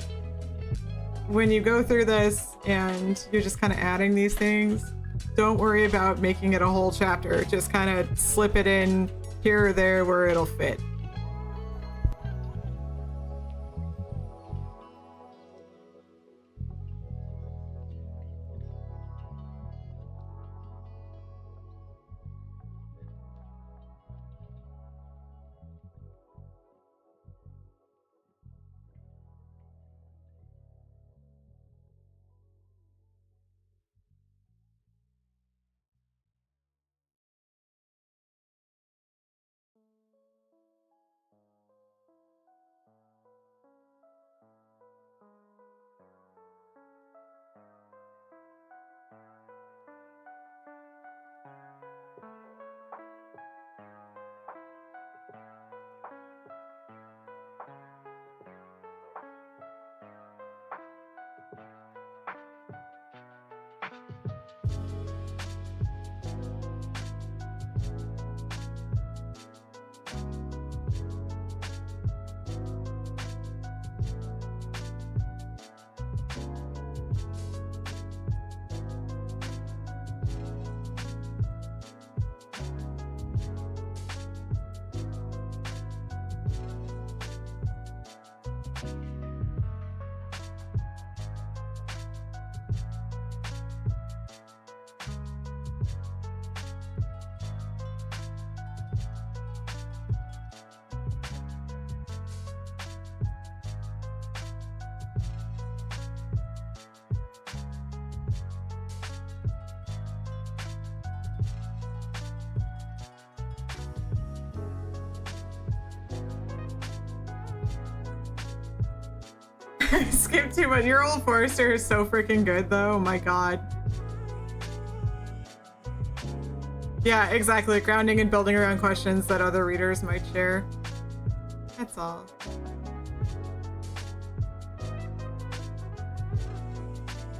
when you go through this and you're just kind of adding these things, don't worry about making it a whole chapter. Just kind of slip it in here or there where it'll fit. Skip too much. Your old Forester is so freaking good though. Oh my god. Yeah, exactly. Grounding and building around questions that other readers might share. That's all.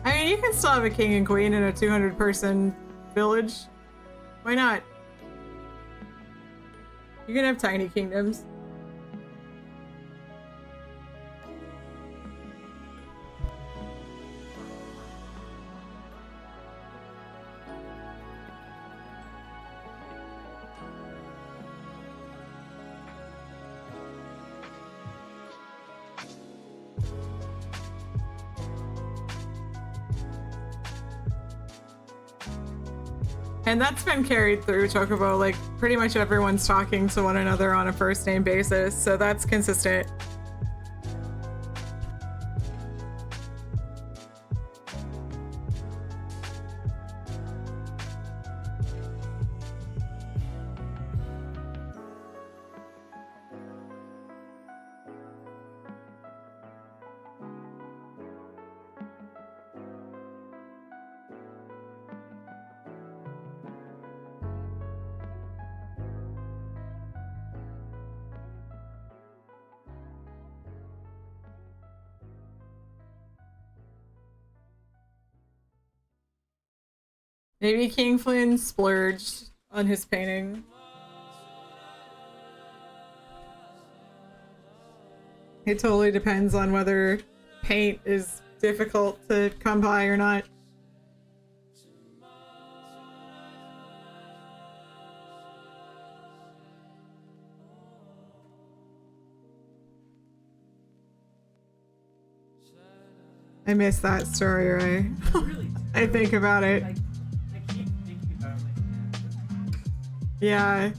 I mean, you can still have a king and queen in a 200-person village. Why not? You can have tiny kingdoms. And that's been carried through Chocobo, like pretty much everyone's talking to one another on a first name basis, so that's consistent. Maybe King Flynn splurged on his painting. It totally depends on whether paint is difficult to come by or not. I miss that story, Ray. I think about it. I keep thinking about it. Yeah.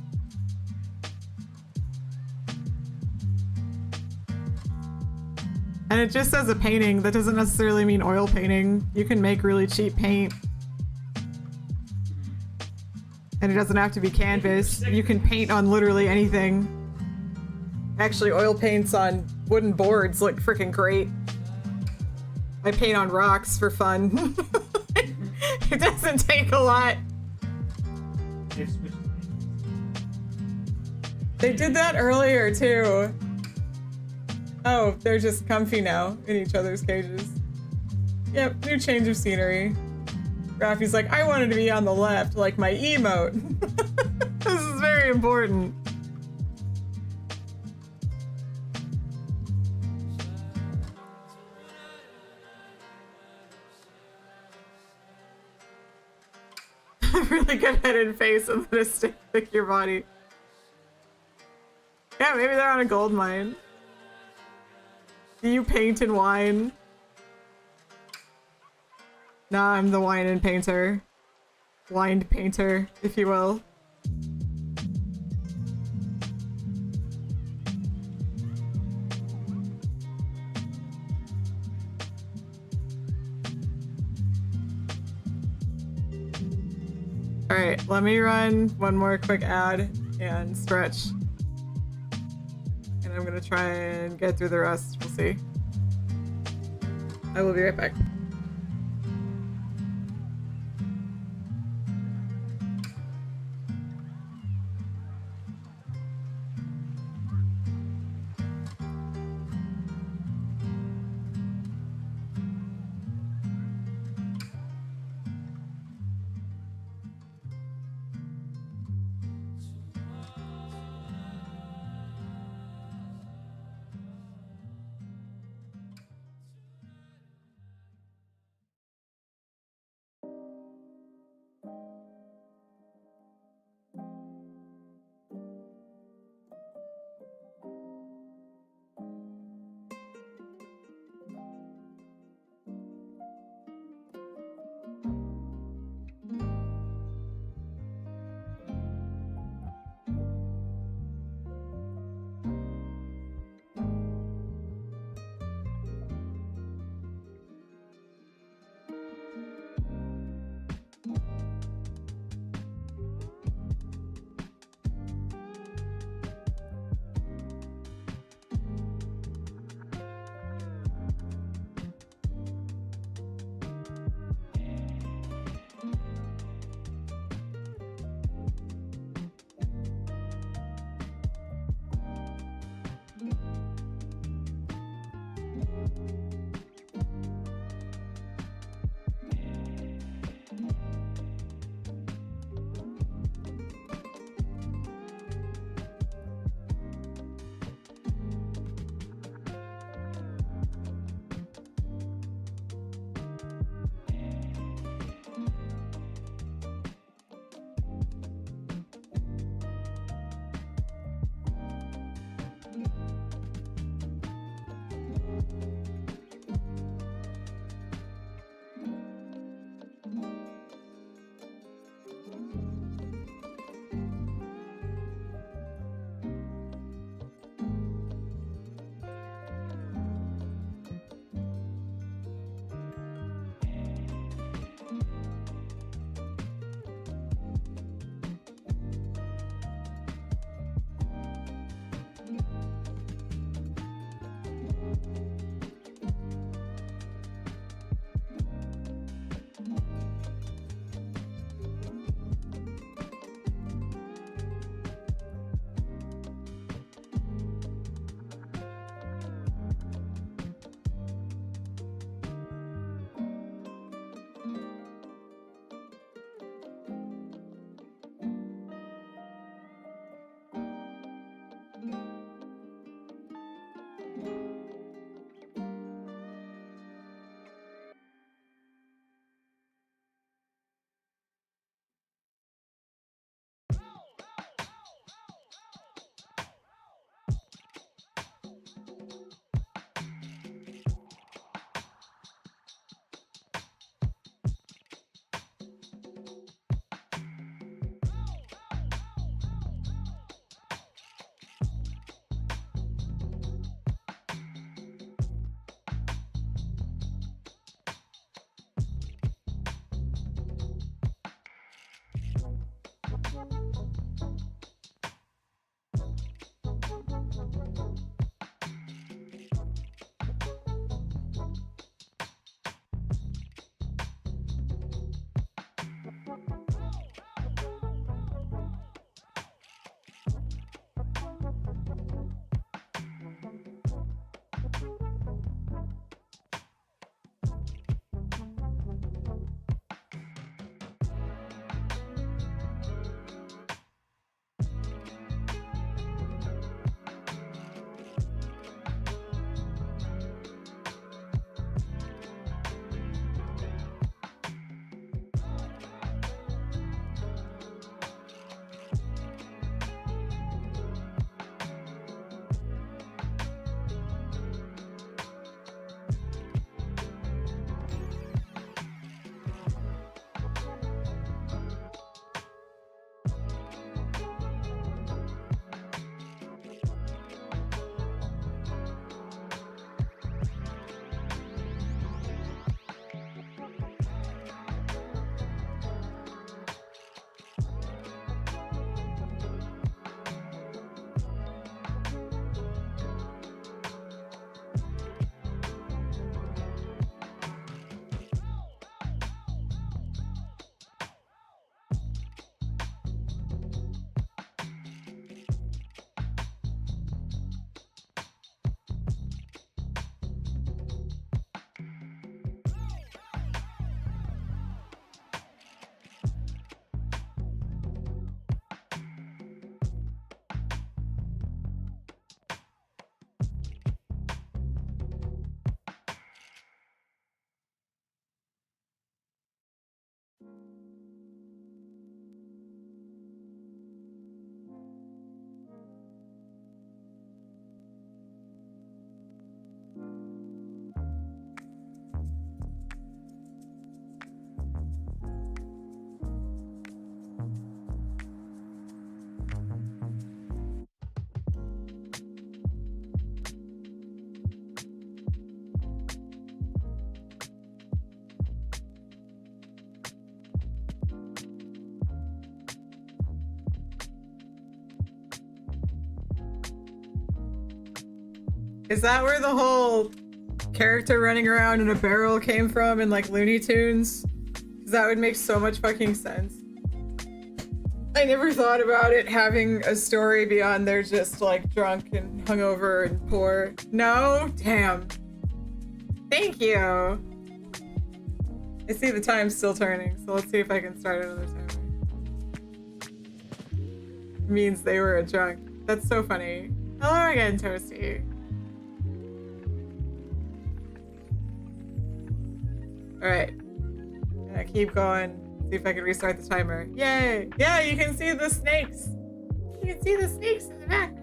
And it just says a painting. That doesn't necessarily mean oil painting. You can make really cheap paint. And it doesn't have to be canvas. You can paint on literally anything. Actually, oil paints on wooden boards look freaking great. I paint on rocks for fun. It doesn't take a lot. They did that earlier too. Oh, they're just comfy now in each other's cages. Yep, new change of scenery. Raffy's like, I wanted to be on the left, like my emote. This is very important. Really good head and face and then a stick your body. Yeah, maybe they're on a gold mine. Do you paint and wine? Nah, I'm the wine and painter. Wined painter, if you will. Alright, let me run one more quick ad and stretch. And I'm gonna try and get through the rest. We'll see. I will be right back. Is that where the whole character running around in a barrel came from in like Looney Tunes? Because that would make so much fucking sense. I never thought about it having a story beyond they're just like drunk and hungover and poor. No? Damn. Thank you. I see the time's still turning, so let's see if I can start another timer. Means they were a drunk. That's so funny. Hello again, Toasty. Alright. Gonna keep going. See if I can restart the timer. Yay! Yeah, you can see the snakes! You can see the snakes in the back.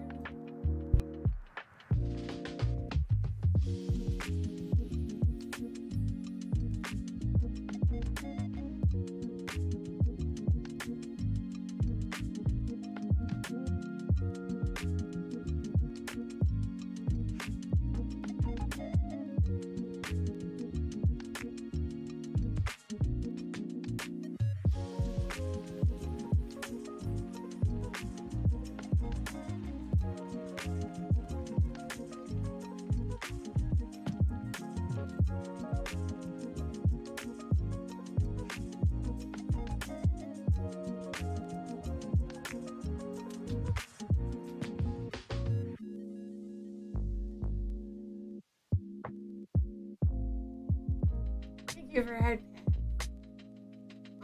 Thank you for head pats.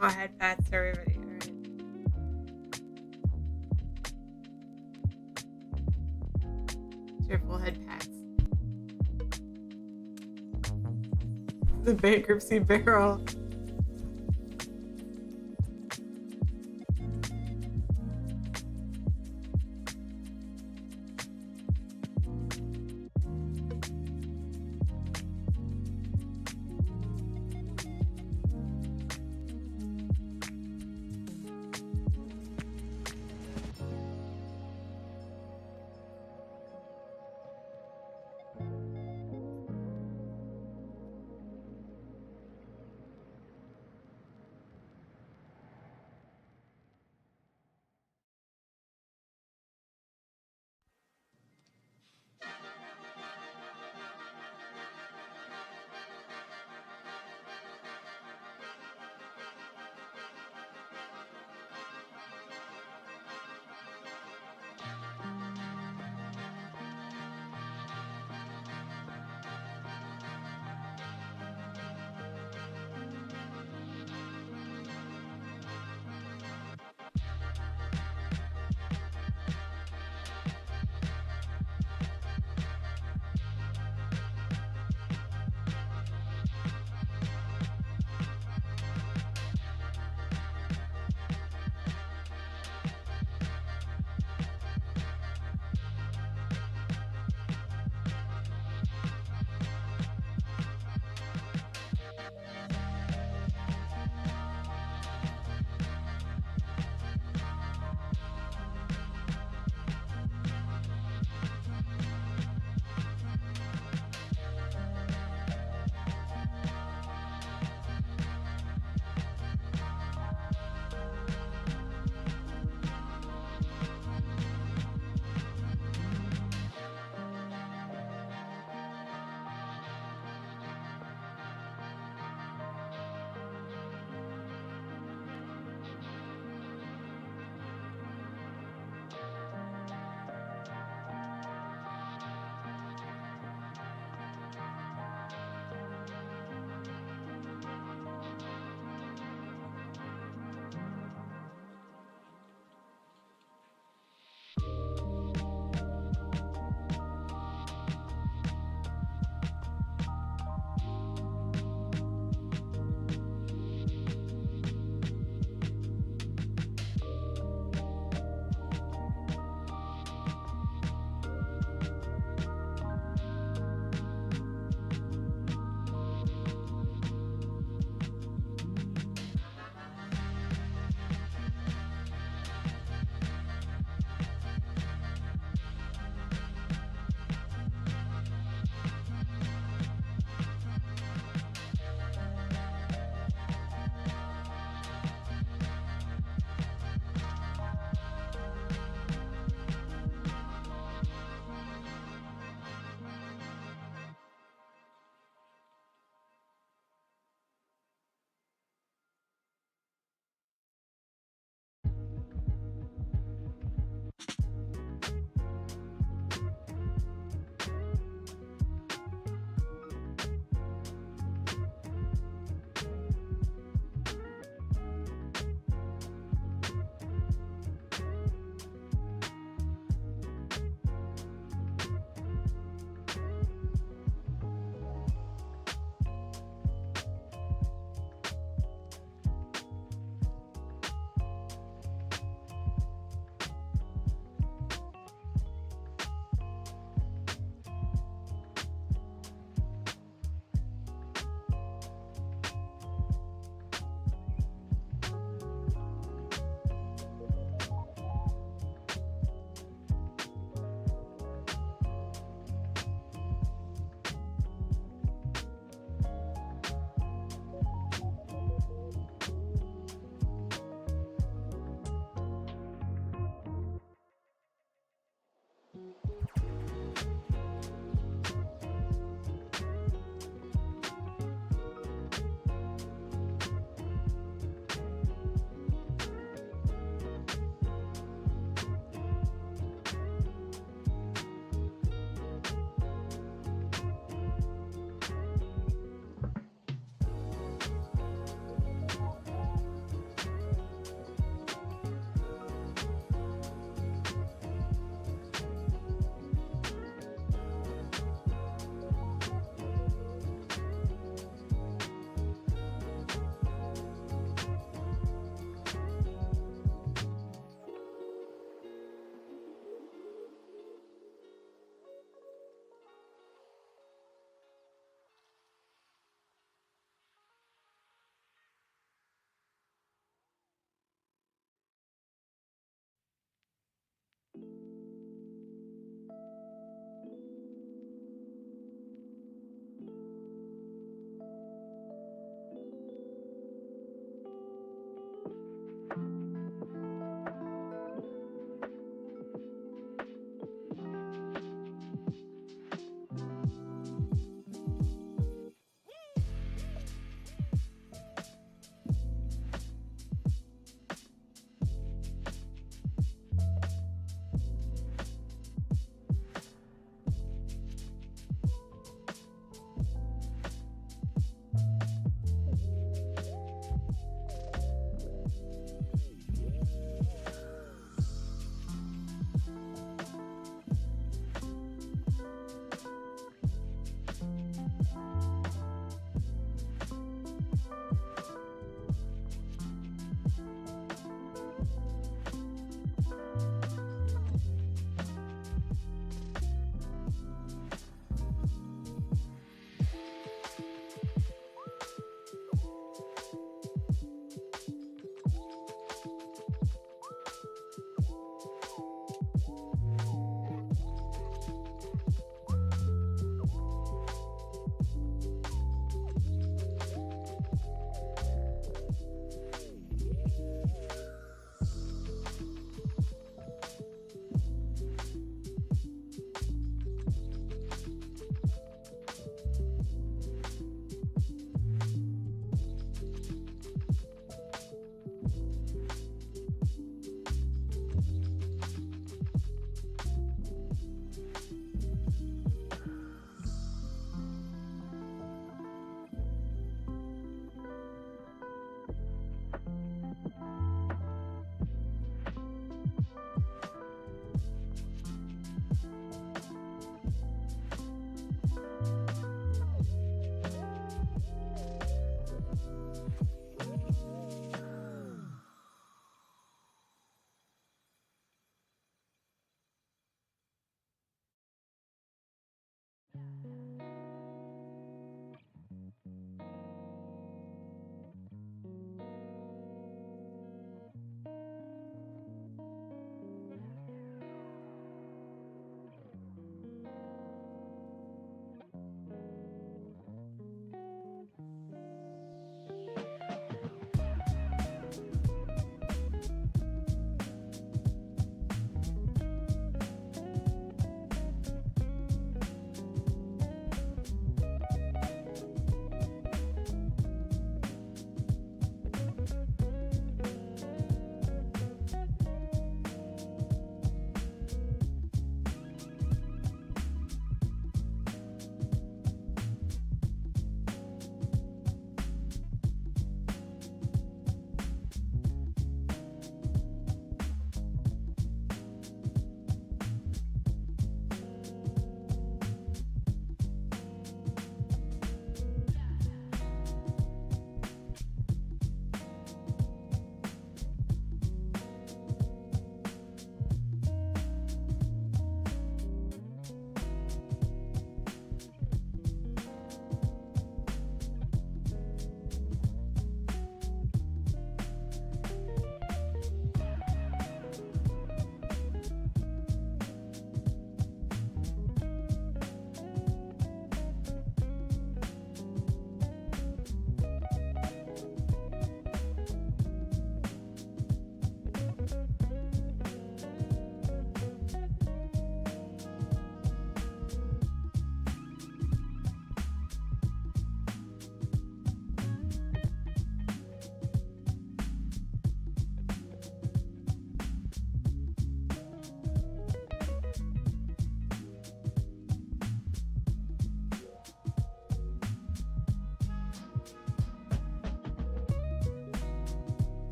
Oh, head pats to everybody. Alright. Triple head pats. The bankruptcy barrel.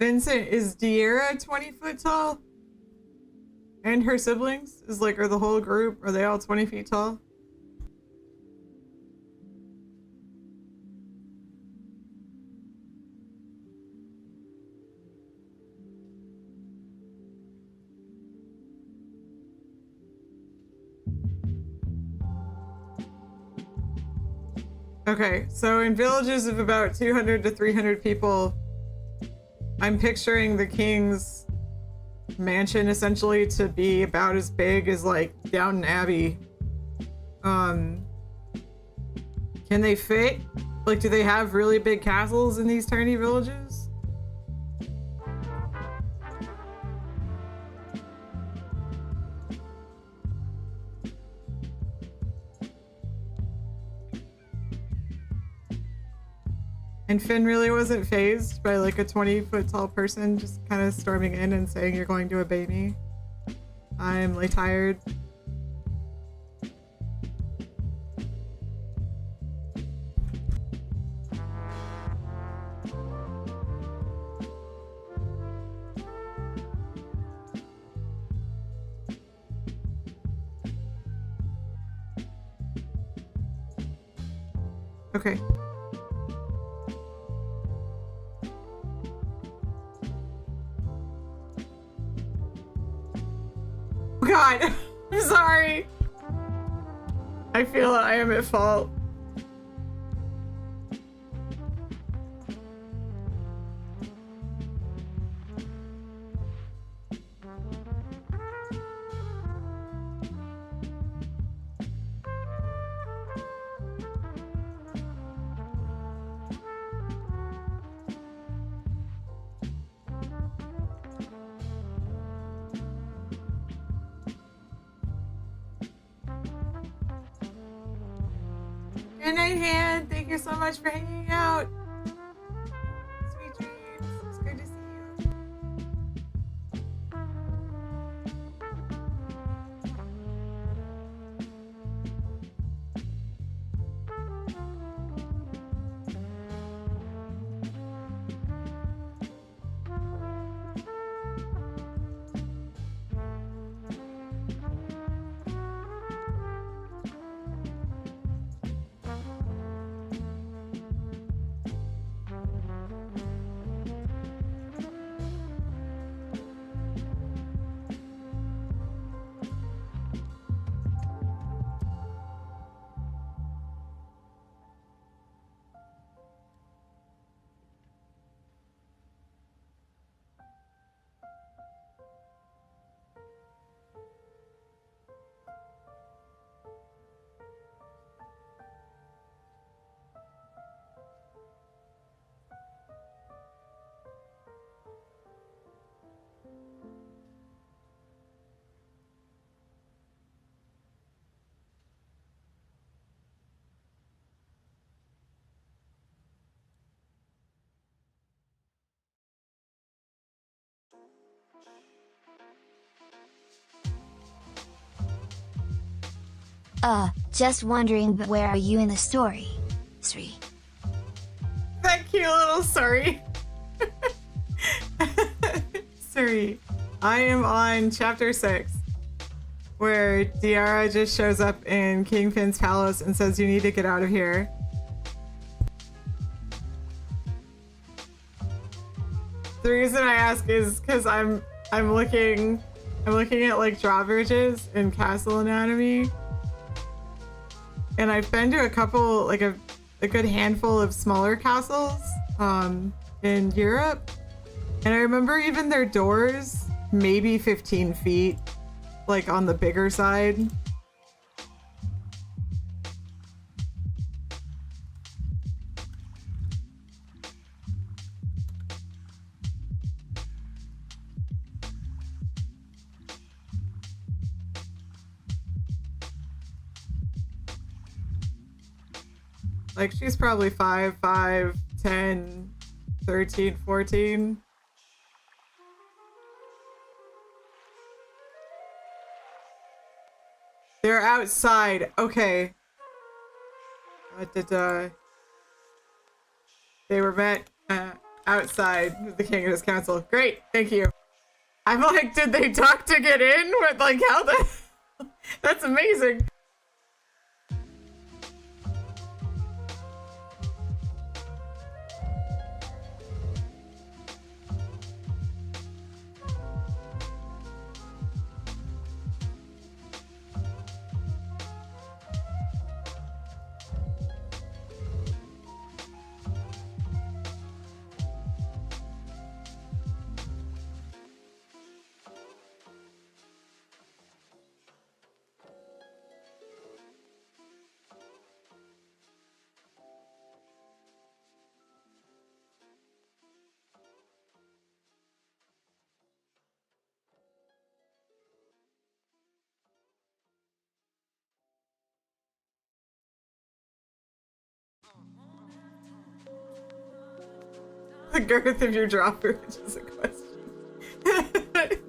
Vincent, is De'Ara 20 foot tall? And her siblings? Are the whole group, are they all 20 feet tall? Okay, so in villages of about 200 to 300 people, I'm picturing the king's mansion essentially to be about as big as like Downton Abbey. Can they fit? Like, do they have really big castles in these tiny villages? And Finn really wasn't fazed by like a 20-foot tall person just kind of storming in and saying, "You're going to obey me. I'm like tired." Okay. God, I'm sorry. I feel I am at fault. Good night, Han. Thank you so much for hanging out. Sweet dreams. It's good to see you. Just wondering, but where are you in the story? Sri. That cute little Suri. Suri. I am on chapter 6, where De'Ara just shows up in King Finn's palace and says, "You need to get out of here." The reason I ask is because I'm looking at like drawbridges in Castle Anatomy. And I've been to a couple, like a good handful of smaller castles in Europe. And I remember even their doors, maybe 15 feet, like on the bigger side. Like, she's probably 5, 10, 13, 14. They're outside. Okay. They were met. outside the king and his council. Great, thank you. I'm like, did they talk to get in? What, like, how the... That's amazing. The girth of your dropper, which is a question.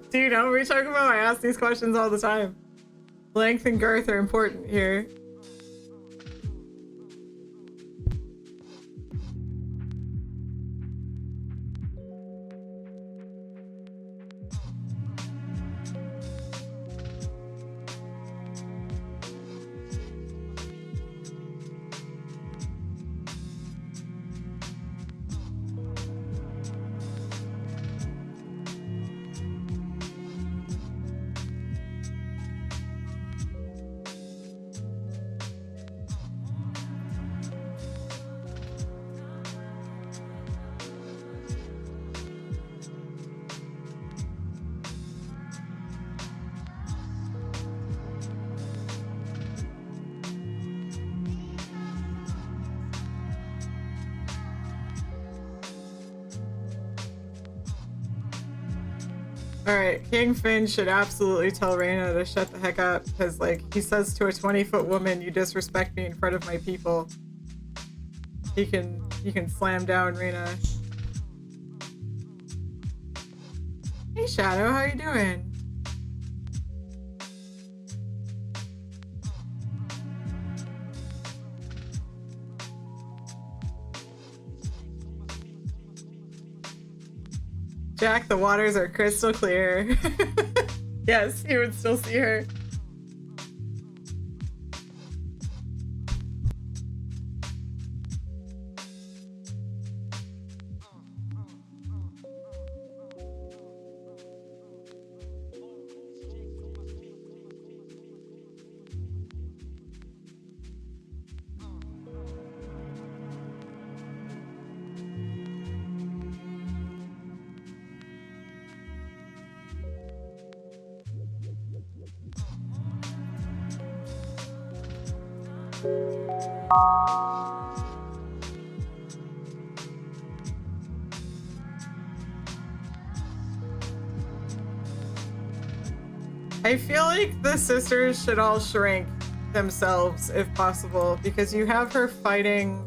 Do you know what we're talking about? I ask these questions all the time. Length and girth are important here. Alright, King Finn should absolutely tell Reyna to shut the heck up, because, like, he says to a 20-foot woman, you disrespect me in front of my people. He can slam down Reyna. Hey Shadow, how you doing? Jack, the waters are crystal clear. Yes, he would still see her. I feel like the sisters should all shrink themselves if possible, because you have her fighting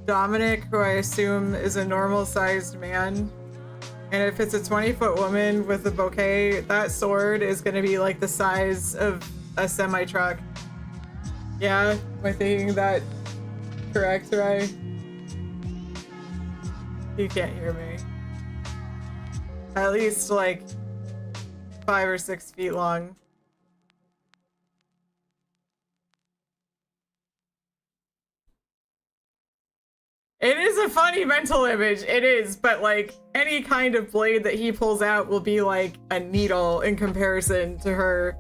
Dominic, who I assume is a normal-sized man. And if it's a 20-foot woman with a bouquet, that sword is going to be like the size of a semi-truck. Yeah, am I thinking that correct, right? You can't hear me. At least like 5 or 6 feet long. It is a funny mental image, it is, but like any kind of blade that he pulls out will be like a needle in comparison to her.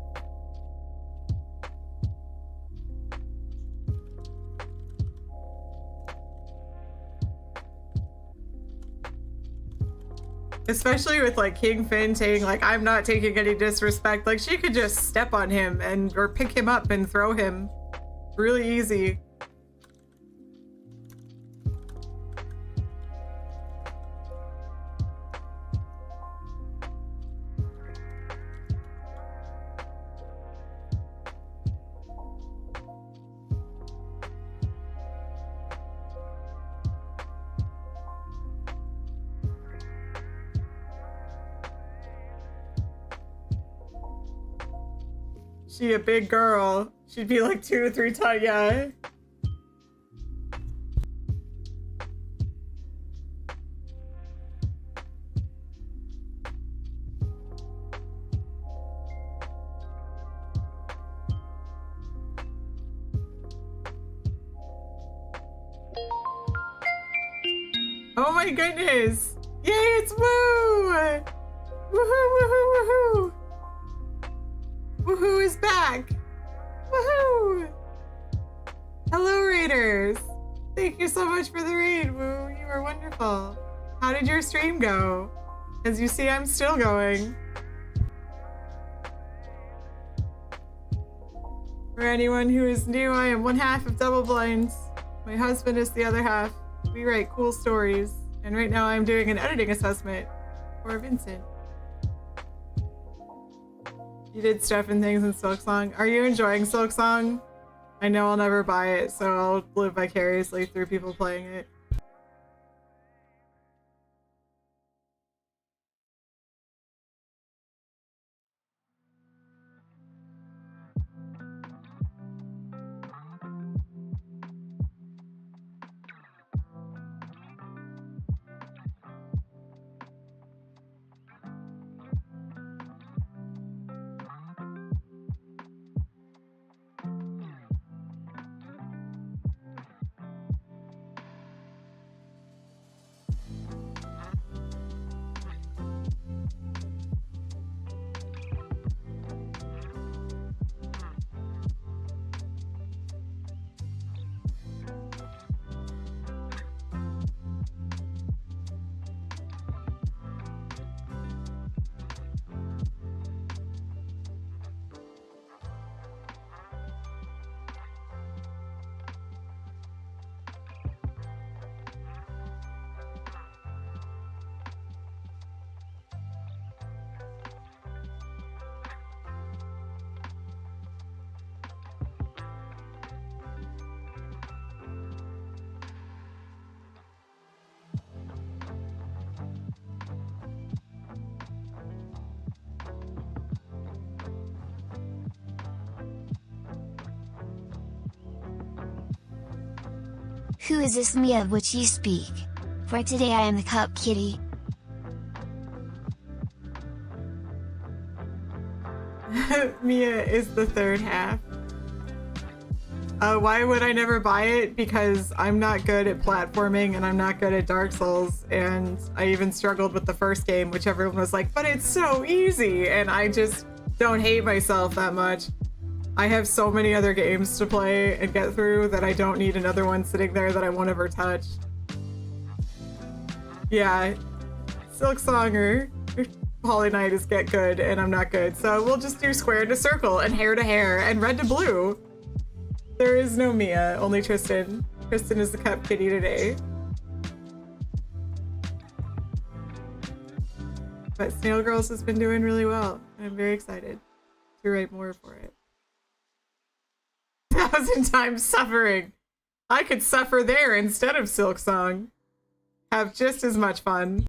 Especially with like King Finn saying like, I'm not taking any disrespect. Like she could just step on him or pick him up and throw him really easy. She a big girl. She'd be like 2 to 3 times, yeah. Oh my goodness! Yay, it's Woo! Woohoo, woohoo, woohoo! Woohoo is back! Woohoo! Hello, Raiders! Thank you so much for the raid, Woo. You were wonderful. How did your stream go? As you see, I'm still going. For anyone who is new, I am one half of Double Blinds. My husband is the other half. We write cool stories. And right now I'm doing an editing assessment for Vincent. You did stuff and things in Silksong. Are you enjoying Silksong? I know I'll never buy it, so I'll live vicariously through people playing it. Who is this Mia of which you speak? For today I am the cup kitty. Mia is the third half. Why would I never buy it? Because I'm not good at platforming and I'm not good at Dark Souls, and I even struggled with the first game, which everyone was like, but it's so easy, and I just don't hate myself that much. I have so many other games to play and get through that I don't need another one sitting there that I won't ever touch. Yeah, Silksong or Holly Knight is get good and I'm not good, so we'll just do square to circle and hair to hair and red to blue. There is no Mia, only Tristan. Tristan is the cup kitty today. But Snail Girls has been doing really well. I'm very excited to write more for it. 1,000 times suffering. I could suffer there instead of Silksong. Have just as much fun.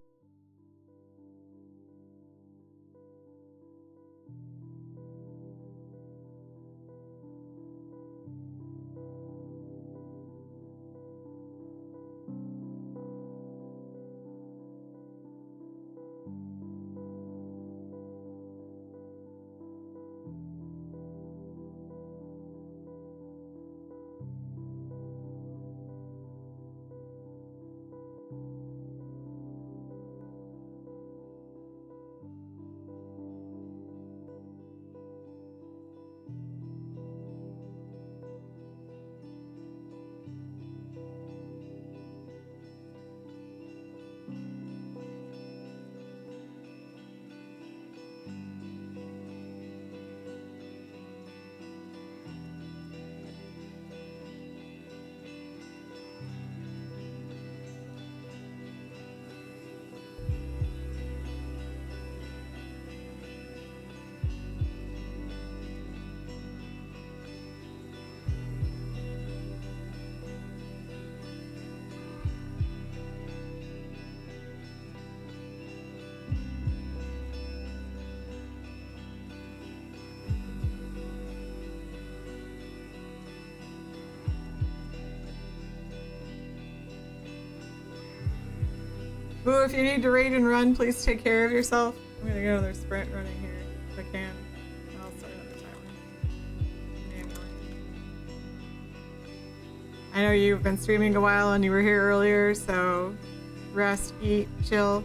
Boo, if you need to raid and run, please take care of yourself. I'm gonna go to their sprint running here if I can. I'll start on the timer. Manually. I know you've been streaming a while and you were here earlier, so rest, eat, chill.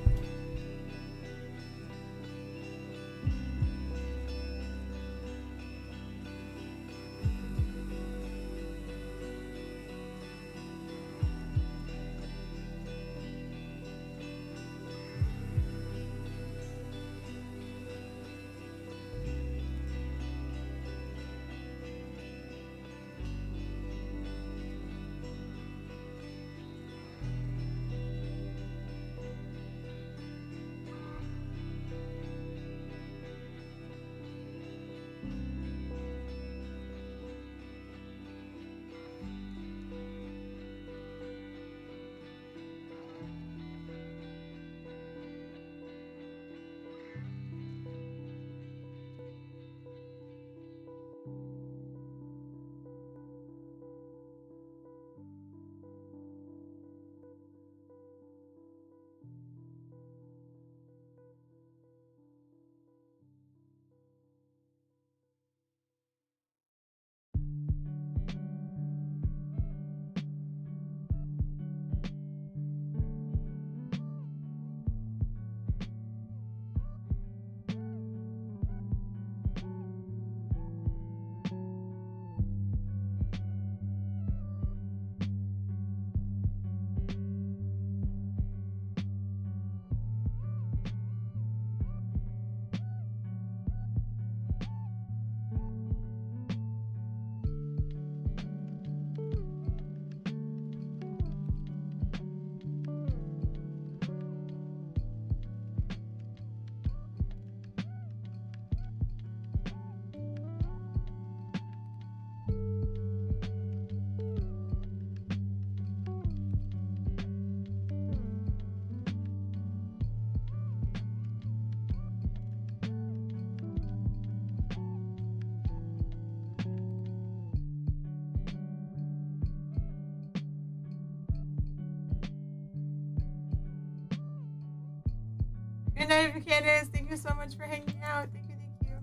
Good night, Candace. Thank you so much for hanging out. Thank you, thank you.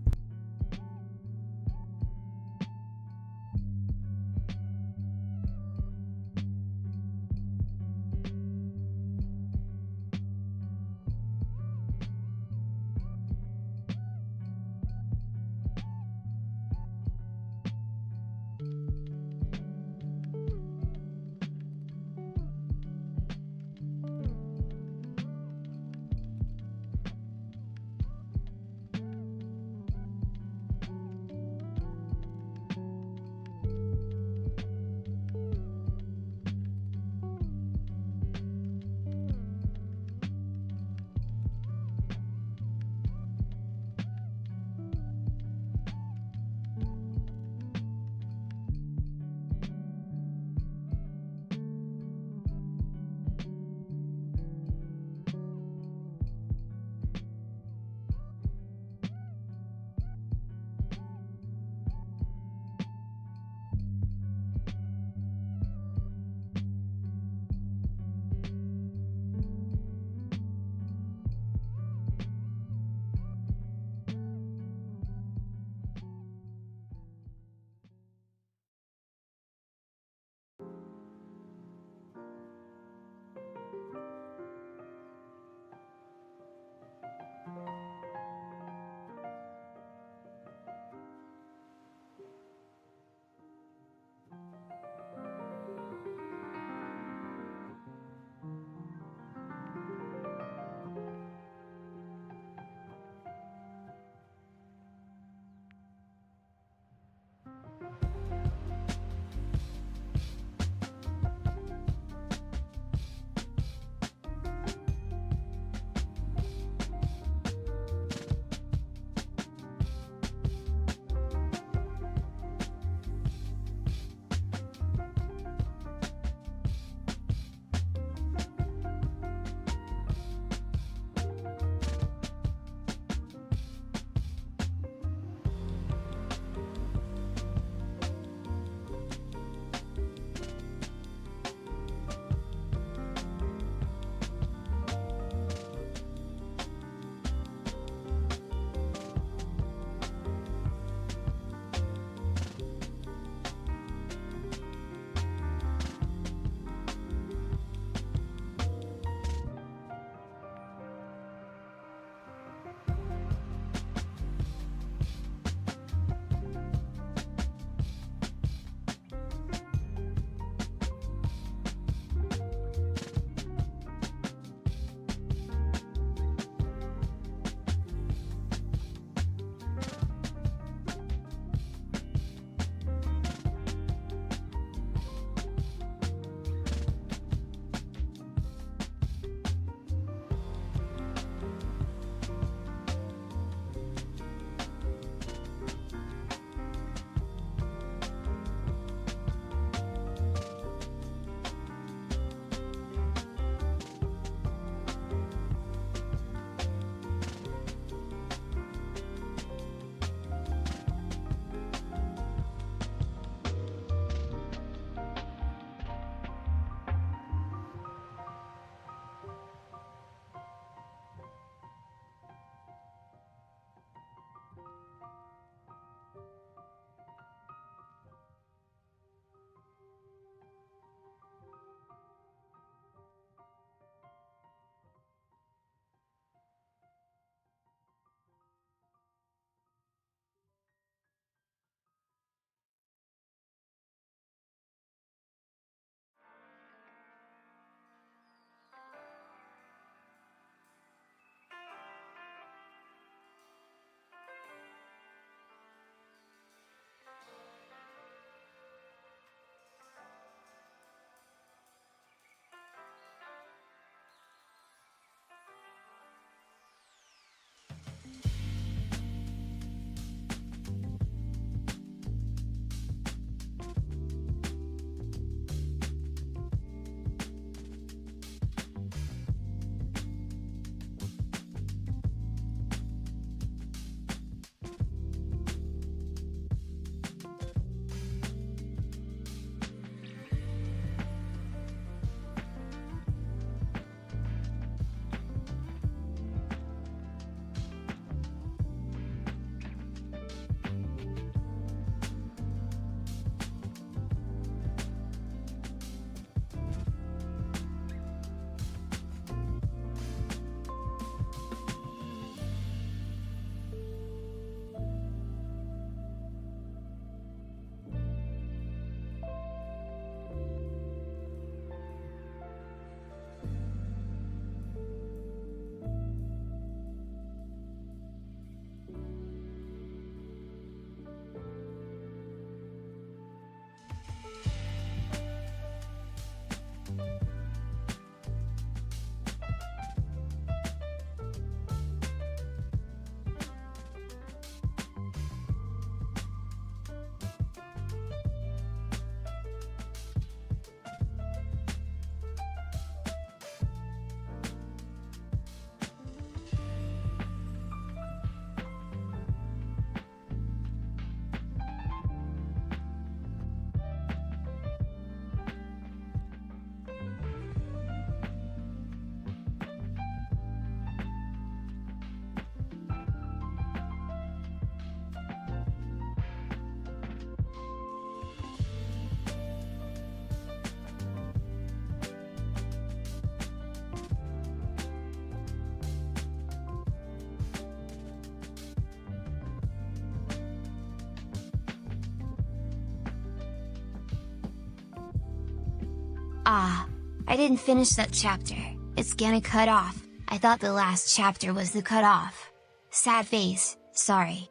Ah, I didn't finish that chapter, it's gonna cut off, I thought the last chapter was the cut off. Sad face, sorry.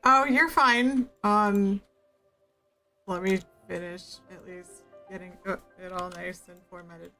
Oh, you're fine. Let me finish at least getting it all nice and formatted.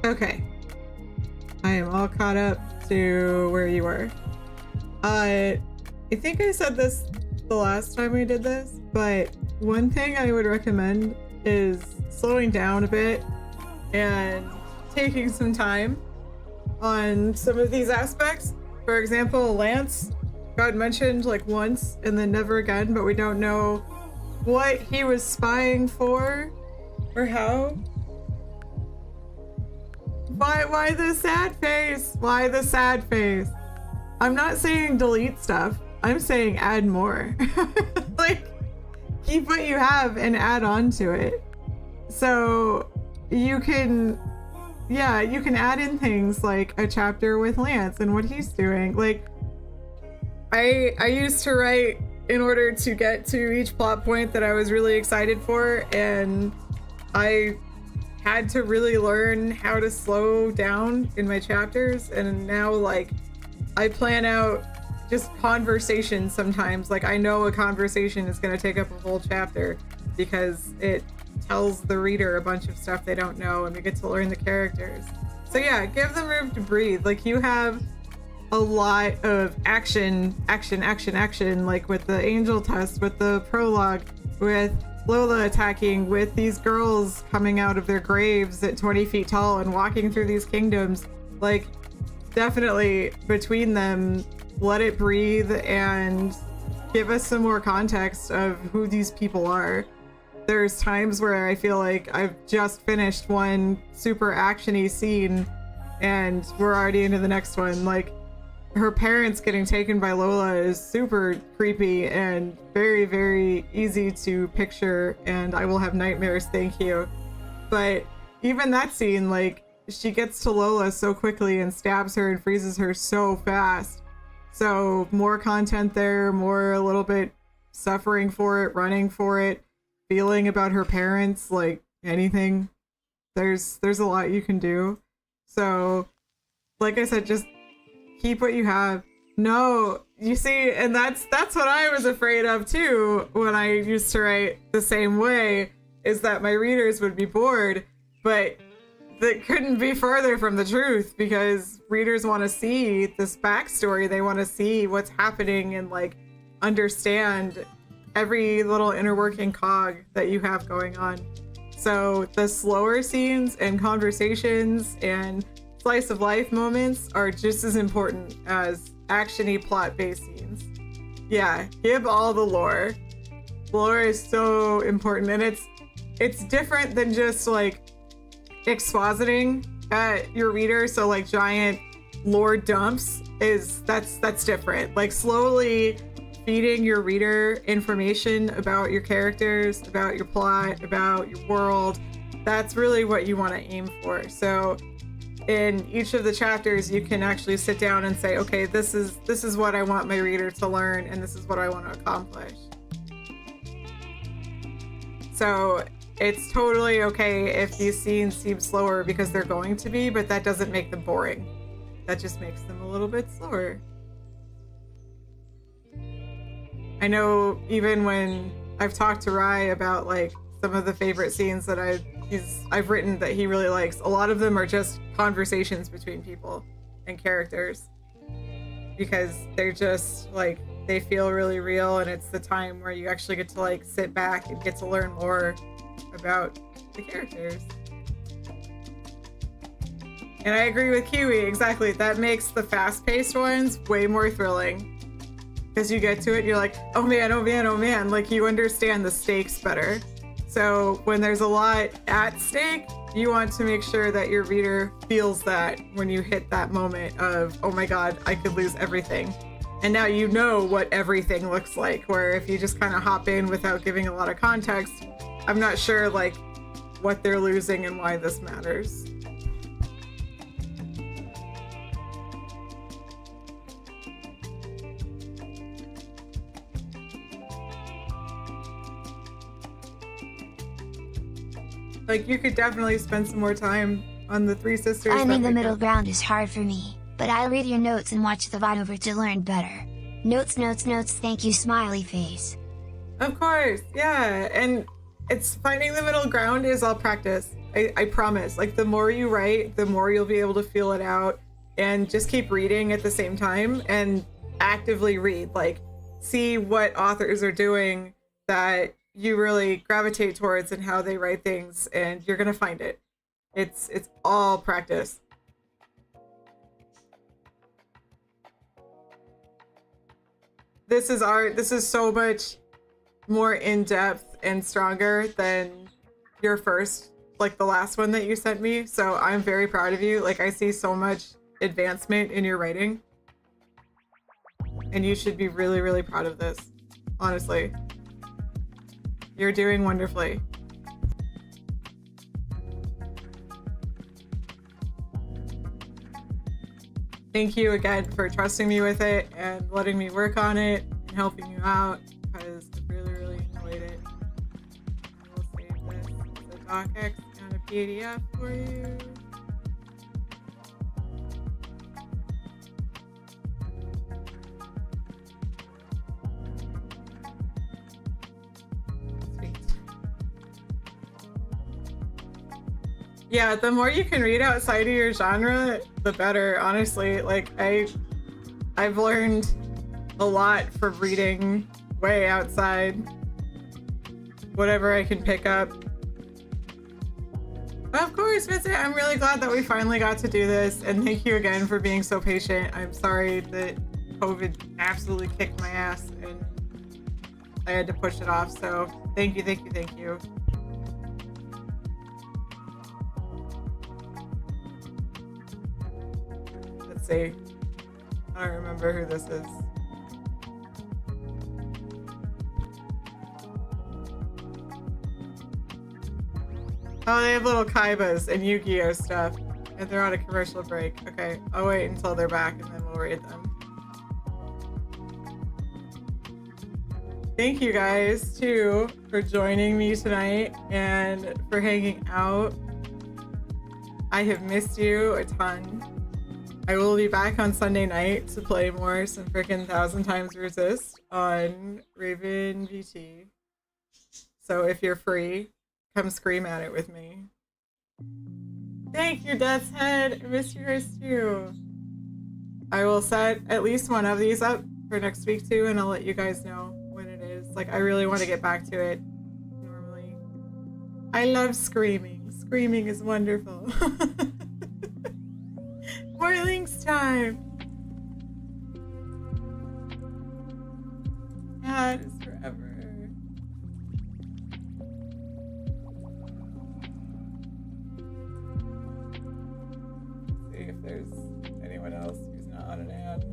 Okay. I am all caught up to where you were. I think I said this the last time we did this, but one thing I would recommend is slowing down a bit and taking some time on some of these aspects. For example, Lance got mentioned like once and then never again, but we don't know what he was spying for or how. Why the sad face? Why the sad face? I'm not saying delete stuff. I'm saying add more. Like, keep what you have and add on to it. So you can, yeah, you can add in things like a chapter with Lance and what he's doing. Like, I used to write in order to get to each plot point that I was really excited for, and I had to really learn how to slow down in my chapters. And now, like, I plan out just conversations sometimes. Like, I know a conversation is going to take up a whole chapter because it tells the reader a bunch of stuff they don't know, and we get to learn the characters. So yeah, give them room to breathe. Like, you have a lot of action, like with the angel test, with the prologue, with Lola attacking, with these girls coming out of their graves at 20 feet tall and walking through these kingdoms. Like, definitely between them, let it breathe and give us some more context of who these people are. There's times where I feel like I've just finished one super actiony scene and we're already into the next one. Like, her parents getting taken by Lola is super creepy and very, very easy to picture, and I will have nightmares, thank you. But even that scene, like, she gets to Lola so quickly and stabs her and freezes her so fast. So more content there, more a little bit suffering for it, running for it, feeling about her parents, like anything. There's a lot you can do. So like I said, just keep what you have. No, you see, and that's what I was afraid of too when I used to write the same way, is that my readers would be bored. But that couldn't be further from the truth, because readers want to see this backstory. They want to see what's happening and like understand every little inner working cog that you have going on. So the slower scenes and conversations and slice of life moments are just as important as actiony plot-based scenes. Yeah, give all the lore. Lore is so important, and it's different than just like expositing at your reader. So like giant lore dumps that's different. Like slowly feeding your reader information about your characters, about your plot, about your world, that's really what you want to aim for. So in each of the chapters, you can actually sit down and say, okay, this is what I want my reader to learn, and this is what I want to accomplish. So it's totally okay if these scenes seem slower, because they're going to be, but that doesn't make them boring. That just makes them a little bit slower. I know even when I've talked to Rai about like some of the favorite scenes that I've written that he really likes, a lot of them are just conversations between people and characters. because they're just like, they feel really real, and it's the time where you actually get to like sit back and get to learn more about the characters. And I agree with Kiwi, exactly. That makes the fast-paced ones way more thrilling. Because you get to it, you're like, oh man, oh man, oh man. Like, you understand the stakes better. So when there's a lot at stake, you want to make sure that your reader feels that when you hit that moment of, oh my god, I could lose everything. And now you know what everything looks like, where if you just kind of hop in without giving a lot of context, I'm not sure like what they're losing and why this matters. Like, you could definitely spend some more time on the Three Sisters. I mean, the middle ground is hard for me, but I read your notes and watch the voiceover to learn better. Notes, notes, notes, thank you, smiley face. Of course, yeah, and it's finding the middle ground is all practice. I promise. Like, the more you write, the more you'll be able to feel it out, and just keep reading at the same time and actively read. Like, see what authors are doing that you really gravitate towards and how they write things, and you're gonna find it. It's all practice. This is so much more in-depth and stronger than your first, like the last one that you sent me. So I'm very proud of you. Like, I see so much advancement in your writing, and you should be really, really proud of this, honestly. You're doing wonderfully. Thank you again for trusting me with it and letting me work on it and helping you out, because I really, really enjoyed it. I will save this as a docx and a PDF for you. Yeah, the more you can read outside of your genre, the better, honestly. Like, I've learned a lot from reading way outside whatever I can pick up. Of course, Vincent, I'm really glad that we finally got to do this, and thank you again for being so patient. I'm sorry that COVID absolutely kicked my ass and I had to push it off, so thank you, thank you, thank you. Let's see. I don't remember who this is. Oh, they have little Kaibas and Yu-Gi-Oh stuff. And they're on a commercial break. Okay, I'll wait until they're back and then we'll read them. Thank you guys, too, for joining me tonight and for hanging out. I have missed you a ton. I will be back on Sunday night to play more some freaking 1000 Times Resist on Raven VT. So if you're free, come scream at it with me. Thank you, Death's Head. I miss you guys too. I will set at least one of these up for next week too, and I'll let you guys know when it is. Like, I really want to get back to it normally. I love screaming. Screaming is wonderful. More links time. Yeah, it is forever. Let's see if there's anyone else who's not on an ad.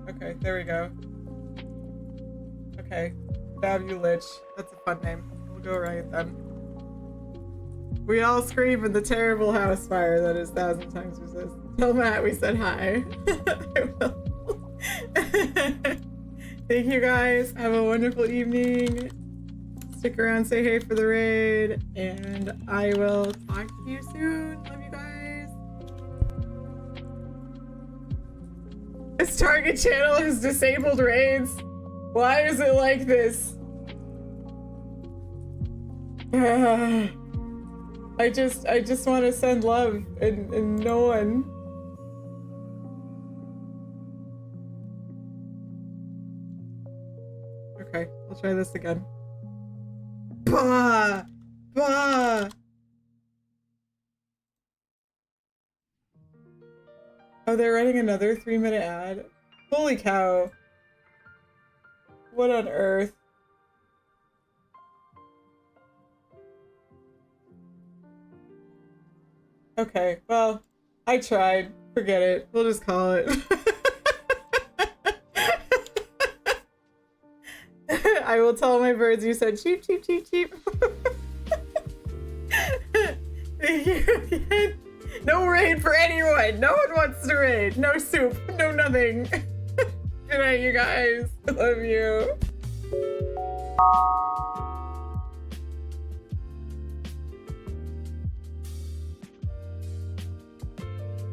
Okay, there we go. Okay, Fabulich. That's a fun name. We'll go right then. We all scream in the terrible house fire that is 1000 Times Resist. Tell Matt we said hi. I will. Thank you guys. Have a wonderful evening. Stick around, say hey for the raid, and I will talk to you soon. Love you guys. This target channel has disabled raids. Why is it like this? I just want to send love and no one. Okay, I'll try this again. Bah! Bah! Oh, they're running another 3-minute ad? Holy cow. What on earth? Okay, well, I tried. Forget it. We'll just call it. I will tell my birds you said cheap, cheap, cheap, cheap. Thank you again. No raid for anyone. No one wants to raid. No soup. No nothing. Good night, you guys. I love you.